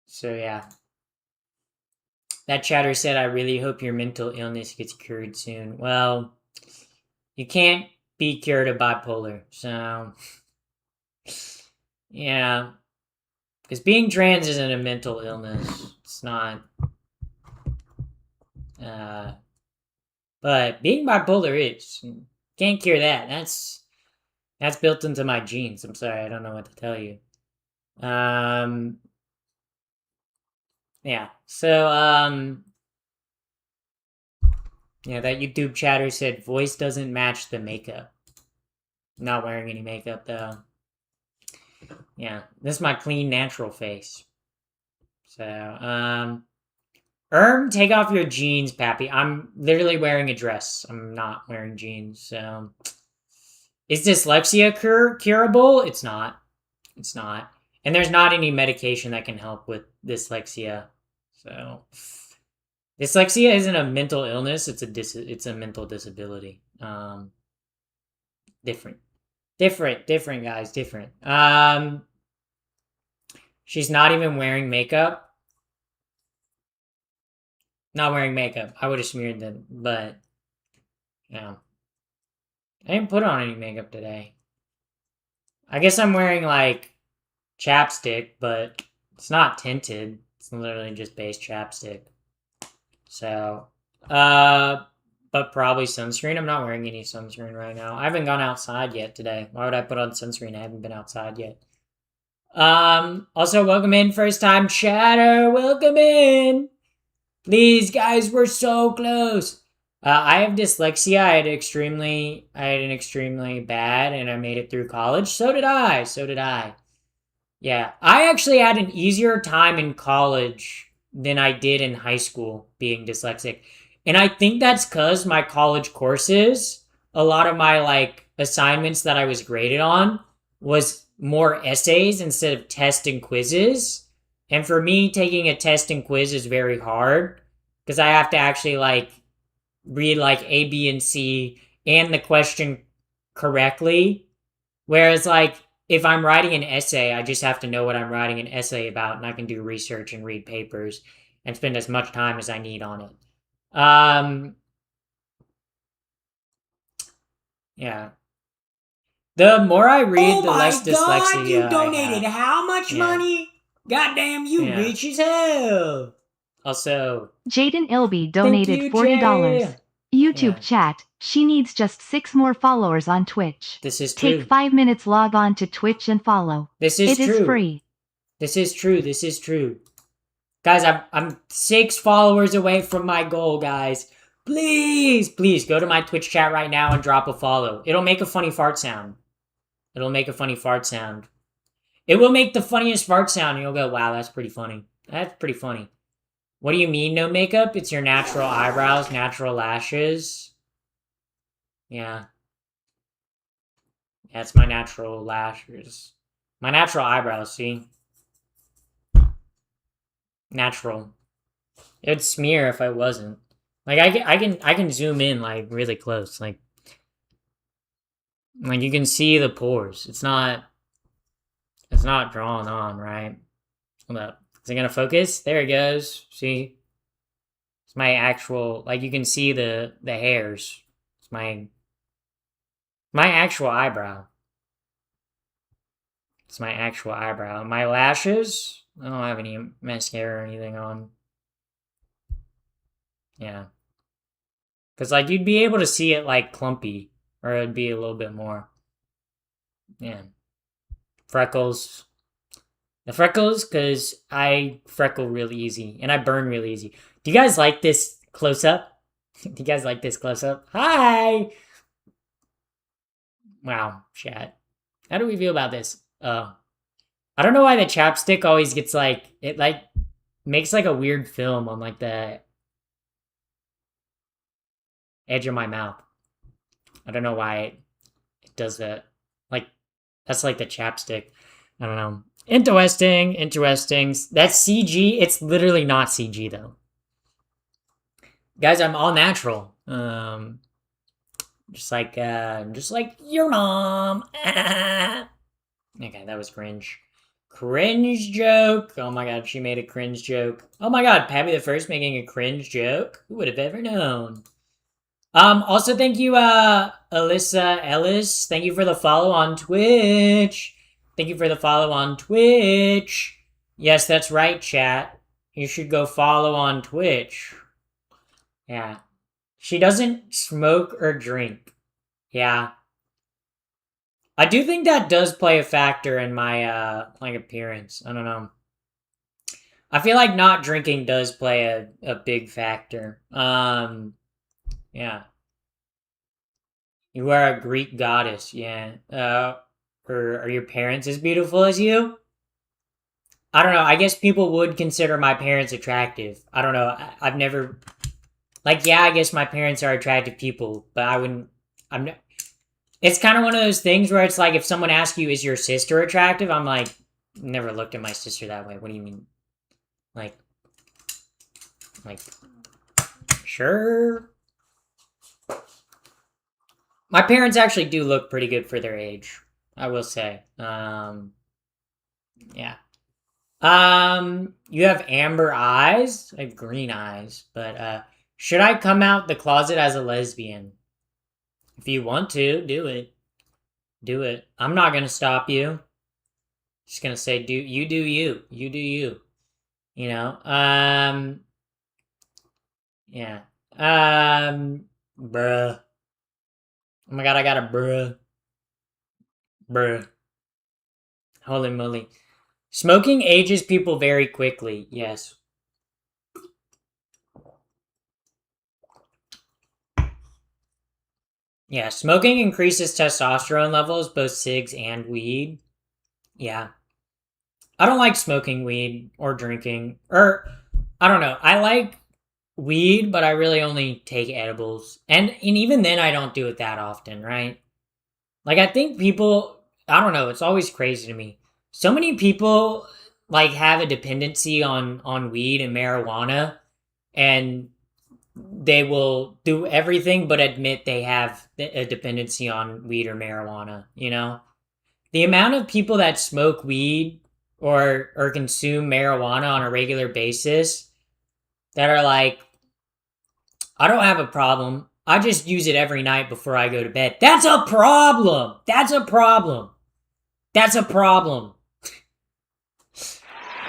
[SPEAKER 1] So yeah. That chatter said, I really hope your mental illness gets cured soon. Well, you can't be cured of bipolar, so yeah. Because being trans isn't a mental illness. It's not. But being bipolar is. Can't cure that. That's built into my genes. I'm sorry, I don't know what to tell you. Yeah. So, yeah, that YouTube chatter said voice doesn't match the makeup. Not wearing any makeup though. Yeah, this is my clean, natural face. So, take off your jeans, Pappy. I'm literally wearing a dress. I'm not wearing jeans. So, is dyslexia curable? It's not. It's not. And there's not any medication that can help with dyslexia. So, dyslexia isn't a mental illness. It's a mental disability. Different. Different, guys. Different. She's not even wearing makeup. Not wearing makeup. I would have smeared them, but yeah. I didn't put on any makeup today. I guess I'm wearing like chapstick, but it's not tinted. It's literally just base chapstick. So, but probably sunscreen. I'm not wearing any sunscreen right now. I haven't gone outside yet today. Why would I put on sunscreen? I haven't been outside yet. Also welcome in first time chatter. Welcome in. Please, guys, we're so close. I have dyslexia. I had an extremely bad, and I made it through college. So did I. So did I. Yeah, I actually had an easier time in college than I did in high school being dyslexic. And I think that's because my college courses, a lot of my like assignments that I was graded on was more essays instead of test and quizzes. And for me, taking a test and quiz is very hard because I have to actually like read like A, B, and C and the question correctly. Whereas, like, if I'm writing an essay, I just have to know what I'm writing an essay about, and I can do research and read papers and spend as much time as I need on it. Yeah. The more I read,
[SPEAKER 4] Oh
[SPEAKER 1] the
[SPEAKER 4] my
[SPEAKER 1] less
[SPEAKER 4] god, you
[SPEAKER 1] dyslexia I
[SPEAKER 4] donated
[SPEAKER 1] have.
[SPEAKER 4] how much
[SPEAKER 1] Yeah.
[SPEAKER 4] money? Goddamn, you
[SPEAKER 1] Yeah.
[SPEAKER 4] rich as hell.
[SPEAKER 1] Also,
[SPEAKER 3] Jaden Ilby
[SPEAKER 1] thank
[SPEAKER 3] donated
[SPEAKER 1] you,
[SPEAKER 3] $40.
[SPEAKER 1] Jay.
[SPEAKER 3] YouTube
[SPEAKER 1] Yeah.
[SPEAKER 3] chat, she needs just 6 more followers on Twitch.
[SPEAKER 1] This is
[SPEAKER 3] Take
[SPEAKER 1] true.
[SPEAKER 3] 5 minutes, log on to Twitch and follow.
[SPEAKER 1] This is
[SPEAKER 3] It is
[SPEAKER 1] true.
[SPEAKER 3] free.
[SPEAKER 1] This is true. This is true. Guys, I'm 6 followers away from my goal, guys. Please go to my Twitch chat right now and drop a follow. It'll make a funny fart sound. It'll make a funny fart sound. It will make the funniest fart sound, and you'll go, wow, that's pretty funny. That's pretty funny. What do you mean, no makeup? It's your natural eyebrows, natural lashes. Yeah. That's my natural lashes. My natural eyebrows, see? Natural. It'd smear if I wasn't. Like I can zoom in like really close. Like you can see the pores. It's not drawn on, right? Hold up. Is it gonna focus? There it goes. See? It's my actual like you can see the hairs. It's my actual eyebrow. It's my actual eyebrow. My lashes, I don't have any mascara or anything on. Yeah. Cause like you'd be able to see it like clumpy. Or it'd be a little bit more. Yeah. Freckles. The freckles, because I freckle really easy and I burn really easy. Do you guys like this close up? Do you guys like this close up? Hi! Wow, chat. How do we feel about this? I don't know why the chapstick always gets like, it like makes like a weird film on like the edge of my mouth. I don't know why it does that. Like, that's like the chapstick. I don't know. Interesting. That's CG. It's literally not CG though. Guys, I'm all natural. Just like your mom. Okay, that was cringe. Cringe joke. Oh my god, she made a cringe joke. Oh my god, Pappy the First making a cringe joke. Who would have ever known? Also thank you, Alyssa Ellis. Thank you for the follow on Twitch. Thank you for the follow on Twitch. Yes, that's right, chat. You should go follow on Twitch. Yeah. She doesn't smoke or drink. Yeah. I do think that does play a factor in my like appearance. I don't know. I feel like not drinking does play a big factor. Yeah. You are a Greek goddess, yeah. Are your parents as beautiful as you? I don't know. I guess people would consider my parents attractive. I don't know. I've never like yeah, I guess my parents are attractive people, but I wouldn't I'm not, it's kind of one of those things where it's like if someone asks you is your sister attractive, I'm like never looked at my sister that way. What do you mean? Like sure. My parents actually do look pretty good for their age, I will say. Yeah. You have amber eyes? I have green eyes, but should I come out the closet as a lesbian? If you want to, do it. Do it. I'm not gonna stop you. Just gonna say do you do you. You do you. You know? Yeah. Bruh. Oh my god, I got a bruh. Bruh. Holy moly. Smoking ages people very quickly, yes. Yeah, smoking increases testosterone levels, both cigs and weed. Yeah. I don't like smoking weed or drinking. Or, I don't know. I like weed, but I really only take edibles. And even then, I don't do it that often, right? Like, I think people, I don't know, it's always crazy to me. So many people, like, have a dependency on weed and marijuana, and they will do everything but admit they have a dependency on weed or marijuana, you know? The amount of people that smoke weed or consume marijuana on a regular basis that are like, I don't have a problem. I just use it every night before I go to bed. That's a problem. That's a problem. That's a problem.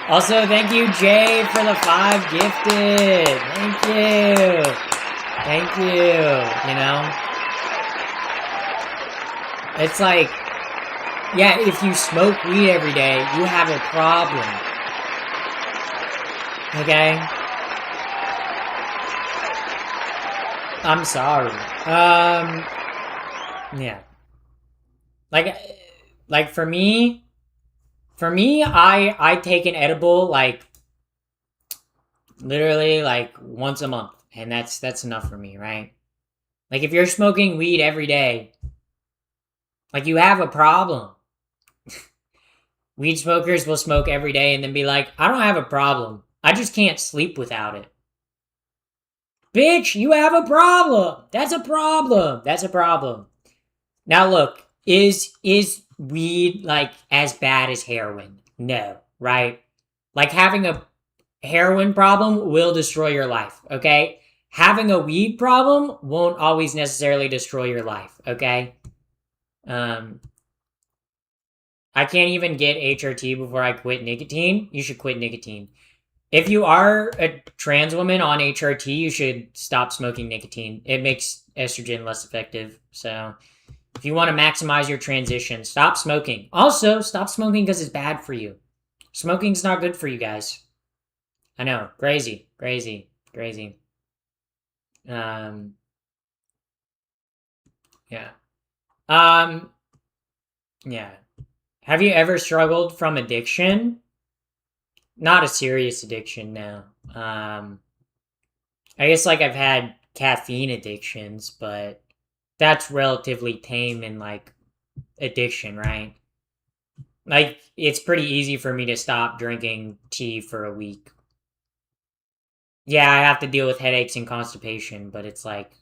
[SPEAKER 1] Also, thank you, Jay, for the 5 gifted. Thank you. Thank you. You know? It's like, yeah, if you smoke weed every day, you have a problem. Okay? I'm sorry. Yeah. Like for me, I take an edible like literally like once a month, and that's enough for me, right? Like if you're smoking weed every day, like you have a problem. Weed smokers will smoke every day and then be like, I don't have a problem. I just can't sleep without it. Bitch, you have a problem. That's a problem. That's a problem. Now look, is weed like as bad as heroin? No, right? Like having a heroin problem will destroy your life, okay? Having a weed problem won't always necessarily destroy your life, okay? I can't even get HRT before I quit nicotine. You should quit nicotine. If you are a trans woman on HRT, you should stop smoking nicotine. It makes estrogen less effective. So, if you want to maximize your transition, stop smoking. Also, stop smoking because it's bad for you. Smoking's not good for you guys. I know. Crazy. Crazy. Crazy. Yeah. Yeah. Have you ever struggled from addiction? Not a serious addiction, no. I guess like I've had caffeine addictions, but that's relatively tame in like addiction, right? Like it's pretty easy for me to stop drinking tea for a week. Yeah, I have to deal with headaches and constipation, but it's like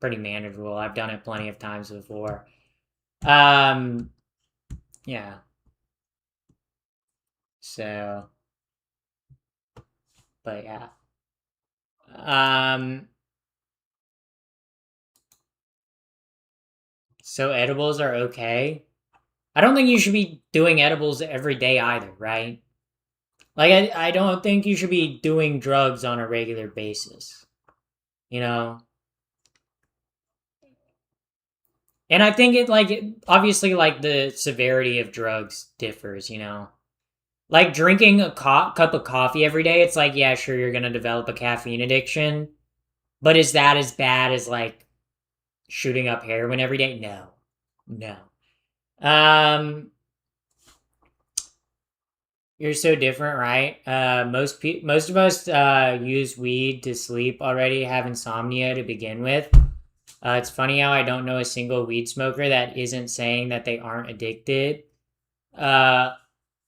[SPEAKER 1] pretty manageable. I've done it plenty of times before. Um yeah. So, but yeah. Um so edibles are okay. I don't think you should be doing edibles every day either, right? Like I don't think you should be doing drugs on a regular basis. You know? And I think obviously like the severity of drugs differs, you know. Like drinking a cup of coffee every day, it's like yeah, sure you're going to develop a caffeine addiction, but is that as bad as like shooting up heroin every day? No. No. Um You're so different, right? Most of us use weed to sleep already, have insomnia to begin with. It's funny how I don't know a single weed smoker that isn't saying that they aren't addicted. Uh,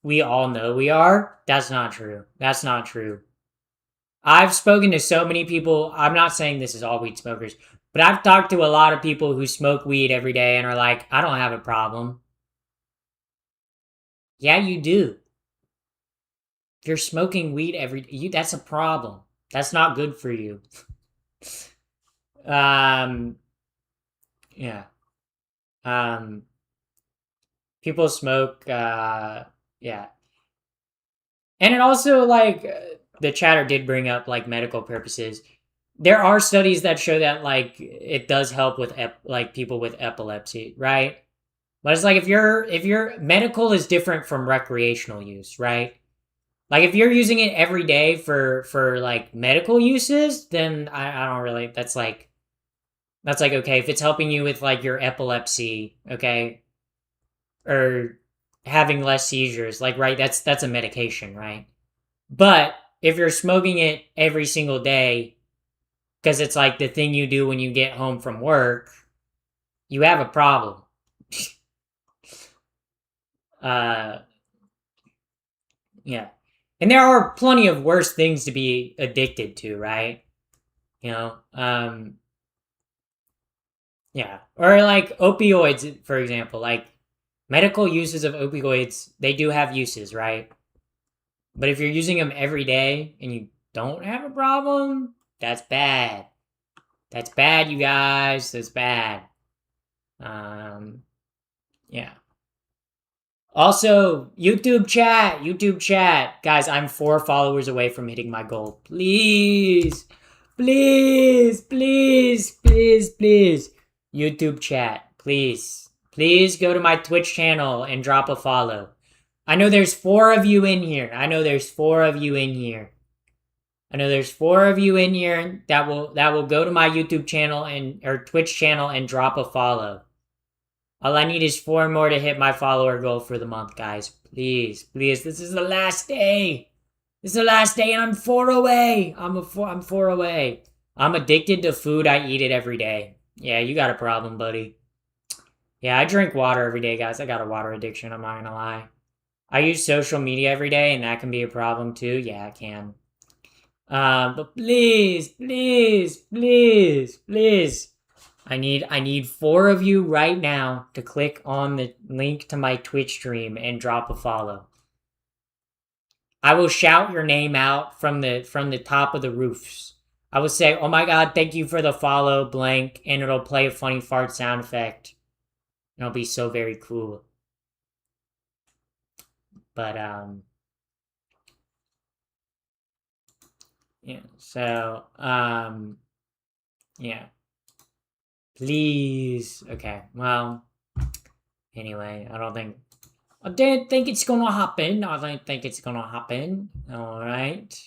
[SPEAKER 1] we all know we are. That's not true. That's not true. I've spoken to so many people. I'm not saying this is all weed smokers, but I've talked to a lot of people who smoke weed every day and are like, I don't have a problem. Yeah, you do. If you're smoking weed that's a problem. That's not good for you. Um, yeah. Um, People smoke. Yeah, and it also like the chatter did bring up like medical purposes. There are studies that show that like it does help with like people with epilepsy, right? But it's like if you're medical is different from recreational use, right? Like if you're using it every day for like medical uses, then I don't really. That's like That's like, okay, if it's helping you with like your epilepsy, okay, or having less seizures, like, right, that's a medication, right? But if you're smoking it every single day because it's like the thing you do when you get home from work, you have a problem. uh yeah. And there are plenty of worse things to be addicted to, right? You know, yeah. Or like opioids, for example, like medical uses of opioids, they do have uses, right? But if you're using them every day and you don't have a problem, that's bad. That's bad, you guys. That's bad. Um, yeah. Also, YouTube chat. Guys, I'm 4 followers away from hitting my goal. Please, please, please, please, please. YouTube chat, please. Please go to my Twitch channel and drop a follow. I know there's 4 of you in here. I know there's 4 of you in here. I know there's 4 of you in here that will go to my YouTube channel and or Twitch channel and drop a follow. All I need is 4 more to hit my follower goal for the month, guys. Please, please. This is the last day. This is the last day, and I'm 4 away. I'm 4 away. I'm addicted to food. I eat it every day. Yeah, you got a problem, buddy. Yeah, I drink water every day, guys. I got a water addiction. I'm not gonna lie. I use social media every day, and that can be a problem too. Yeah, it can. But please, please, please, please. I need 4 of you right now to click on the link to my Twitch stream and drop a follow. I will shout your name out from the top of the roofs. I will say, "Oh my god, thank you for the follow, blank," and it'll play a funny fart sound effect. It'll be so very cool. But yeah. So yeah. Please. Okay. Well, anyway, I don't think it's gonna happen. I don't think it's gonna happen. Alright.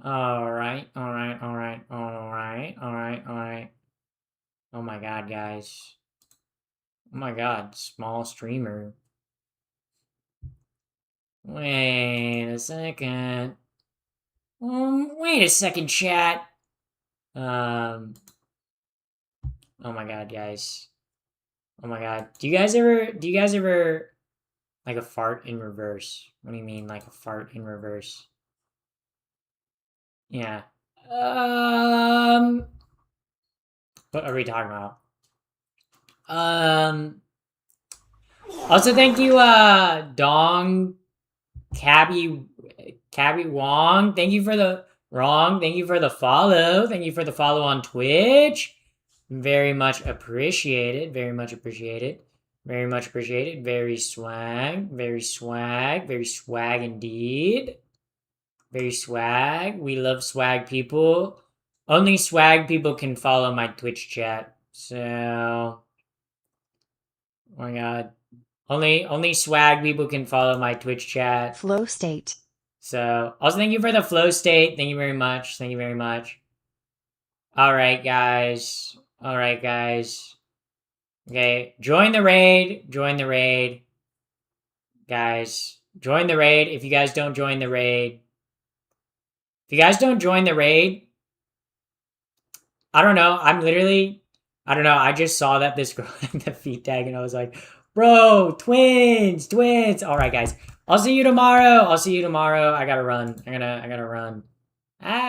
[SPEAKER 1] Alright, alright, alright, alright, alright, alright. Oh my god, guys. Oh my god, small streamer. Wait a second. Wait a second, chat. Oh my god, guys. Oh my god. Do you guys ever like a fart in reverse? What do you mean like a fart in reverse? Yeah. What are we talking about? Also thank you, Dong Cabby Wong. Thank you for the Thank you for the follow. Thank you for the follow on Twitch. Very much appreciated. Very much appreciated. Very much appreciated. Very swag. Very swag. Very swag indeed. Very swag. We love swag people. Only swag people can follow my Twitch chat. So, oh my god. Only swag people can follow my Twitch chat.
[SPEAKER 2] Flow state.
[SPEAKER 1] So, also thank you for the flow state. Thank you very much. Thank you very much. Alright, guys. Alright, guys. Okay, join the raid. Join the raid. Guys, join the raid. If you guys don't join the raid. If you guys don't join the raid, I don't know. I don't know. I just saw that this girl had the feet tag and I was like, bro, twins. All right, guys. I'll see you tomorrow. I gotta run. I gotta run. Ah.